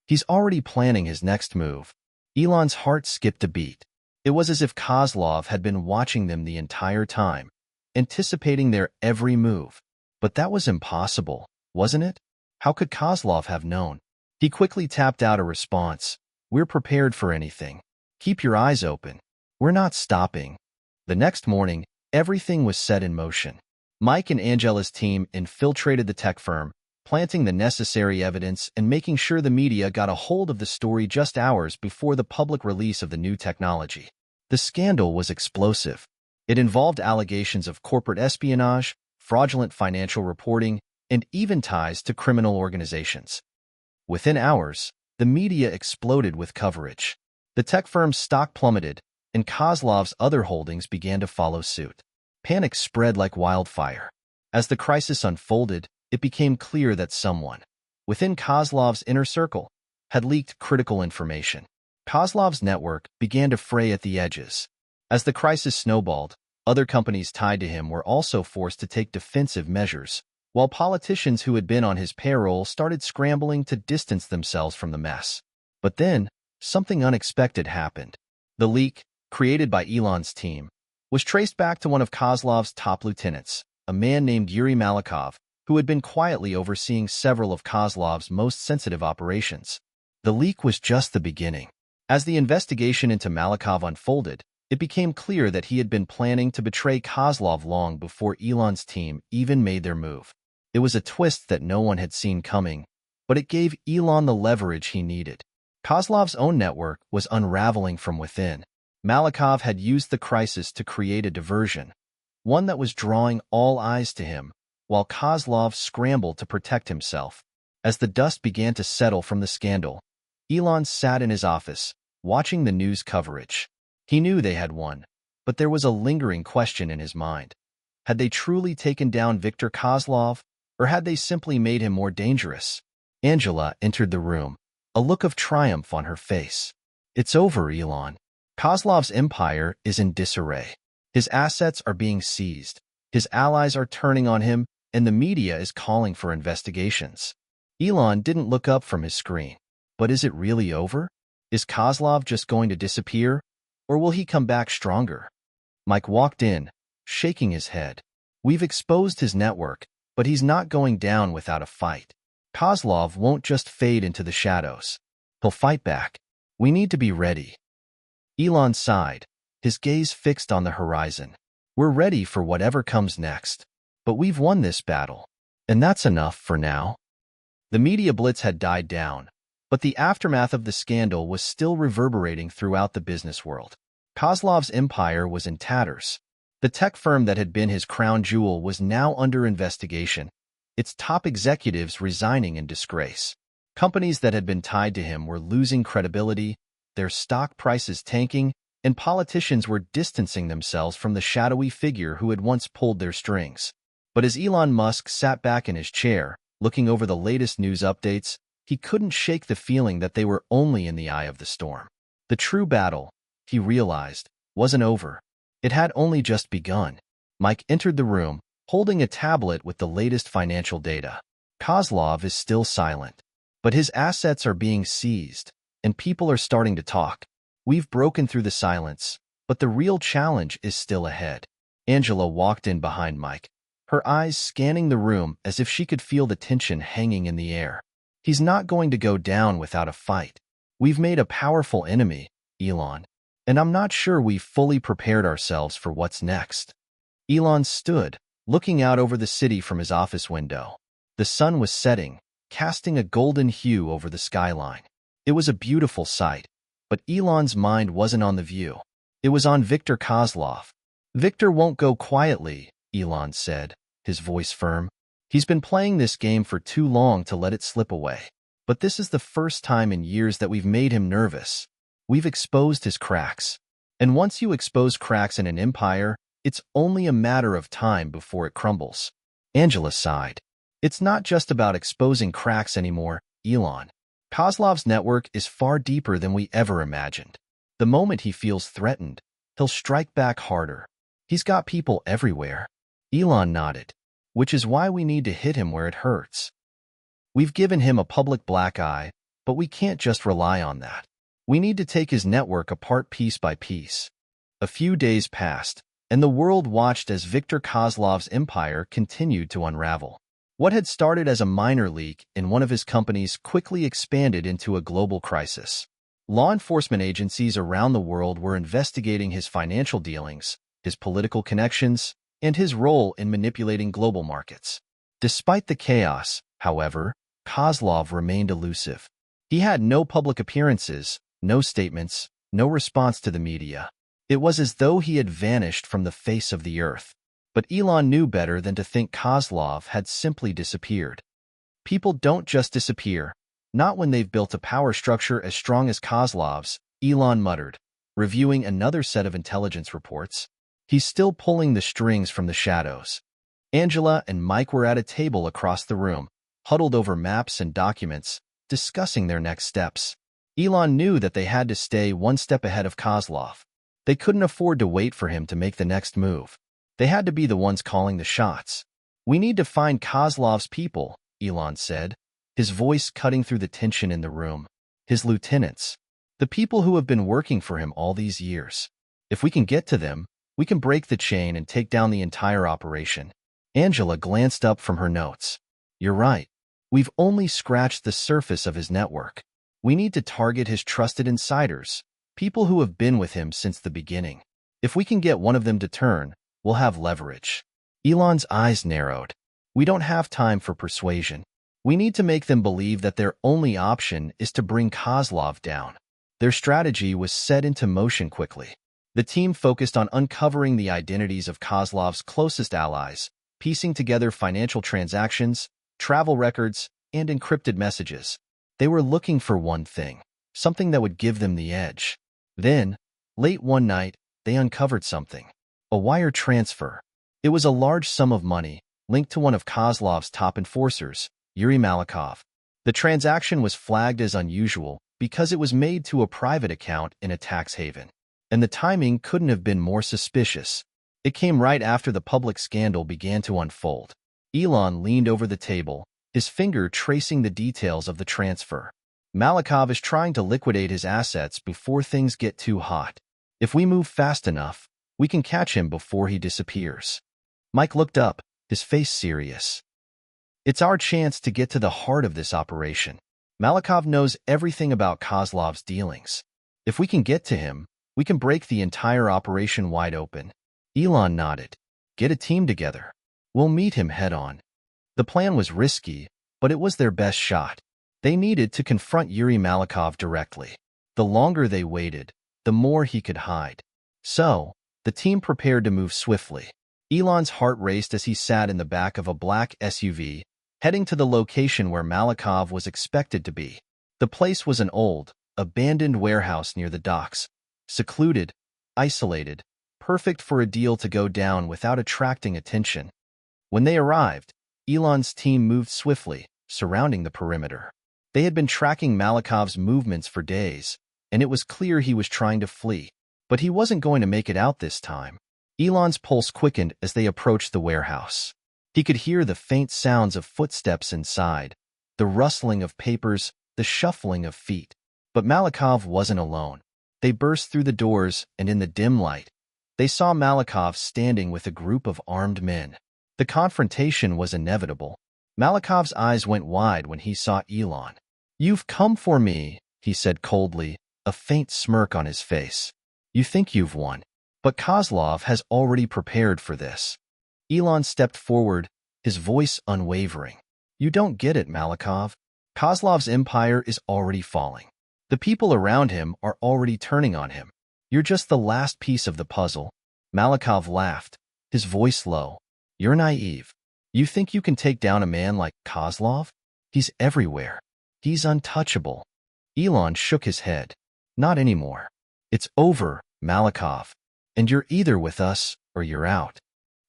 He's already planning his next move. Elon's heart skipped a beat. It was as if Kozlov had been watching them the entire time, anticipating their every move. But that was impossible, wasn't it? How could Kozlov have known? He quickly tapped out a response. We're prepared for anything. Keep your eyes open. We're not stopping. The next morning, everything was set in motion. Mike and Angela's team infiltrated the tech firm, planting the necessary evidence and making sure the media got a hold of the story just hours before the public release of the new technology. The scandal was explosive. It involved allegations of corporate espionage, fraudulent financial reporting, and even ties to criminal organizations. Within hours, the media exploded with coverage. The tech firm's stock plummeted, and Kozlov's other holdings began to follow suit. Panic spread like wildfire. As the crisis unfolded, it became clear that someone, within Kozlov's inner circle, had leaked critical information. Kozlov's network began to fray at the edges. As the crisis snowballed, other companies tied to him were also forced to take defensive measures, while politicians who had been on his payroll started scrambling to distance themselves from the mess. But then, something unexpected happened. The leak, created by Elon's team, was traced back to one of Kozlov's top lieutenants, a man named Yuri Malikov, who had been quietly overseeing several of Kozlov's most sensitive operations. The leak was just the beginning. As the investigation into Malikov unfolded, it became clear that he had been planning to betray Kozlov long before Elon's team even made their move. It was a twist that no one had seen coming, but it gave Elon the leverage he needed. Kozlov's own network was unraveling from within. Malikov had used the crisis to create a diversion, one that was drawing all eyes to him, while Kozlov scrambled to protect himself. As the dust began to settle from the scandal, Elon sat in his office, watching the news coverage. He knew they had won, but there was a lingering question in his mind. Had they truly taken down Viktor Kozlov, or had they simply made him more dangerous? Angela entered the room, a look of triumph on her face. It's over, Elon. Kozlov's empire is in disarray. His assets are being seized. His allies are turning on him, and the media is calling for investigations. Elon didn't look up from his screen. But is it really over? Is Kozlov just going to disappear, or will he come back stronger? Mike walked in, shaking his head. We've exposed his network, but he's not going down without a fight. Kozlov won't just fade into the shadows. He'll fight back. We need to be ready. Elon sighed, his gaze fixed on the horizon. We're ready for whatever comes next. But we've won this battle. And that's enough for now. The media blitz had died down, but the aftermath of the scandal was still reverberating throughout the business world. Kozlov's empire was in tatters. The tech firm that had been his crown jewel was now under investigation, its top executives resigning in disgrace. Companies that had been tied to him were losing credibility, their stock prices tanking, and politicians were distancing themselves from the shadowy figure who had once pulled their strings. But as Elon Musk sat back in his chair, looking over the latest news updates, he couldn't shake the feeling that they were only in the eye of the storm. The true battle, he realized, wasn't over. It had only just begun. Mike entered the room, holding a tablet with the latest financial data. Kozlov is still silent, but his assets are being seized, and people are starting to talk. We've broken through the silence, but the real challenge is still ahead. Angela walked in behind Mike, her eyes scanning the room as if she could feel the tension hanging in the air. He's not going to go down without a fight. We've made a powerful enemy, Elon, and I'm not sure we've fully prepared ourselves for what's next. Elon stood, looking out over the city from his office window. The sun was setting, casting a golden hue over the skyline. It was a beautiful sight, but Elon's mind wasn't on the view. It was on Viktor Kozlov. Victor won't go quietly, Elon said, his voice firm. He's been playing this game for too long to let it slip away. But this is the first time in years that we've made him nervous. We've exposed his cracks. And once you expose cracks in an empire, it's only a matter of time before it crumbles. Angela sighed. It's not just about exposing cracks anymore, Elon. Kozlov's network is far deeper than we ever imagined. The moment he feels threatened, he'll strike back harder. He's got people everywhere. Elon nodded. Which is why we need to hit him where it hurts. We've given him a public black eye, but we can't just rely on that. We need to take his network apart piece by piece. A few days passed, and the world watched as Viktor Kozlov's empire continued to unravel. What had started as a minor leak in one of his companies quickly expanded into a global crisis. Law enforcement agencies around the world were investigating his financial dealings, his political connections, and his role in manipulating global markets. Despite the chaos, however, Kozlov remained elusive. He had no public appearances, no statements, no response to the media. It was as though he had vanished from the face of the earth. But Elon knew better than to think Kozlov had simply disappeared. People don't just disappear, not when they've built a power structure as strong as Kozlov's, Elon muttered, reviewing another set of intelligence reports. He's still pulling the strings from the shadows. Angela and Mike were at a table across the room, huddled over maps and documents, discussing their next steps. Elon knew that they had to stay one step ahead of Kozlov. They couldn't afford to wait for him to make the next move. They had to be the ones calling the shots. We need to find Kozlov's people, Elon said, his voice cutting through the tension in the room. His lieutenants. The people who have been working for him all these years. If we can get to them, we can break the chain and take down the entire operation. Angela glanced up from her notes. You're right. We've only scratched the surface of his network. We need to target his trusted insiders, people who have been with him since the beginning. If we can get one of them to turn, we'll have leverage. Elon's eyes narrowed. We don't have time for persuasion. We need to make them believe that their only option is to bring Kozlov down. Their strategy was set into motion quickly. The team focused on uncovering the identities of Kozlov's closest allies, piecing together financial transactions, travel records, and encrypted messages. They were looking for one thing, something that would give them the edge. Then, late one night, they uncovered something. A wire transfer. It was a large sum of money, linked to one of Kozlov's top enforcers, Yuri Malakov. The transaction was flagged as unusual because it was made to a private account in a tax haven. And the timing couldn't have been more suspicious. It came right after the public scandal began to unfold. Elon leaned over the table, his finger tracing the details of the transfer. Malakov is trying to liquidate his assets before things get too hot. If we move fast enough, we can catch him before he disappears. Mike looked up, his face serious. It's our chance to get to the heart of this operation. Malakov knows everything about Kozlov's dealings. If we can get to him, we can break the entire operation wide open. Elon nodded. Get a team together. We'll meet him head-on. The plan was risky, but it was their best shot. They needed to confront Yuri Malakov directly. The longer they waited, the more he could hide. So, the team prepared to move swiftly. Elon's heart raced as he sat in the back of a black SUV, heading to the location where Malakov was expected to be. The place was an old, abandoned warehouse near the docks. Secluded, isolated, perfect for a deal to go down without attracting attention. When they arrived, Elon's team moved swiftly, surrounding the perimeter. They had been tracking Malakov's movements for days, and it was clear he was trying to flee. But he wasn't going to make it out this time. Elon's pulse quickened as they approached the warehouse. He could hear the faint sounds of footsteps inside, the rustling of papers, the shuffling of feet. But Malakov wasn't alone. They burst through the doors, and in the dim light, they saw Malakov standing with a group of armed men. The confrontation was inevitable. Malakov's eyes went wide when he saw Elon. "You've come for me," he said coldly, a faint smirk on his face. "You think you've won. But Kozlov has already prepared for this." Elon stepped forward, his voice unwavering. "You don't get it, Malakov. Kozlov's empire is already falling. The people around him are already turning on him. You're just the last piece of the puzzle." Malikov laughed, his voice low. You're naive. You think you can take down a man like Kozlov? He's everywhere. He's untouchable. Elon shook his head. Not anymore. It's over, Malikov. And you're either with us or you're out.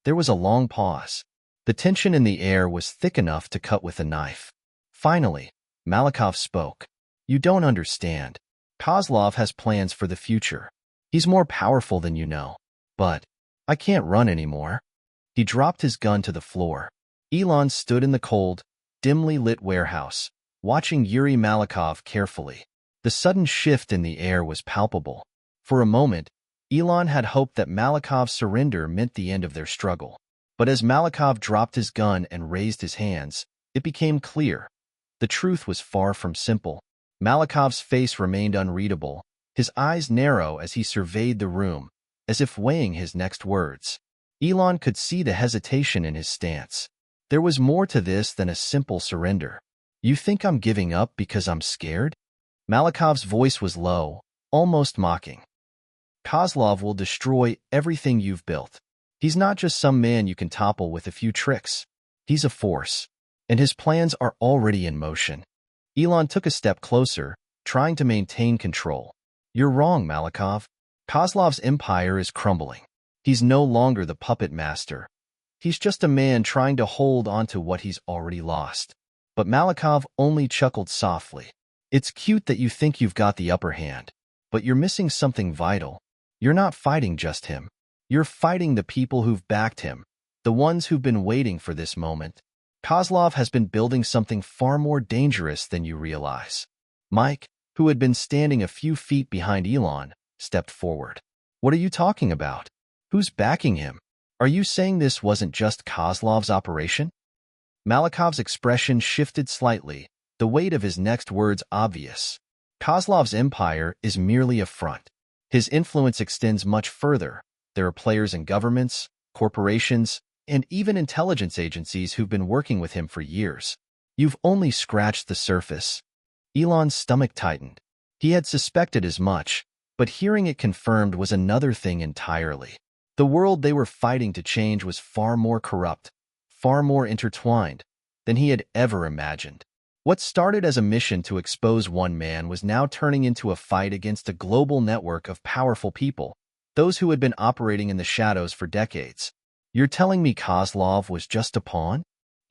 There was a long pause. The tension in the air was thick enough to cut with a knife. Finally, Malikov spoke. You don't understand. Kozlov has plans for the future. He's more powerful than you know. But I can't run anymore. He dropped his gun to the floor. Elon stood in the cold, dimly lit warehouse, watching Yuri Malikov carefully. The sudden shift in the air was palpable. For a moment, Elon had hoped that Malikov's surrender meant the end of their struggle. But as Malikov dropped his gun and raised his hands, it became clear. The truth was far from simple. Malikov's face remained unreadable, his eyes narrow as he surveyed the room, as if weighing his next words. Elon could see the hesitation in his stance. There was more to this than a simple surrender. You think I'm giving up because I'm scared? Malikov's voice was low, almost mocking. Kozlov will destroy everything you've built. He's not just some man you can topple with a few tricks. He's a force, and his plans are already in motion. Elon took a step closer, trying to maintain control. You're wrong, Malikov. Kozlov's empire is crumbling. He's no longer the puppet master. He's just a man trying to hold onto what he's already lost. But Malikov only chuckled softly. It's cute that you think you've got the upper hand, but you're missing something vital. You're not fighting just him. You're fighting the people who've backed him, the ones who've been waiting for this moment. Kozlov has been building something far more dangerous than you realize. Mike, who had been standing a few feet behind Elon, stepped forward. What are you talking about? Who's backing him? Are you saying this wasn't just Kozlov's operation? Malikov's expression shifted slightly, the weight of his next words obvious. Kozlov's empire is merely a front. His influence extends much further. There are players in governments, corporations, and even intelligence agencies who've been working with him for years. You've only scratched the surface. Elon's stomach tightened. He had suspected as much, but hearing it confirmed was another thing entirely. The world they were fighting to change was far more corrupt, far more intertwined than he had ever imagined. What started as a mission to expose one man was now turning into a fight against a global network of powerful people, those who had been operating in the shadows for decades. You're telling me Kozlov was just a pawn?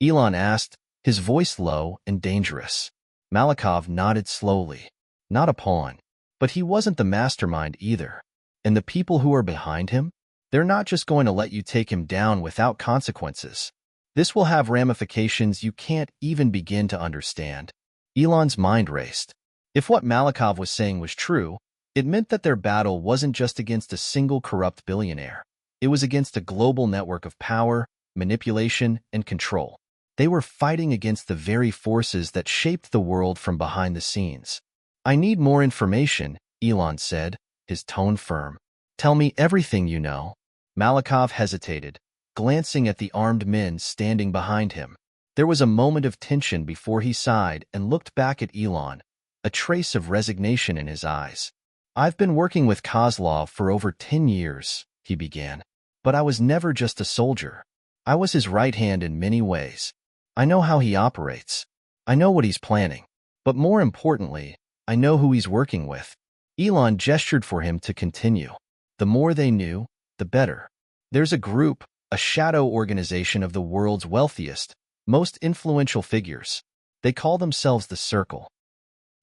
Elon asked, his voice low and dangerous. Malikov nodded slowly. Not a pawn. But he wasn't the mastermind either. And the people who are behind him? They're not just going to let you take him down without consequences. This will have ramifications you can't even begin to understand. Elon's mind raced. If what Malikov was saying was true, it meant that their battle wasn't just against a single corrupt billionaire. It was against a global network of power, manipulation, and control. They were fighting against the very forces that shaped the world from behind the scenes. I need more information, Elon said, his tone firm. Tell me everything you know. Malikov hesitated, glancing at the armed men standing behind him. There was a moment of tension before he sighed and looked back at Elon, a trace of resignation in his eyes. I've been working with Kozlov for over 10 years, he began. But I was never just a soldier. I was his right hand in many ways. I know how he operates. I know what he's planning. But more importantly, I know who he's working with. Elon gestured for him to continue. The more they knew, the better. There's a group, a shadow organization of the world's wealthiest, most influential figures. They call themselves the Circle.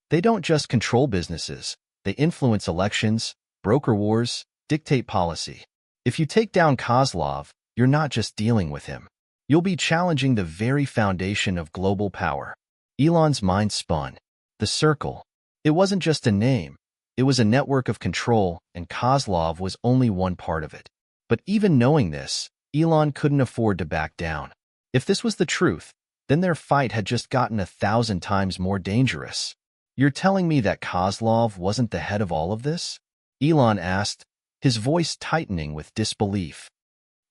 They don't just control businesses. They influence elections, broker wars, dictate policy. If you take down Kozlov, you're not just dealing with him. You'll be challenging the very foundation of global power. Elon's mind spun. The Circle. It wasn't just a name. It was a network of control, and Kozlov was only one part of it. But even knowing this, Elon couldn't afford to back down. If this was the truth, then their fight had just gotten 1,000 times more dangerous. You're telling me that Kozlov wasn't the head of all of this? Elon asked, his voice tightening with disbelief.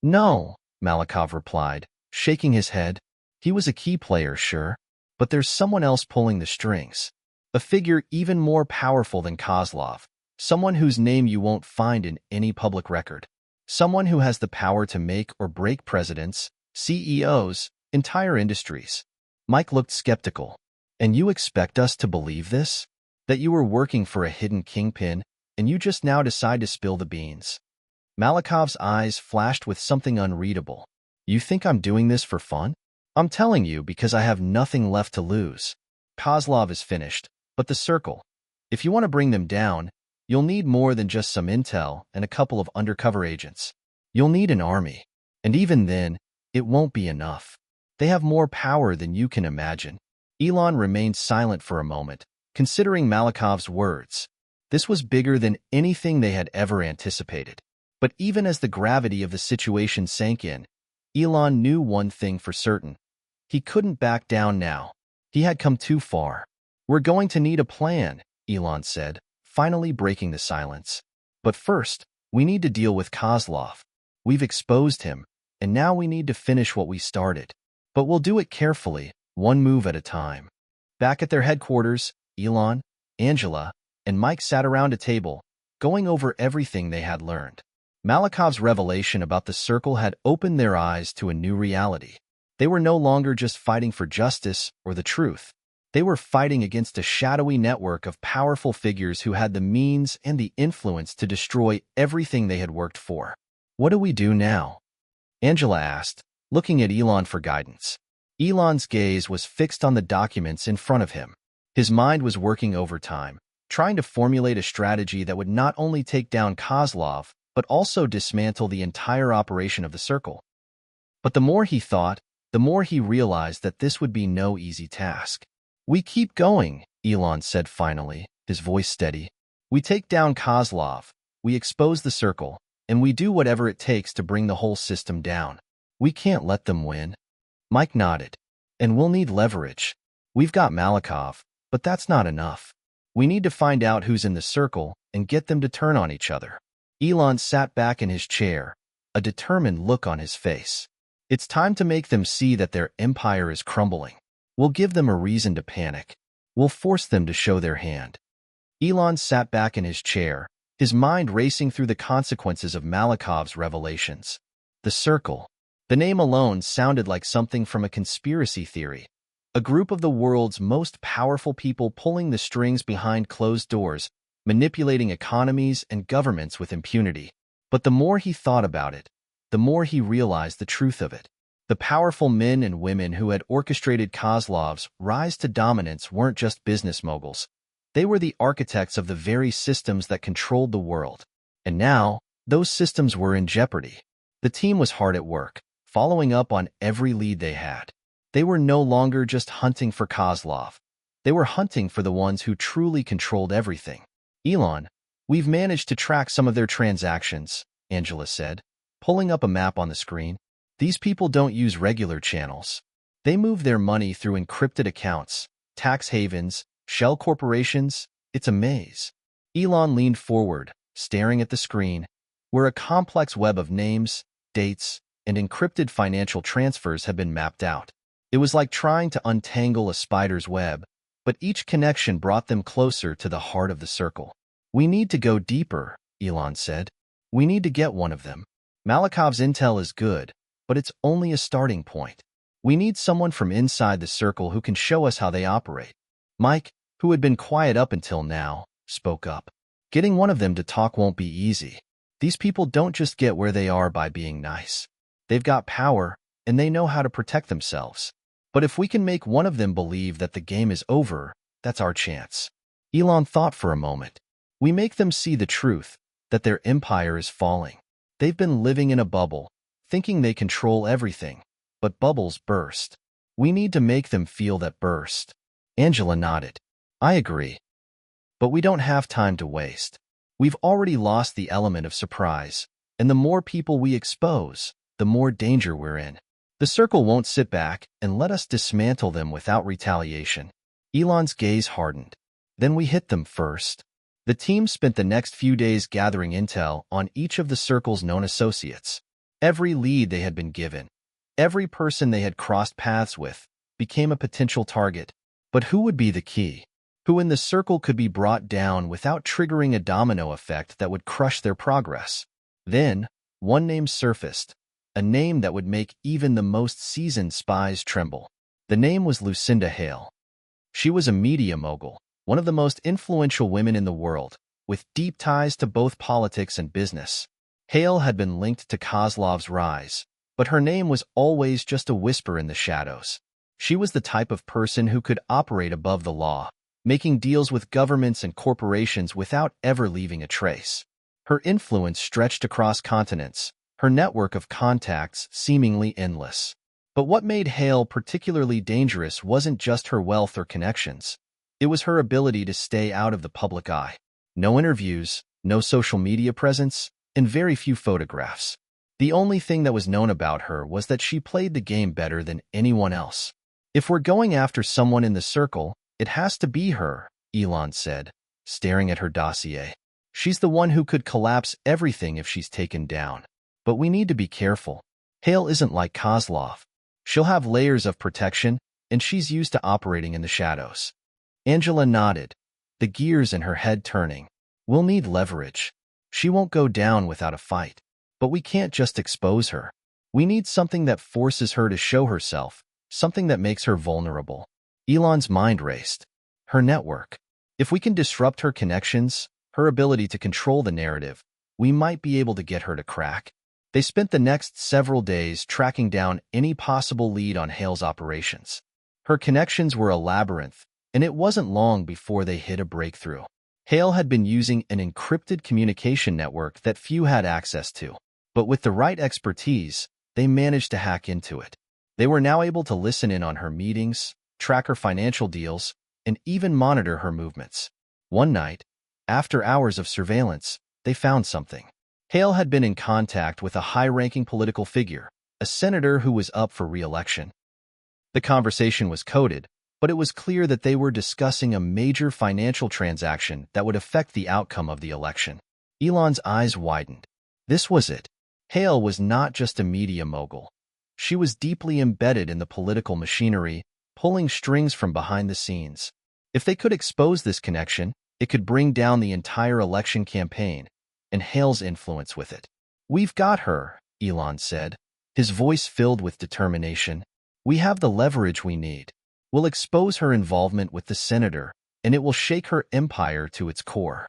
No, Malikov replied, shaking his head. He was a key player, sure, but there's someone else pulling the strings. A figure even more powerful than Kozlov, someone whose name you won't find in any public record. Someone who has the power to make or break presidents, CEOs, entire industries. Mike looked skeptical. And you expect us to believe this? That you were working for a hidden kingpin, and you just now decide to spill the beans? Malakov's eyes flashed with something unreadable. You think I'm doing this for fun? I'm telling you because I have nothing left to lose. Kozlov is finished, but the circle. If you want to bring them down, you'll need more than just some intel and a couple of undercover agents. You'll need an army. And even then, it won't be enough. They have more power than you can imagine. Elon remained silent for a moment, considering Malakov's words. This was bigger than anything they had ever anticipated. But even as the gravity of the situation sank in, Elon knew one thing for certain. He couldn't back down now. He had come too far. We're going to need a plan, Elon said, finally breaking the silence. But first, we need to deal with Kozlov. We've exposed him, and now we need to finish what we started. But we'll do it carefully, one move at a time. Back at their headquarters, Elon, Angela, and Mike sat around a table, going over everything they had learned. Malakov's revelation about the circle had opened their eyes to a new reality. They were no longer just fighting for justice or the truth. They were fighting against a shadowy network of powerful figures who had the means and the influence to destroy everything they had worked for. What do we do now? Angela asked, looking at Elon for guidance. Elon's gaze was fixed on the documents in front of him. His mind was working overtime, trying to formulate a strategy that would not only take down Kozlov, but also dismantle the entire operation of the circle. But the more he thought, the more he realized that this would be no easy task. We keep going, Elon said finally, his voice steady. We take down Kozlov, we expose the circle, and we do whatever it takes to bring the whole system down. We can't let them win. Mike nodded. And we'll need leverage. We've got Malakov, but that's not enough. We need to find out who's in the circle and get them to turn on each other. Elon sat back in his chair, a determined look on his face. It's time to make them see that their empire is crumbling. We'll give them a reason to panic. We'll force them to show their hand. Elon sat back in his chair, his mind racing through the consequences of Malakov's revelations. The circle. The name alone sounded like something from a conspiracy theory. A group of the world's most powerful people pulling the strings behind closed doors, manipulating economies and governments with impunity. But the more he thought about it, the more he realized the truth of it. The powerful men and women who had orchestrated Kozlov's rise to dominance weren't just business moguls. They were the architects of the very systems that controlled the world. And now, those systems were in jeopardy. The team was hard at work, following up on every lead they had. They were no longer just hunting for Kozlov. They were hunting for the ones who truly controlled everything. Elon, we've managed to track some of their transactions, Angela said, pulling up a map on the screen. These people don't use regular channels. They move their money through encrypted accounts, tax havens, shell corporations. It's a maze. Elon leaned forward, staring at the screen, where a complex web of names, dates, and encrypted financial transfers had been mapped out. It was like trying to untangle a spider's web, but each connection brought them closer to the heart of the circle. We need to go deeper, Elon said. We need to get one of them. Malakov's intel is good, but it's only a starting point. We need someone from inside the circle who can show us how they operate. Mike, who had been quiet up until now, spoke up. Getting one of them to talk won't be easy. These people don't just get where they are by being nice. They've got power, and they know how to protect themselves. But if we can make one of them believe that the game is over, that's our chance. Elon thought for a moment. We make them see the truth, that their empire is falling. They've been living in a bubble, thinking they control everything, but bubbles burst. We need to make them feel that burst. Angela nodded. I agree. But we don't have time to waste. We've already lost the element of surprise, and the more people we expose, the more danger we're in. The circle won't sit back and let us dismantle them without retaliation. Elon's gaze hardened. Then we hit them first. The team spent the next few days gathering intel on each of the circle's known associates. Every lead they had been given, every person they had crossed paths with, became a potential target. But who would be the key? Who in the circle could be brought down without triggering a domino effect that would crush their progress? Then, one name surfaced, a name that would make even the most seasoned spies tremble. The name was Lucinda Hale. She was a media mogul, one of the most influential women in the world, with deep ties to both politics and business. Hale had been linked to Kozlov's rise, but her name was always just a whisper in the shadows. She was the type of person who could operate above the law, making deals with governments and corporations without ever leaving a trace. Her influence stretched across continents, her network of contacts seemingly endless. But what made Hale particularly dangerous wasn't just her wealth or connections. It was her ability to stay out of the public eye. No interviews, no social media presence, and very few photographs. The only thing that was known about her was that she played the game better than anyone else. If we're going after someone in the circle, it has to be her, Elon said, staring at her dossier. She's the one who could collapse everything if she's taken down. But we need to be careful. Hale isn't like Kozlov. She'll have layers of protection, and she's used to operating in the shadows. Angela nodded, the gears in her head turning. We'll need leverage. She won't go down without a fight. But we can't just expose her. We need something that forces her to show herself, something that makes her vulnerable. Elon's mind raced. Her network. If we can disrupt her connections, her ability to control the narrative, we might be able to get her to crack. They spent the next several days tracking down any possible lead on Hale's operations. Her connections were a labyrinth, and it wasn't long before they hit a breakthrough. Hale had been using an encrypted communication network that few had access to, but with the right expertise, they managed to hack into it. They were now able to listen in on her meetings, track her financial deals, and even monitor her movements. One night, after hours of surveillance, they found something. Hale had been in contact with a high-ranking political figure, a senator who was up for re-election. The conversation was coded, but it was clear that they were discussing a major financial transaction that would affect the outcome of the election. Elon's eyes widened. This was it. Hale was not just a media mogul. She was deeply embedded in the political machinery, pulling strings from behind the scenes. If they could expose this connection, it could bring down the entire election campaign, and Hale's influence with it. We've got her, Elon said, his voice filled with determination. We have the leverage we need. We'll expose her involvement with the senator, and it will shake her empire to its core.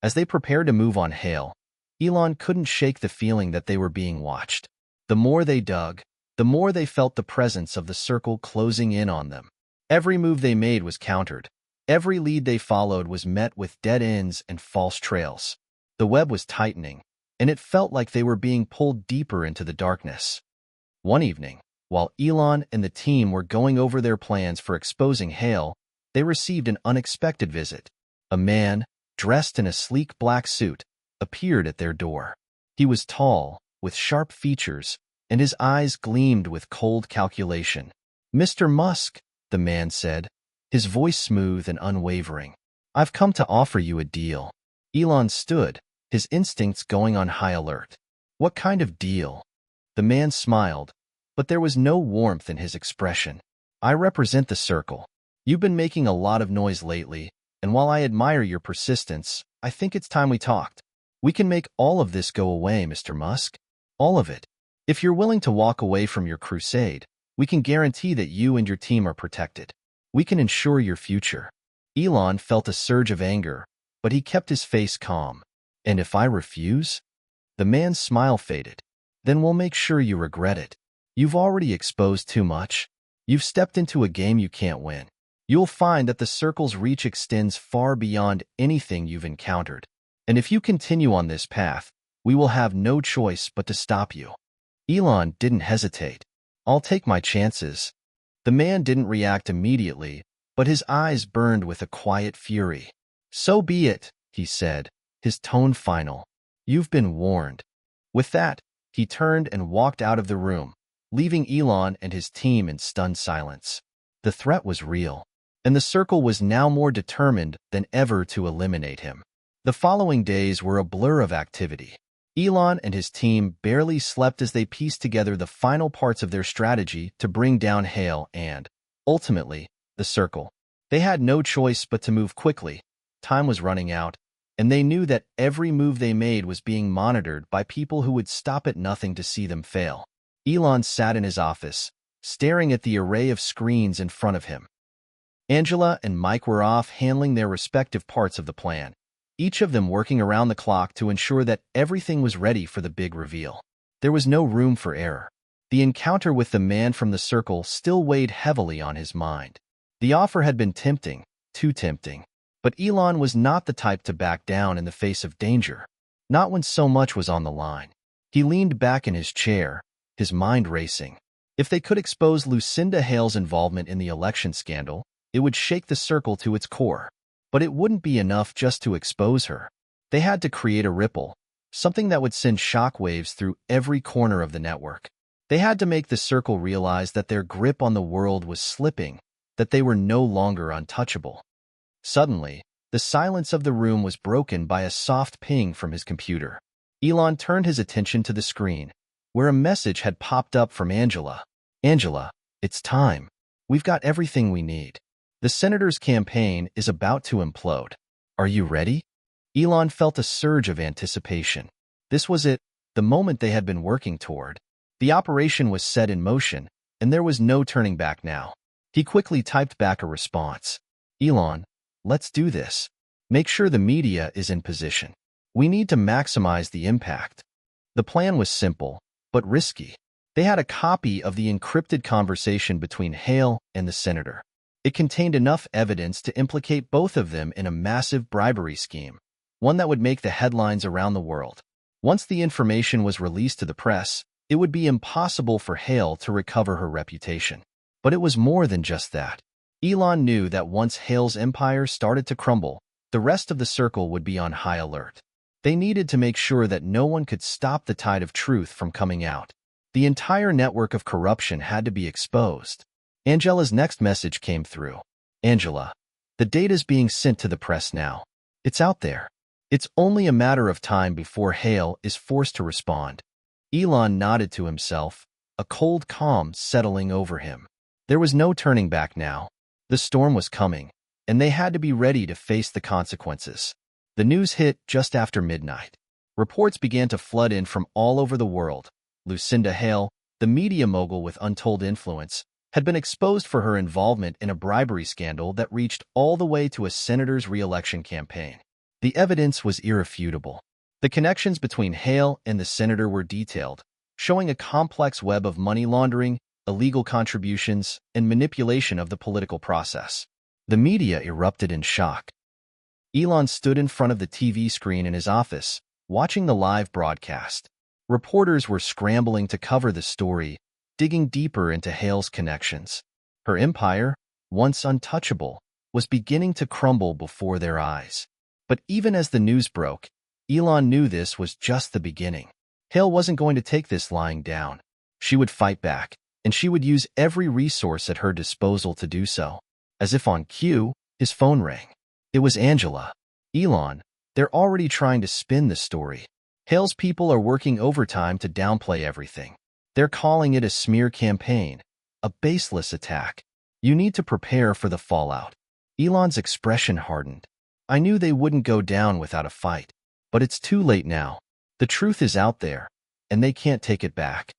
As they prepared to move on Hale, Elon couldn't shake the feeling that they were being watched. The more they dug, the more they felt the presence of the circle closing in on them. Every move they made was countered. Every lead they followed was met with dead ends and false trails. The web was tightening, and it felt like they were being pulled deeper into the darkness. One evening, while Elon and the team were going over their plans for exposing Hale, they received an unexpected visit. A man, dressed in a sleek black suit, appeared at their door. He was tall, with sharp features, and his eyes gleamed with cold calculation. "Mr. Musk," the man said, his voice smooth and unwavering. "I've come to offer you a deal." Elon stood, his instincts going on high alert. "What kind of deal?" The man smiled, but there was no warmth in his expression. "I represent the circle. You've been making a lot of noise lately, and while I admire your persistence, I think it's time we talked. We can make all of this go away, Mr. Musk. All of it. If you're willing to walk away from your crusade, we can guarantee that you and your team are protected. We can ensure your future." Elon felt a surge of anger, but he kept his face calm. "And if I refuse?" The man's smile faded. "Then we'll make sure you regret it. You've already exposed too much. You've stepped into a game you can't win. You'll find that the circle's reach extends far beyond anything you've encountered. And if you continue on this path, we will have no choice but to stop you." Elon didn't hesitate. "I'll take my chances." The man didn't react immediately, but his eyes burned with a quiet fury. "So be it," he said, his tone final. "You've been warned." With that, he turned and walked out of the room, leaving Elon and his team in stunned silence. The threat was real, and the circle was now more determined than ever to eliminate him. The following days were a blur of activity. Elon and his team barely slept as they pieced together the final parts of their strategy to bring down Hale and, ultimately, the circle. They had no choice but to move quickly. Time was running out, and they knew that every move they made was being monitored by people who would stop at nothing to see them fail. Elon sat in his office, staring at the array of screens in front of him. Angela and Mike were off handling their respective parts of the plan, each of them working around the clock to ensure that everything was ready for the big reveal. There was no room for error. The encounter with the man from the circle still weighed heavily on his mind. The offer had been tempting, too tempting. But Elon was not the type to back down in the face of danger, not when so much was on the line. He leaned back in his chair, his mind racing. If they could expose Lucinda Hale's involvement in the election scandal, it would shake the circle to its core. But it wouldn't be enough just to expose her. They had to create a ripple, something that would send shockwaves through every corner of the network. They had to make the circle realize that their grip on the world was slipping, that they were no longer untouchable. Suddenly, the silence of the room was broken by a soft ping from his computer. Elon turned his attention to the screen, where a message had popped up from Angela. "Angela, it's time. We've got everything we need. The senator's campaign is about to implode. Are you ready?" Elon felt a surge of anticipation. This was it, the moment they had been working toward. The operation was set in motion, and there was no turning back now. He quickly typed back a response. "Elon, let's do this. Make sure the media is in position. We need to maximize the impact." The plan was simple, but risky. They had a copy of the encrypted conversation between Hale and the senator. It contained enough evidence to implicate both of them in a massive bribery scheme, one that would make the headlines around the world. Once the information was released to the press, it would be impossible for Hale to recover her reputation. But it was more than just that. Elon knew that once Hale's empire started to crumble, the rest of the circle would be on high alert. They needed to make sure that no one could stop the tide of truth from coming out. The entire network of corruption had to be exposed. Angela's next message came through. "Angela, the data's being sent to the press now. It's out there. It's only a matter of time before Hale is forced to respond." Elon nodded to himself, a cold calm settling over him. There was no turning back now. The storm was coming, and they had to be ready to face the consequences. The news hit just after midnight. Reports began to flood in from all over the world. Lucinda Hale, the media mogul with untold influence, had been exposed for her involvement in a bribery scandal that reached all the way to a senator's re-election campaign. The evidence was irrefutable. The connections between Hale and the senator were detailed, showing a complex web of money laundering, illegal contributions, and manipulation of the political process. The media erupted in shock. Elon stood in front of the TV screen in his office, watching the live broadcast. Reporters were scrambling to cover the story, digging deeper into Hale's connections. Her empire, once untouchable, was beginning to crumble before their eyes. But even as the news broke, Elon knew this was just the beginning. Hale wasn't going to take this lying down. She would fight back, and she would use every resource at her disposal to do so. As if on cue, his phone rang. It was Angela. "Elon, they're already trying to spin the story. Hale's people are working overtime to downplay everything. They're calling it a smear campaign, a baseless attack. You need to prepare for the fallout." Elon's expression hardened. "I knew they wouldn't go down without a fight. But it's too late now. The truth is out there, and they can't take it back."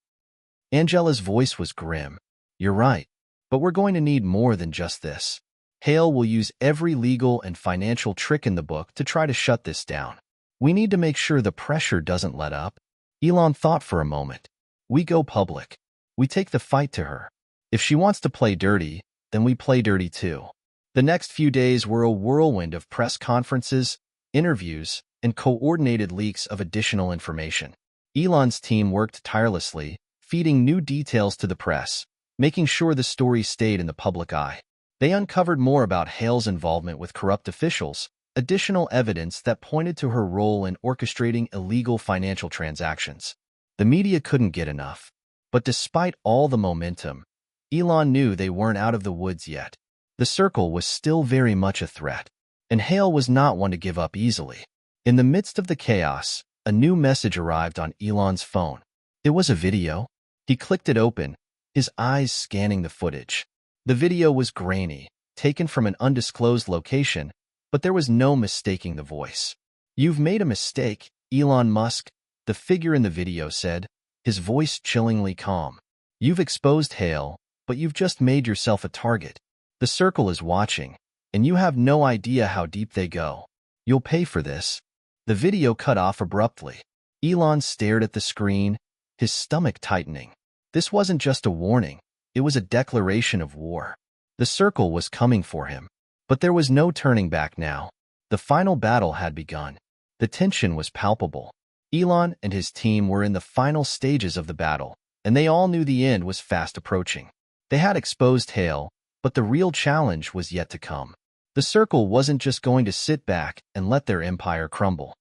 Angela's voice was grim. "You're right, but we're going to need more than just this. Hale will use every legal and financial trick in the book to try to shut this down. We need to make sure the pressure doesn't let up." Elon thought for a moment. "We go public. We take the fight to her. If she wants to play dirty, then we play dirty too." The next few days were a whirlwind of press conferences, interviews, and coordinated leaks of additional information. Elon's team worked tirelessly, feeding new details to the press, making sure the story stayed in the public eye. They uncovered more about Hale's involvement with corrupt officials, additional evidence that pointed to her role in orchestrating illegal financial transactions. The media couldn't get enough. But despite all the momentum, Elon knew they weren't out of the woods yet. The circle was still very much a threat, and Hale was not one to give up easily. In the midst of the chaos, a new message arrived on Elon's phone. It was a video. He clicked it open, his eyes scanning the footage. The video was grainy, taken from an undisclosed location, but there was no mistaking the voice. "You've made a mistake, Elon Musk," the figure in the video said, his voice chillingly calm. "You've exposed Hale, but you've just made yourself a target. The circle is watching, and you have no idea how deep they go. You'll pay for this." The video cut off abruptly. Elon stared at the screen, his stomach tightening. This wasn't just a warning, it was a declaration of war. The circle was coming for him. But there was no turning back now. The final battle had begun. The tension was palpable. Elon and his team were in the final stages of the battle, and they all knew the end was fast approaching. They had exposed Hale, but the real challenge was yet to come. The circle wasn't just going to sit back and let their empire crumble.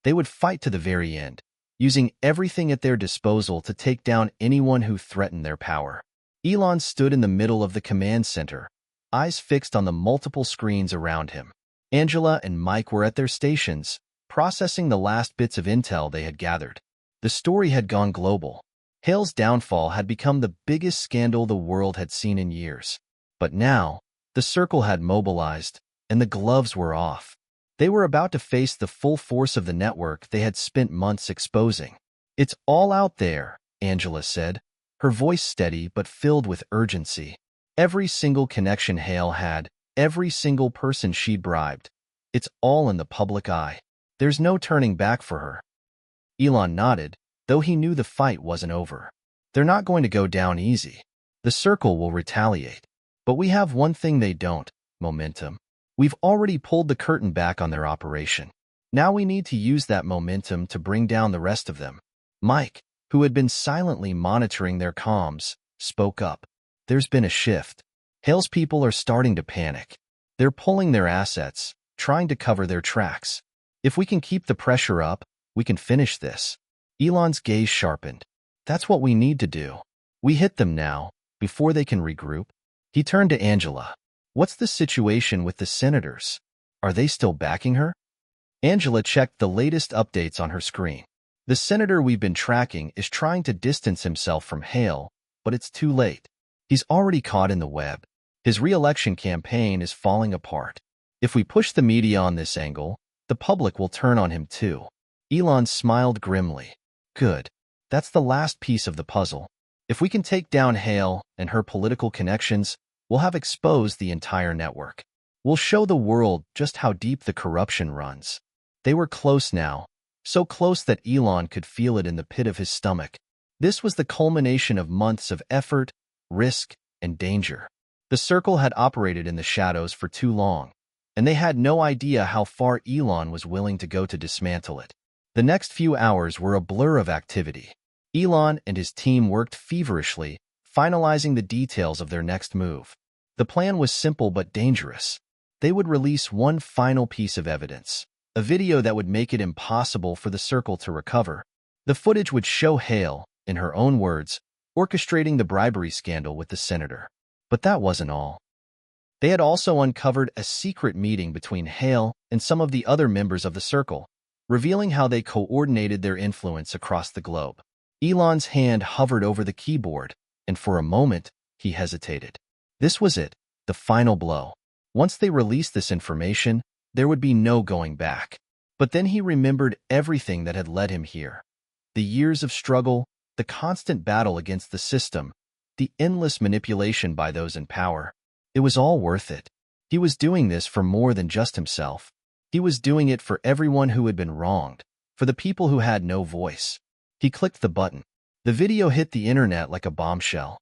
They would fight to the very end, using everything at their disposal to take down anyone who threatened their power. Elon stood in the middle of the command center, eyes fixed on the multiple screens around him. Angela and Mike were at their stations, processing the last bits of intel they had gathered. The story had gone global. Hale's downfall had become the biggest scandal the world had seen in years. But now, the circle had mobilized, and the gloves were off. They were about to face the full force of the network they had spent months exposing. "It's all out there," Angela said, her voice steady but filled with urgency. Every single connection Hale had, every single person she'd bribed. It's all in the public eye. There's no turning back for her. Elon nodded, though he knew the fight wasn't over. They're not going to go down easy. The circle will retaliate. But we have one thing they don't: momentum. We've already pulled the curtain back on their operation. Now we need to use that momentum to bring down the rest of them. Mike, who had been silently monitoring their comms, spoke up. "There's been a shift. Hale's people are starting to panic. They're pulling their assets, trying to cover their tracks. If we can keep the pressure up, we can finish this." Elon's gaze sharpened. "That's what we need to do. We hit them now, before they can regroup." He turned to Angela. "What's the situation with the senators? Are they still backing her?" Angela checked the latest updates on her screen. "The senator we've been tracking is trying to distance himself from Hale, but it's too late. He's already caught in the web. His re-election campaign is falling apart. If we push the media on this angle, the public will turn on him too." Elon smiled grimly. "Good. That's the last piece of the puzzle. If we can take down Hale and her political connections, we'll have exposed the entire network. We'll show the world just how deep the corruption runs." They were close now, so close that Elon could feel it in the pit of his stomach. This was the culmination of months of effort, risk, and danger. The circle had operated in the shadows for too long, and they had no idea how far Elon was willing to go to dismantle it. The next few hours were a blur of activity. Elon and his team worked feverishly, finalizing the details of their next move. The plan was simple but dangerous. They would release one final piece of evidence, a video that would make it impossible for the circle to recover. The footage would show Hale, in her own words, orchestrating the bribery scandal with the senator. But that wasn't all. They had also uncovered a secret meeting between Hale and some of the other members of the circle, revealing how they coordinated their influence across the globe. Elon's hand hovered over the keyboard, and for a moment, he hesitated. This was it, the final blow. Once they released this information, there would be no going back. But then he remembered everything that had led him here. The years of struggle, the constant battle against the system, the endless manipulation by those in power. It was all worth it. He was doing this for more than just himself. He was doing it for everyone who had been wronged, for the people who had no voice. He clicked the button. The video hit the internet like a bombshell.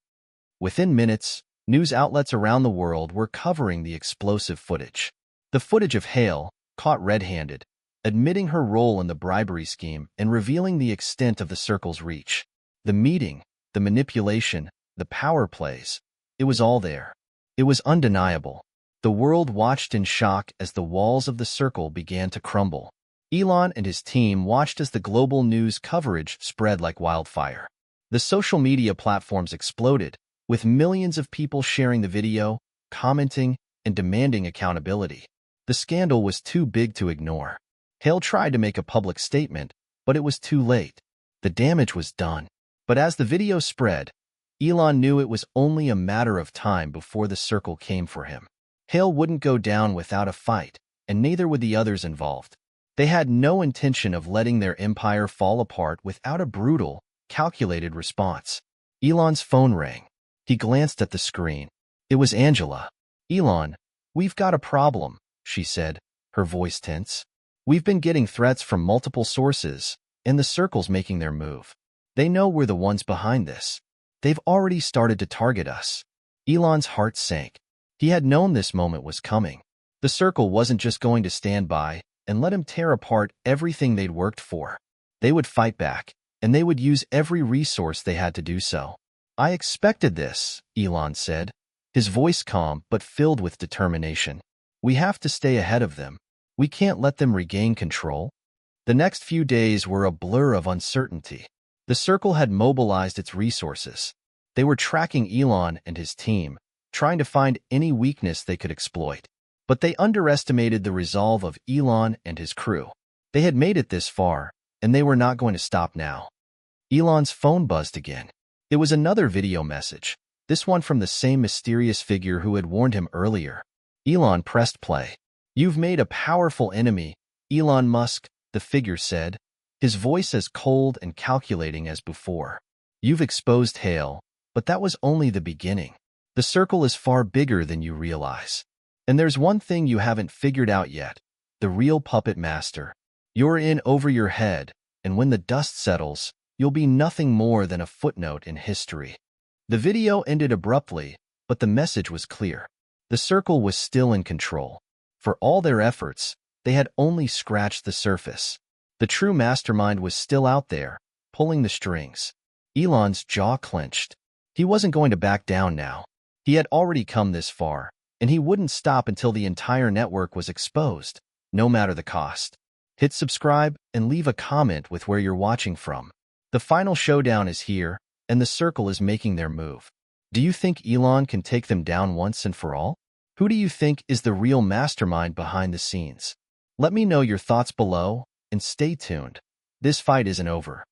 Within minutes, news outlets around the world were covering the explosive footage. The footage of Hale, caught red-handed, admitting her role in the bribery scheme and revealing the extent of the circle's reach. The meeting, the manipulation, the power plays. It was all there. It was undeniable. The world watched in shock as the walls of the circle began to crumble. Elon and his team watched as the global news coverage spread like wildfire. The social media platforms exploded, with millions of people sharing the video, commenting, and demanding accountability. The scandal was too big to ignore. Hale tried to make a public statement, but it was too late. The damage was done. But as the video spread, Elon knew it was only a matter of time before the circle came for him. Hale wouldn't go down without a fight, and neither would the others involved. They had no intention of letting their empire fall apart without a brutal, calculated response. Elon's phone rang. He glanced at the screen. It was Angela. "Elon, we've got a problem," she said, her voice tense. "We've been getting threats from multiple sources, and the circle's making their move. They know we're the ones behind this. They've already started to target us." Elon's heart sank. He had known this moment was coming. The circle wasn't just going to stand by and let him tear apart everything they'd worked for. They would fight back, and they would use every resource they had to do so. "I expected this," Elon said, his voice calm but filled with determination. "We have to stay ahead of them. We can't let them regain control." The next few days were a blur of uncertainty. The circle had mobilized its resources. They were tracking Elon and his team, trying to find any weakness they could exploit. But they underestimated the resolve of Elon and his crew. They had made it this far, and they were not going to stop now. Elon's phone buzzed again. It was another video message, this one from the same mysterious figure who had warned him earlier. Elon pressed play. "You've made a powerful enemy, Elon Musk," the figure said, his voice as cold and calculating as before. "You've exposed Hale, but that was only the beginning. The circle is far bigger than you realize. And there's one thing you haven't figured out yet, the real puppet master. You're in over your head, and when the dust settles, you'll be nothing more than a footnote in history." The video ended abruptly, but the message was clear. The circle was still in control. For all their efforts, they had only scratched the surface. The true mastermind was still out there, pulling the strings. Elon's jaw clenched. He wasn't going to back down now. He had already come this far, and he wouldn't stop until the entire network was exposed, no matter the cost. Hit subscribe and leave a comment with where you're watching from. The final showdown is here, and the circle is making their move. Do you think Elon can take them down once and for all? Who do you think is the real mastermind behind the scenes? Let me know your thoughts below, and stay tuned. This fight isn't over.